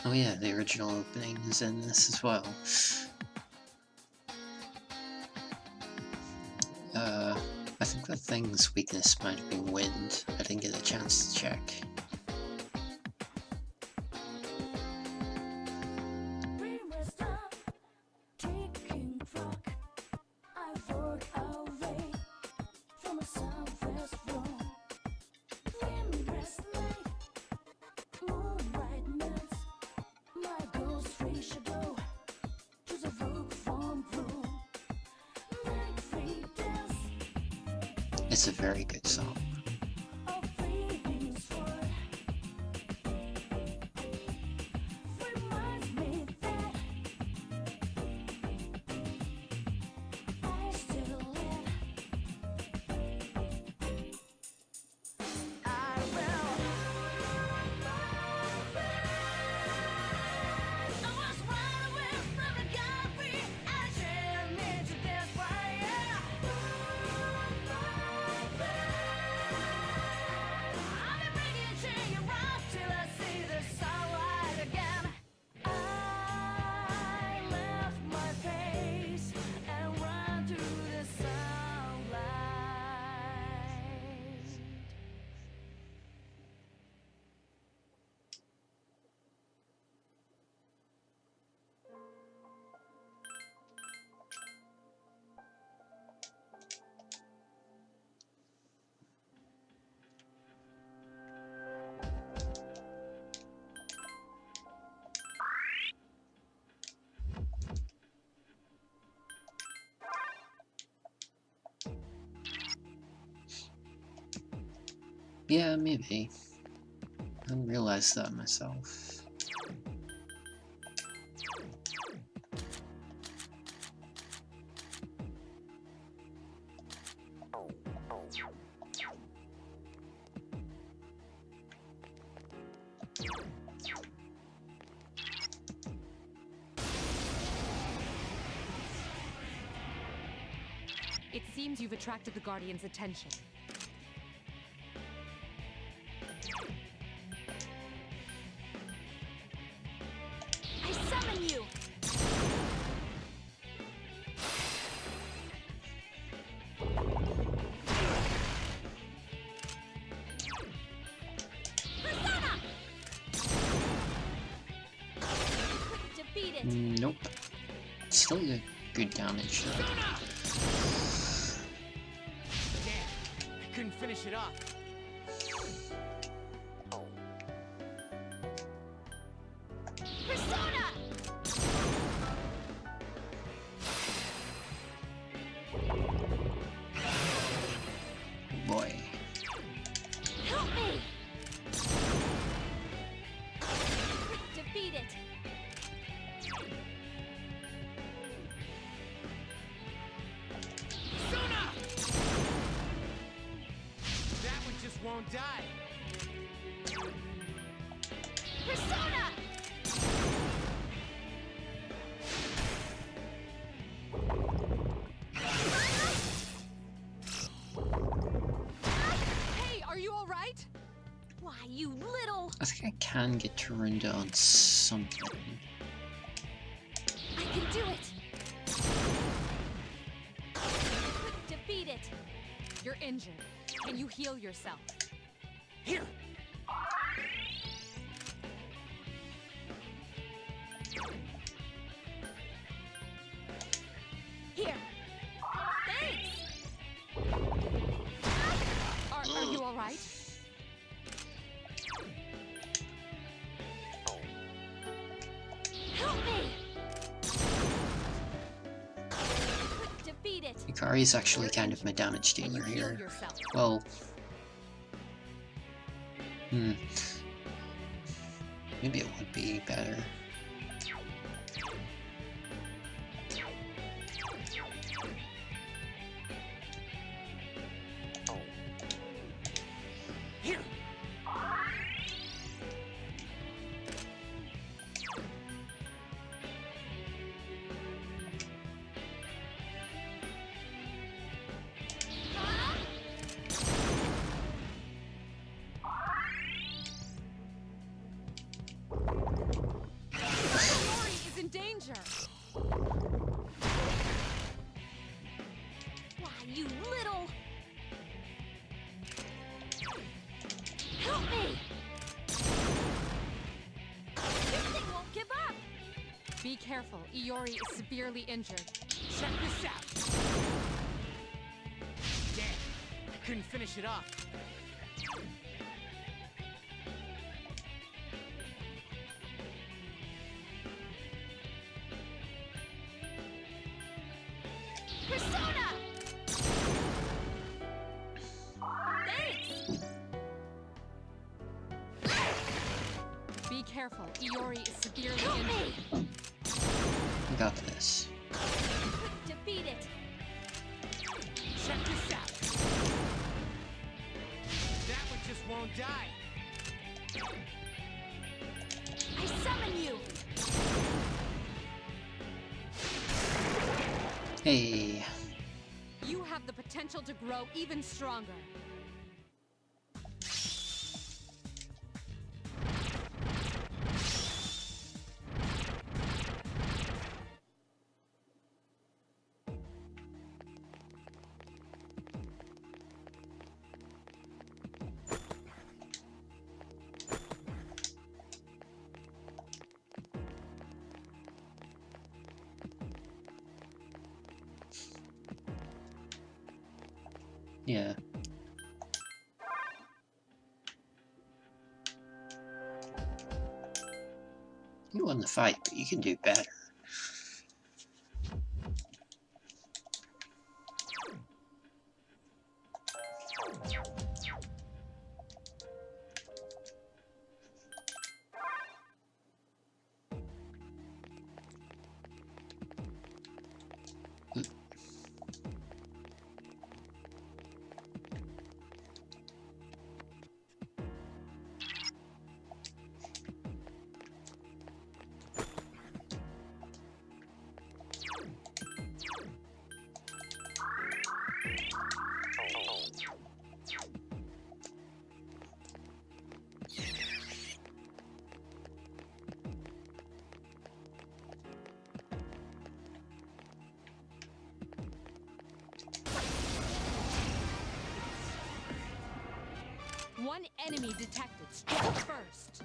Oh yeah, the original opening is in this as well. I think the thing's weakness might have been wind. I didn't get a chance to check. It's a very good song. Yeah, maybe. I didn't realize that myself. It seems you've attracted the Guardian's attention. I summon you! Persona! Defeat it! Nope. Still good damage though. Damn, I couldn't finish it off. Persona! Boy. Help me! Defeat it! Persona! That one just won't die. Persona! Hey, are you all right? Why, you little... I think I can get Tarunda on something. I can do it! Defeat it! You're injured. Can you heal yourself? Here. Here! Thanks! Are you all right? Help me! Defeat it! Ikari is actually kind of my damage dealer Can you heal here. yourself? Well, maybe it would be better. Here. Rory is in danger. Why, you little... Help me! This thing won't give up! Be careful. Iori is severely injured. Check this out. Damn, I couldn't finish it off. Persona! careful. Iori is severely injured. We got this. Defeat it. Check this out. That one just won't die. I summon you. Hey. You have the potential to grow even stronger. Yeah. You won the fight, but you can do better. One enemy detected. Strike first.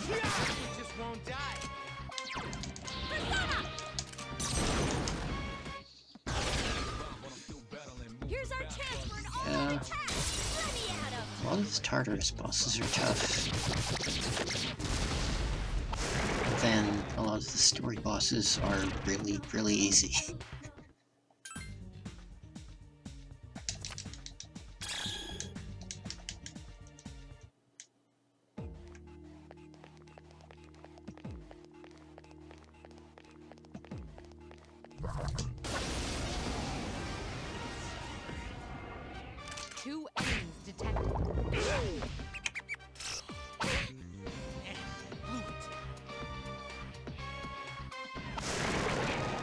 It just won't die. Here's our chance for an Yeah. all-out attack. Let me at him. A lot of the Tartarus bosses are tough. But then a lot of the story bosses are really, really easy. Two enemies detected.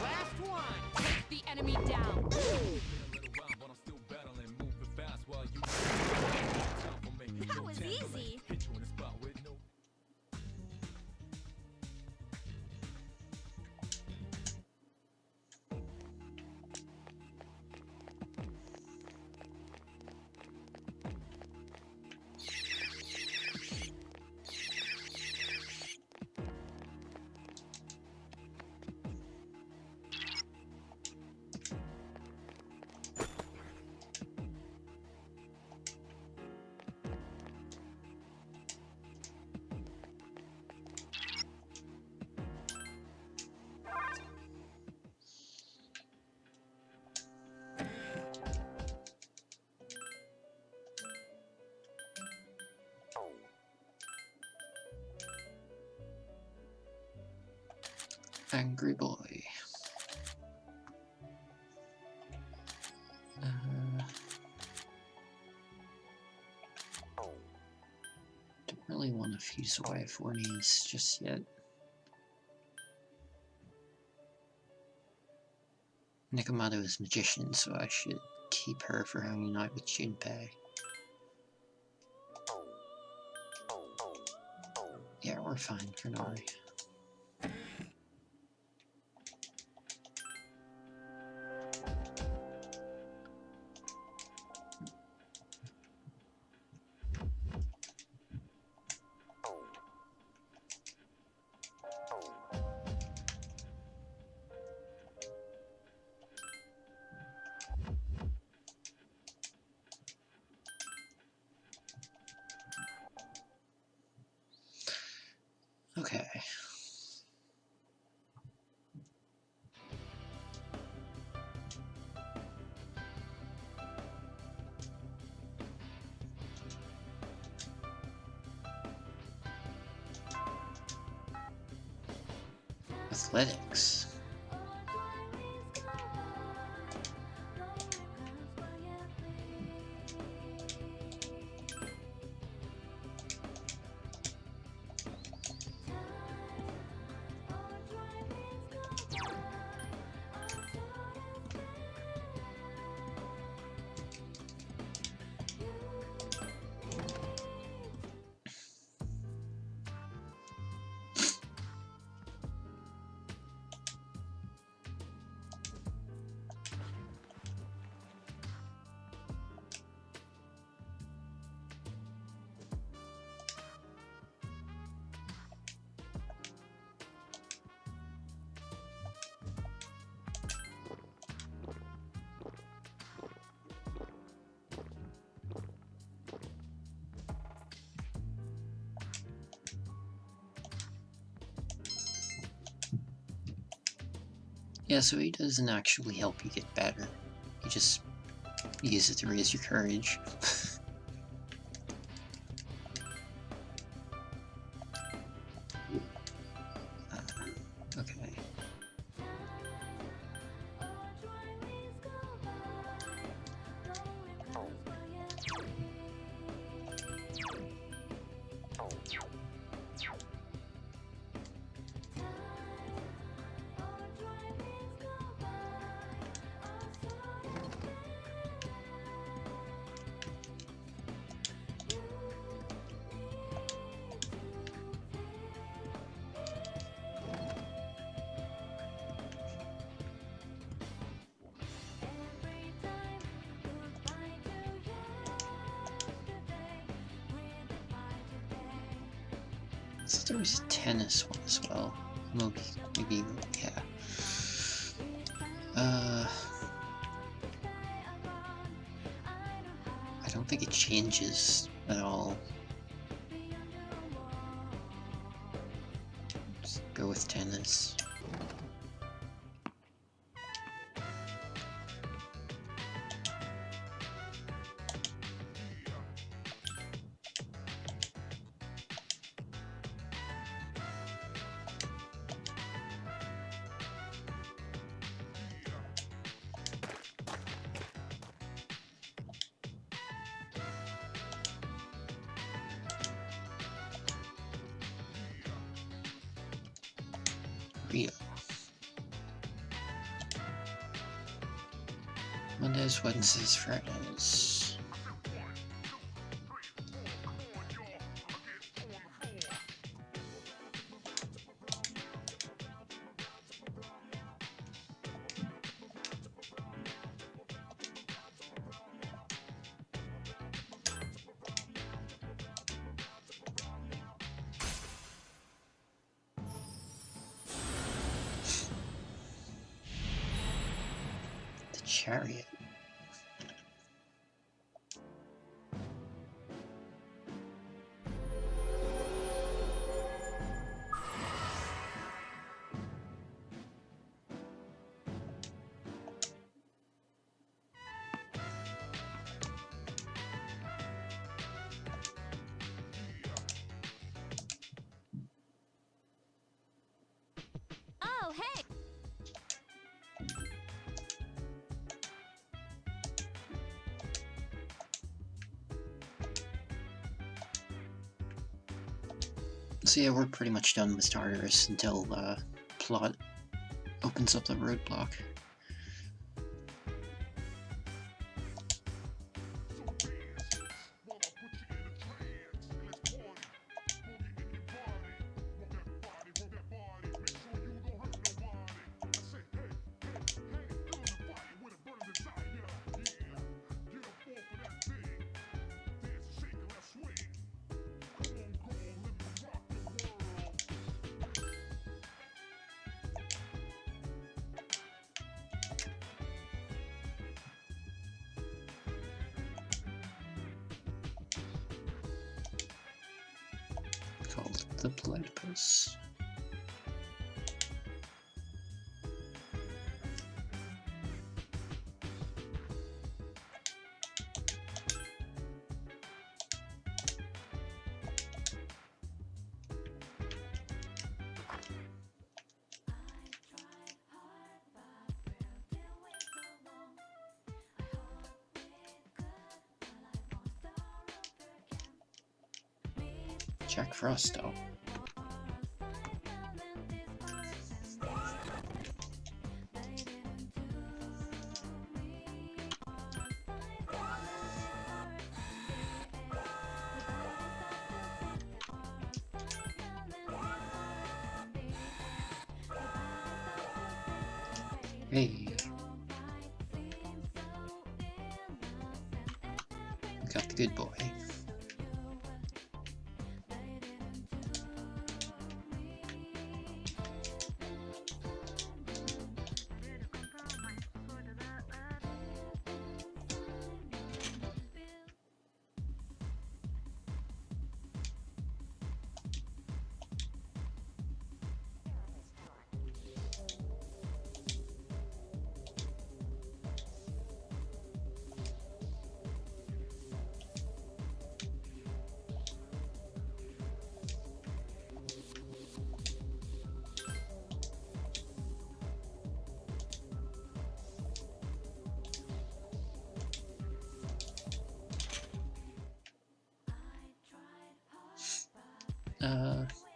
Last one. Take the enemy down. That was easy. Angry boy. Don't really want to fuse away Fornies just yet. Nikomato is magician, so I should keep her for hanging out with Junpei. Yeah, we're fine for now. Okay. Athletics. Yeah, so he doesn't actually help you get better. You just use it to raise your courage. Okay. So there was a tennis one as well. Maybe, yeah. I don't think it changes at all. Let's go with tennis. Rio. Mondays, Wednesdays, Fridays. Chariot. Oh, hey! So yeah, we're pretty much done with Tartarus until Plot opens up the roadblock. Called the Platypus. Jack Frost, though. Hey. Got the good boy.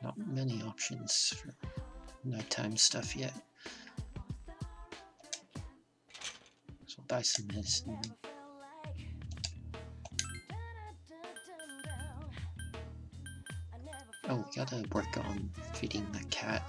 Not many options for nighttime stuff yet. So I'll buy some medicine. Oh, we gotta work on feeding the cat.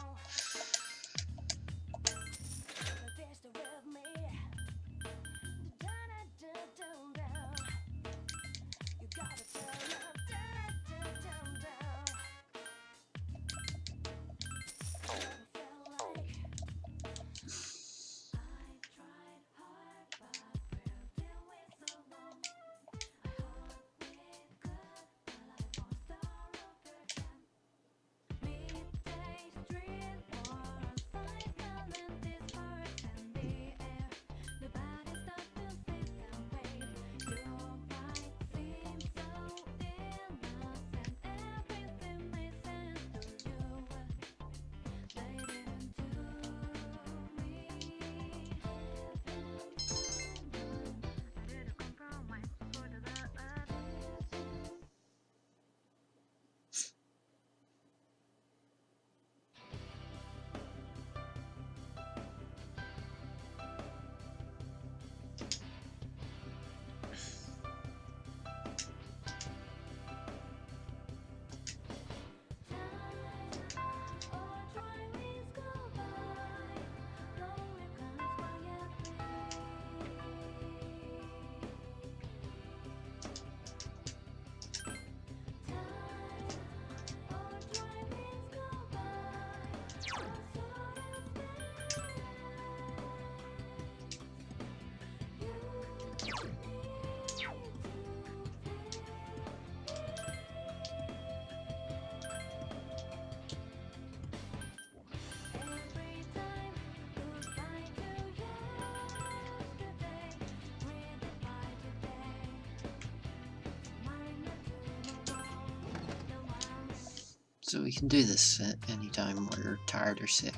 So we can do this at any time we're tired or sick.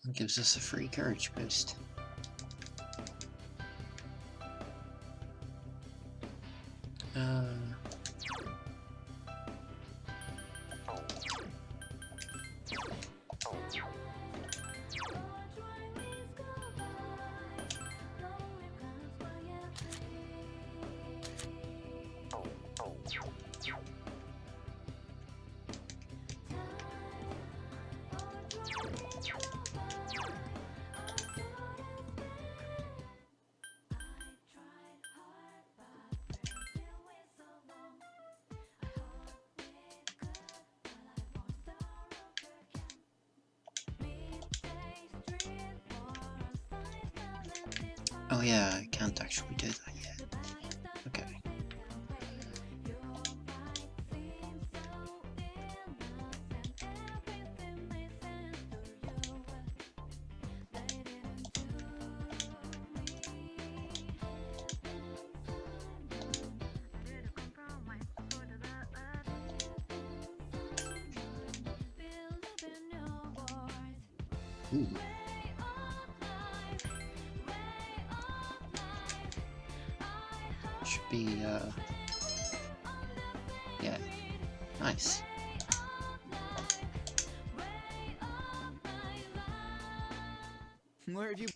It gives us a free courage boost. Oh yeah, I can't actually do that yet. Okay. Ooh. Should be, yeah, nice. Where have you...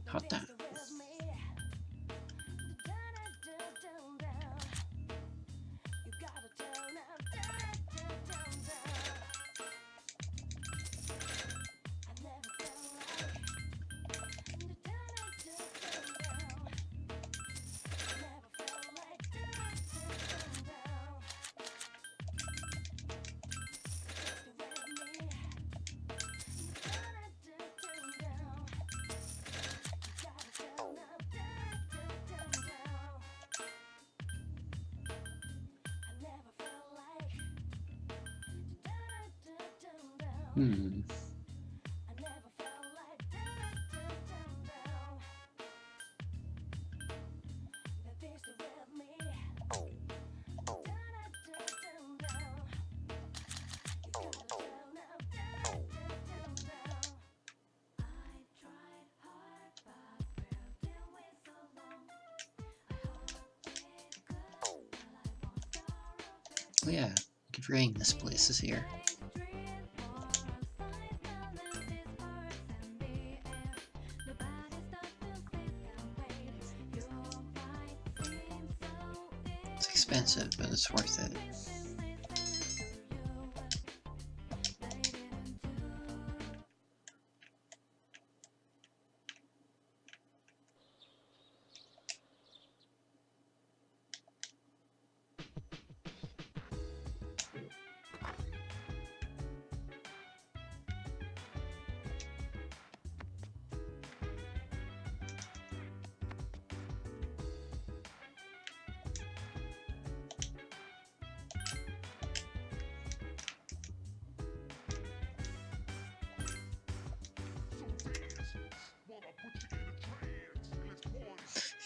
Hot damn. Hmm. Oh yeah, good rain, this place is here. It's expensive, but it's worth it.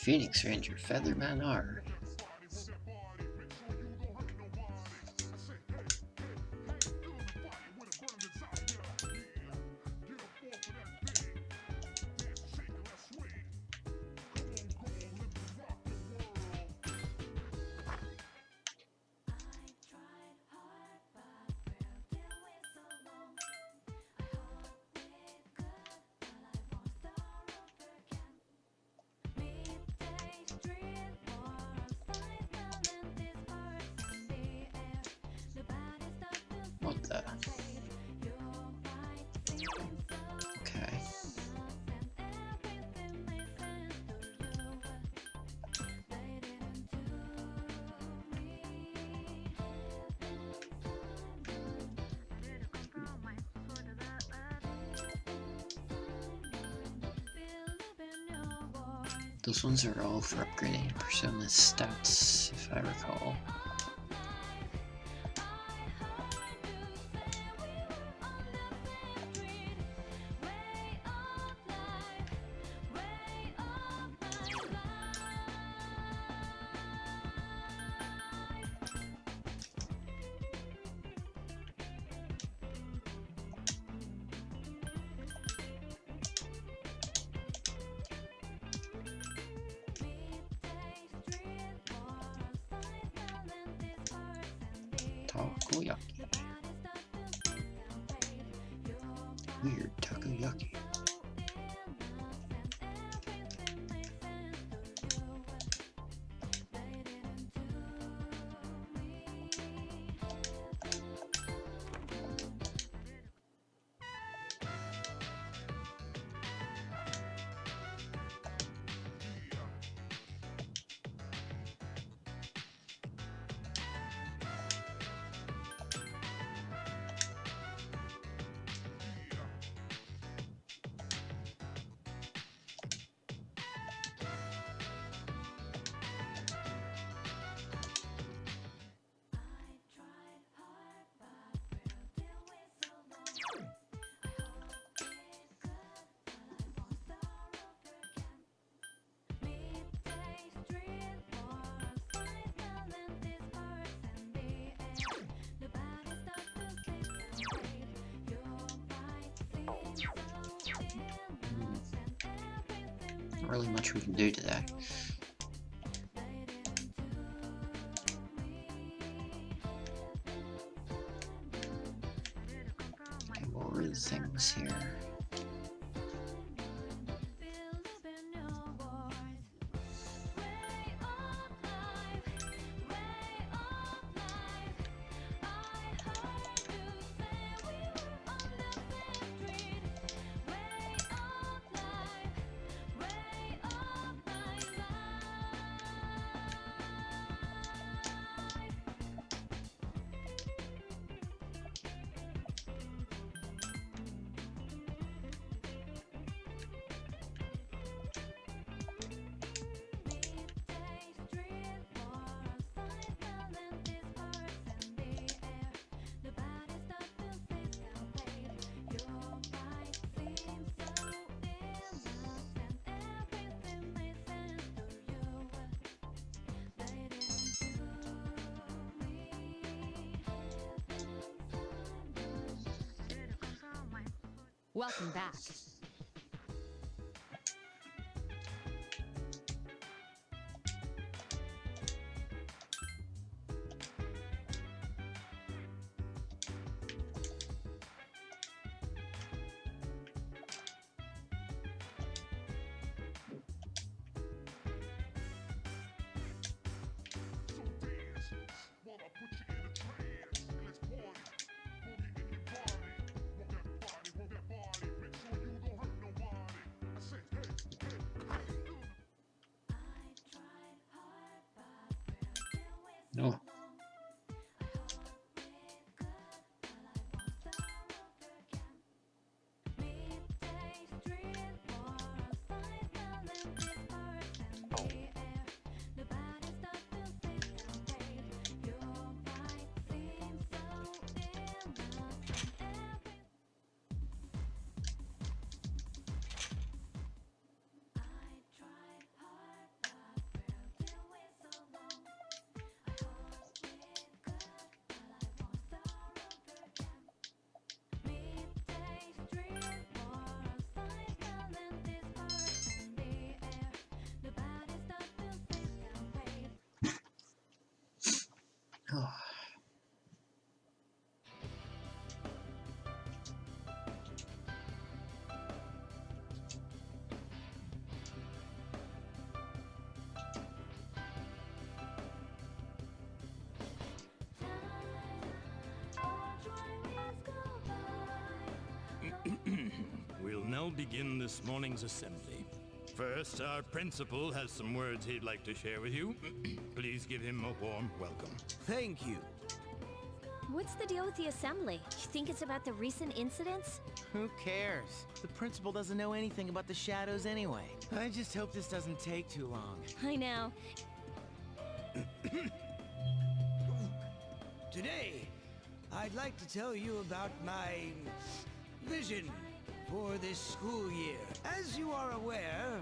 Phoenix Ranger Featherman R. What the? Okay. Those ones are all for upgrading Persona's stats, if I recall. Takoyaki. Weird takoyaki. yucky. Not really much we can do today. Okay, what were the things here? Welcome back. No. Oh. We'll now begin this morning's assembly. First, our principal has some words he'd like to share with you. Please give him a warm welcome. Thank you. What's the deal with the assembly? You think it's about the recent incidents? Who cares? The principal doesn't know anything about the shadows anyway. I just hope this doesn't take too long. I know. Today, I'd like to tell you about my vision for this school year. As you are aware,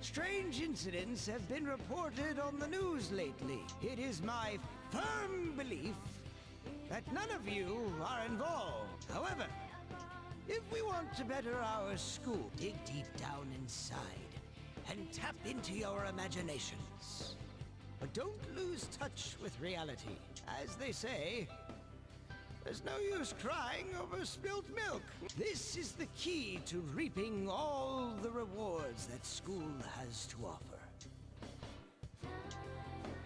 strange incidents have been reported on the news lately. It is my firm belief that none of you are involved. However, if we want to better our school, dig deep down inside and tap into your imaginations. But don't lose touch with reality. As they say, There's no use crying over spilt milk. This is the key to reaping all the rewards that school has to offer.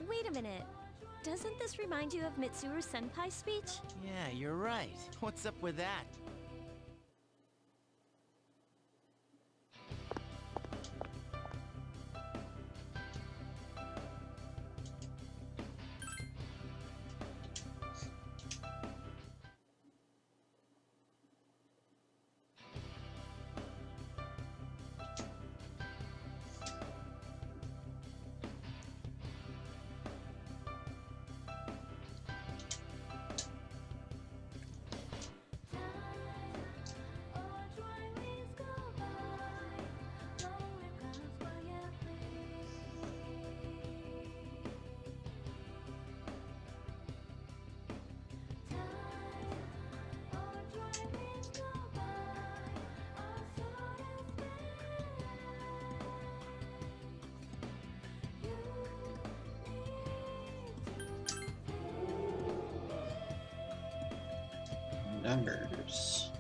Wait a minute. Doesn't this remind you of Mitsuru Senpai's speech? Yeah, you're right. What's up with that? Numbers.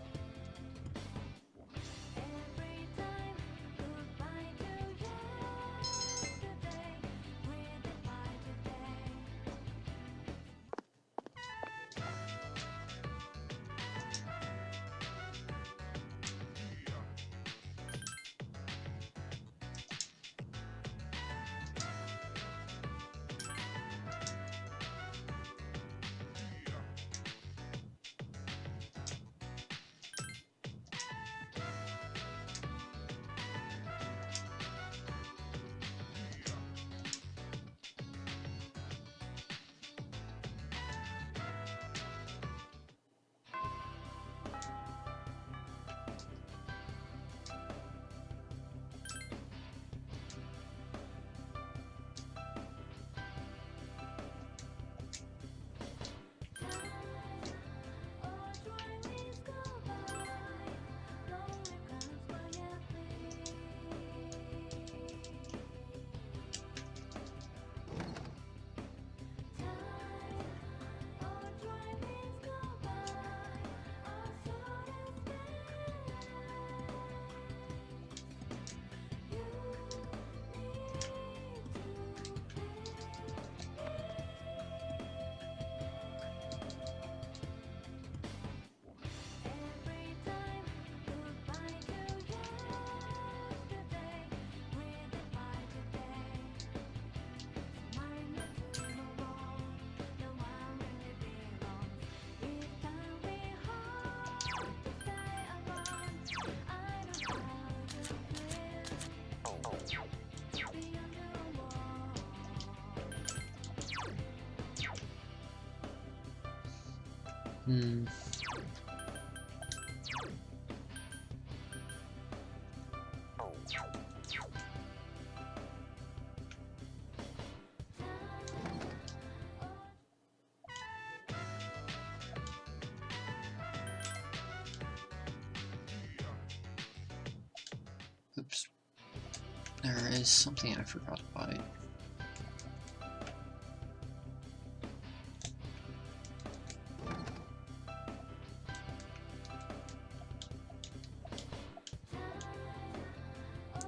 Oops. There is something I forgot about.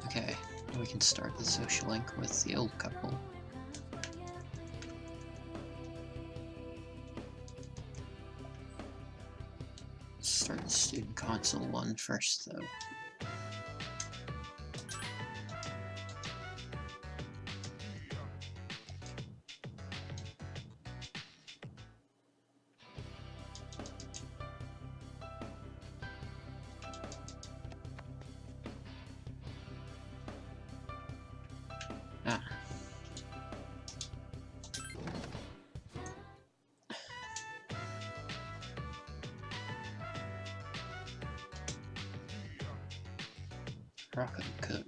Okay, we can start the social link with the old couple. Start the student console one first, though. Rocket code.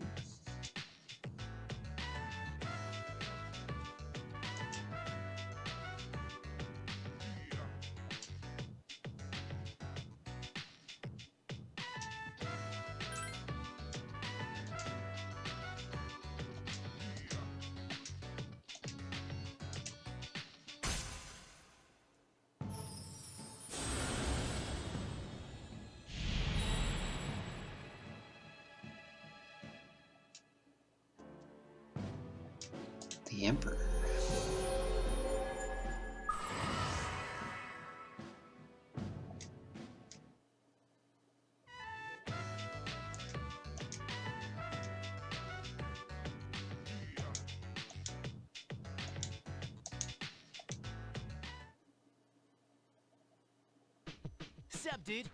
The Emperor. Sup, dude?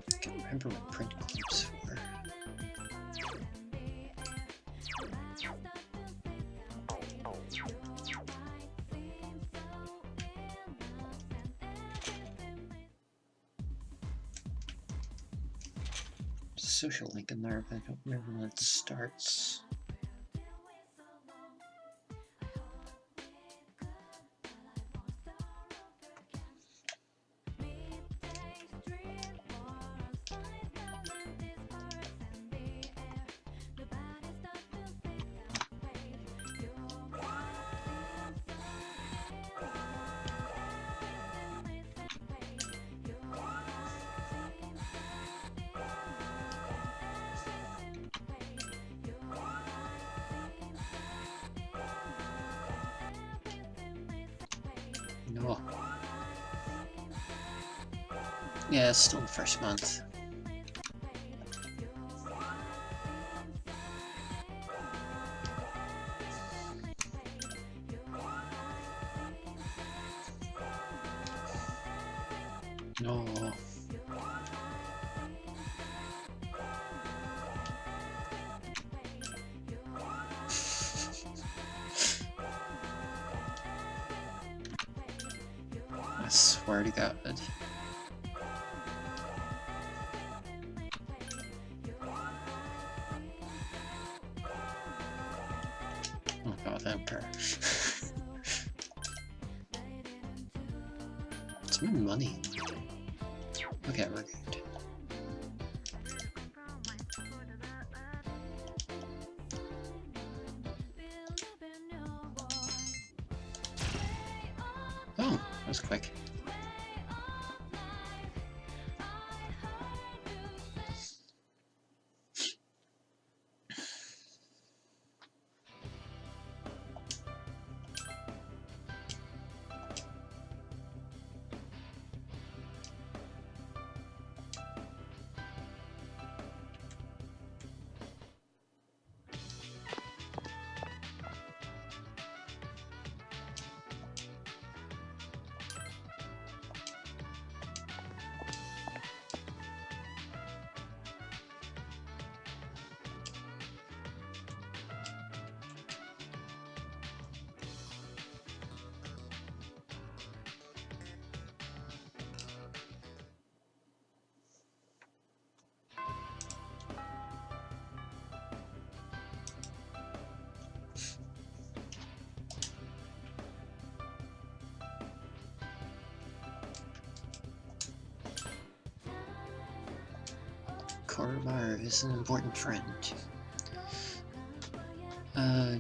I can't remember what print clips were. There's a social link in there, but I don't remember when it starts. No. Yeah, it's still the first month. No. I swear to God. Oh God, Emperor. It's my money. Okay, we're good. Oh, that was quick. Koromar is an important friend.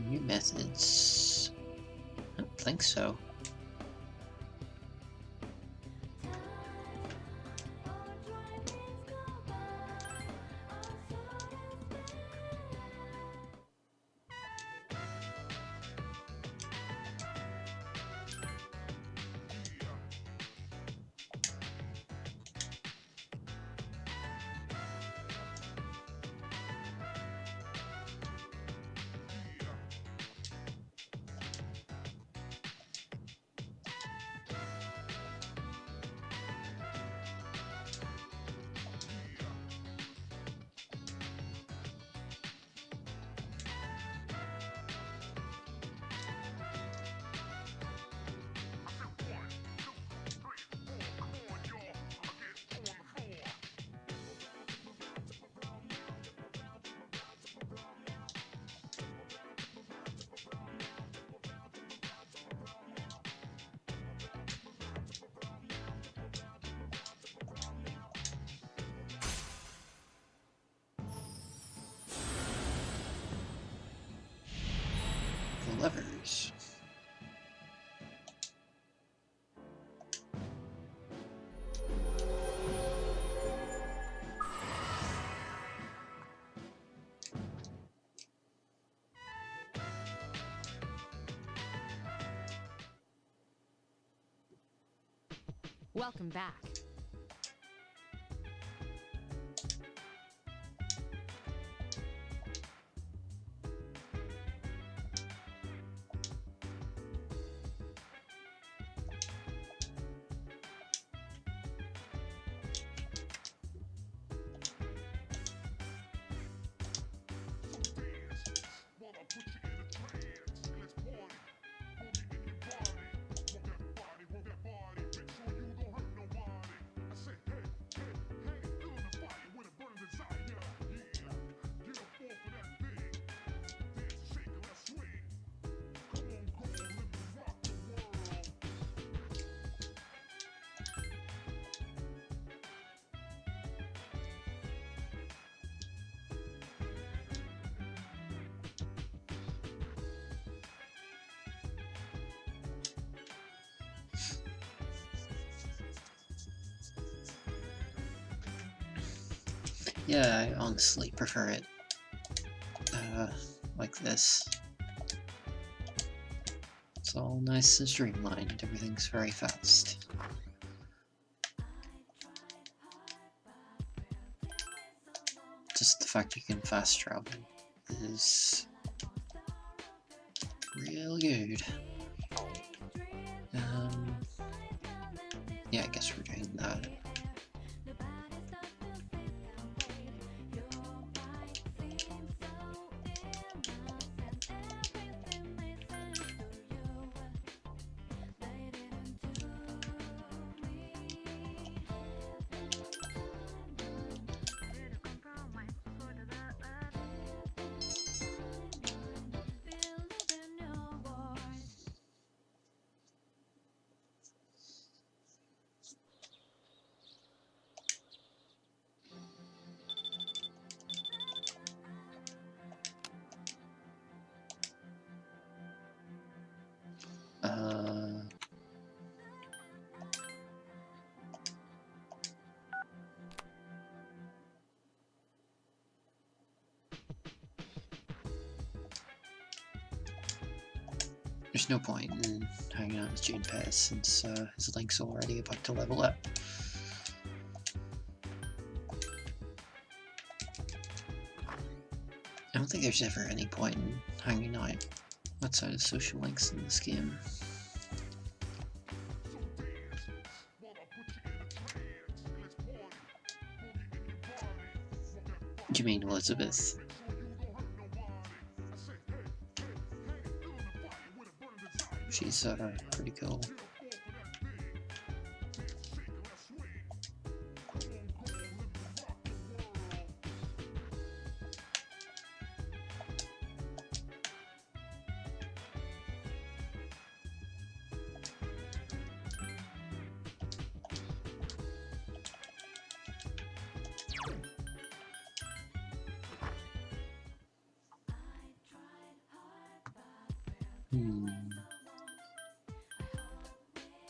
New methods. I don't think so. the levers. Welcome back. Yeah, I honestly prefer it like this. It's all nice and streamlined, everything's very fast. Just the fact you can fast travel is real good. Yeah, I guess we're doing that. There's no point in hanging out with Jane Pass since his Link's already about to level up. I don't think there's ever any point in hanging out outside of social links in this game. You mean Elizabeth? She's pretty cool.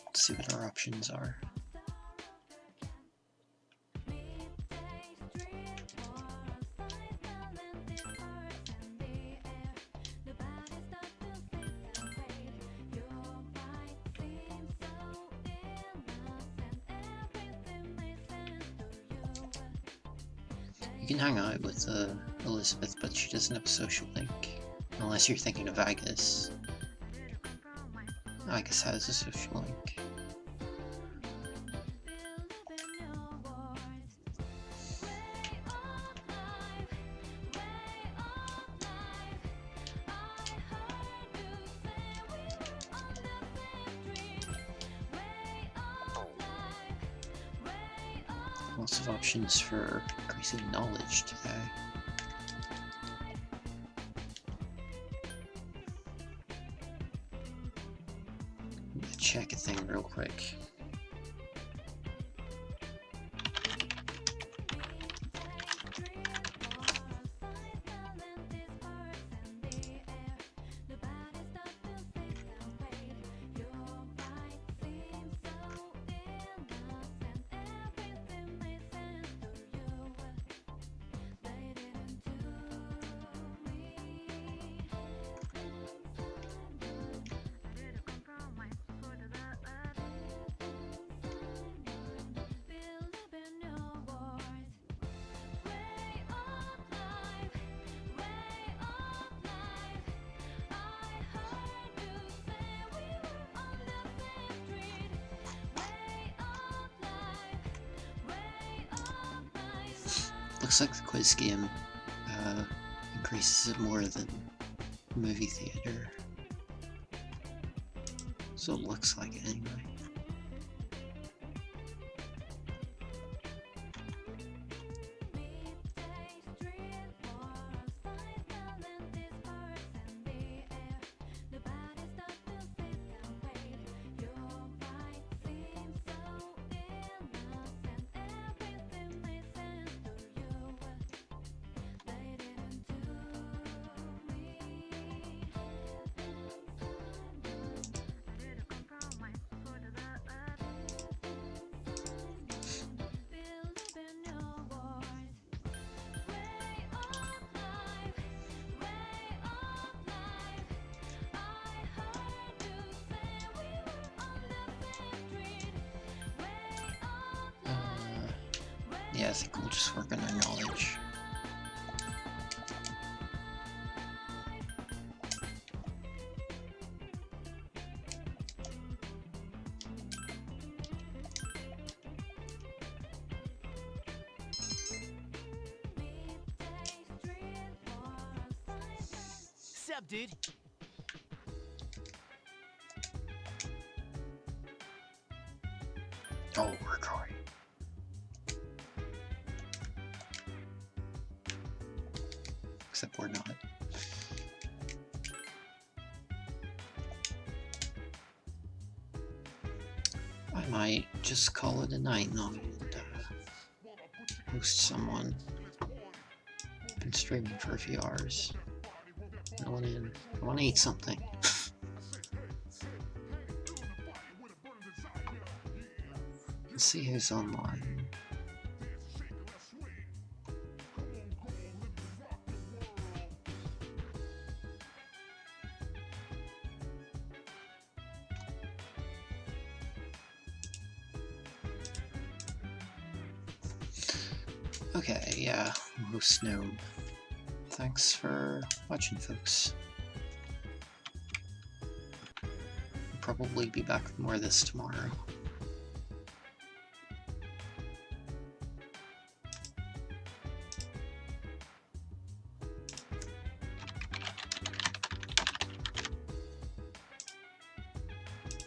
Let's see what our options are. You can hang out with Elizabeth, but she doesn't have a social link. Unless you're thinking of Agus. Agus has a social link. Lots of options for increasing knowledge today. Check a thing real quick. Looks like the quiz game increases it more than movie theater. So it looks like it anyway. Yeah, I think we'll just work on our knowledge. Sup, dude? Oh, we're going. Except we're not. I might just call it a night now and host someone. Been streaming for a few hours. I want to eat something. Let's see who's online. Okay, yeah, host Gnome. Thanks for watching, folks. I'll probably be back with more of this tomorrow.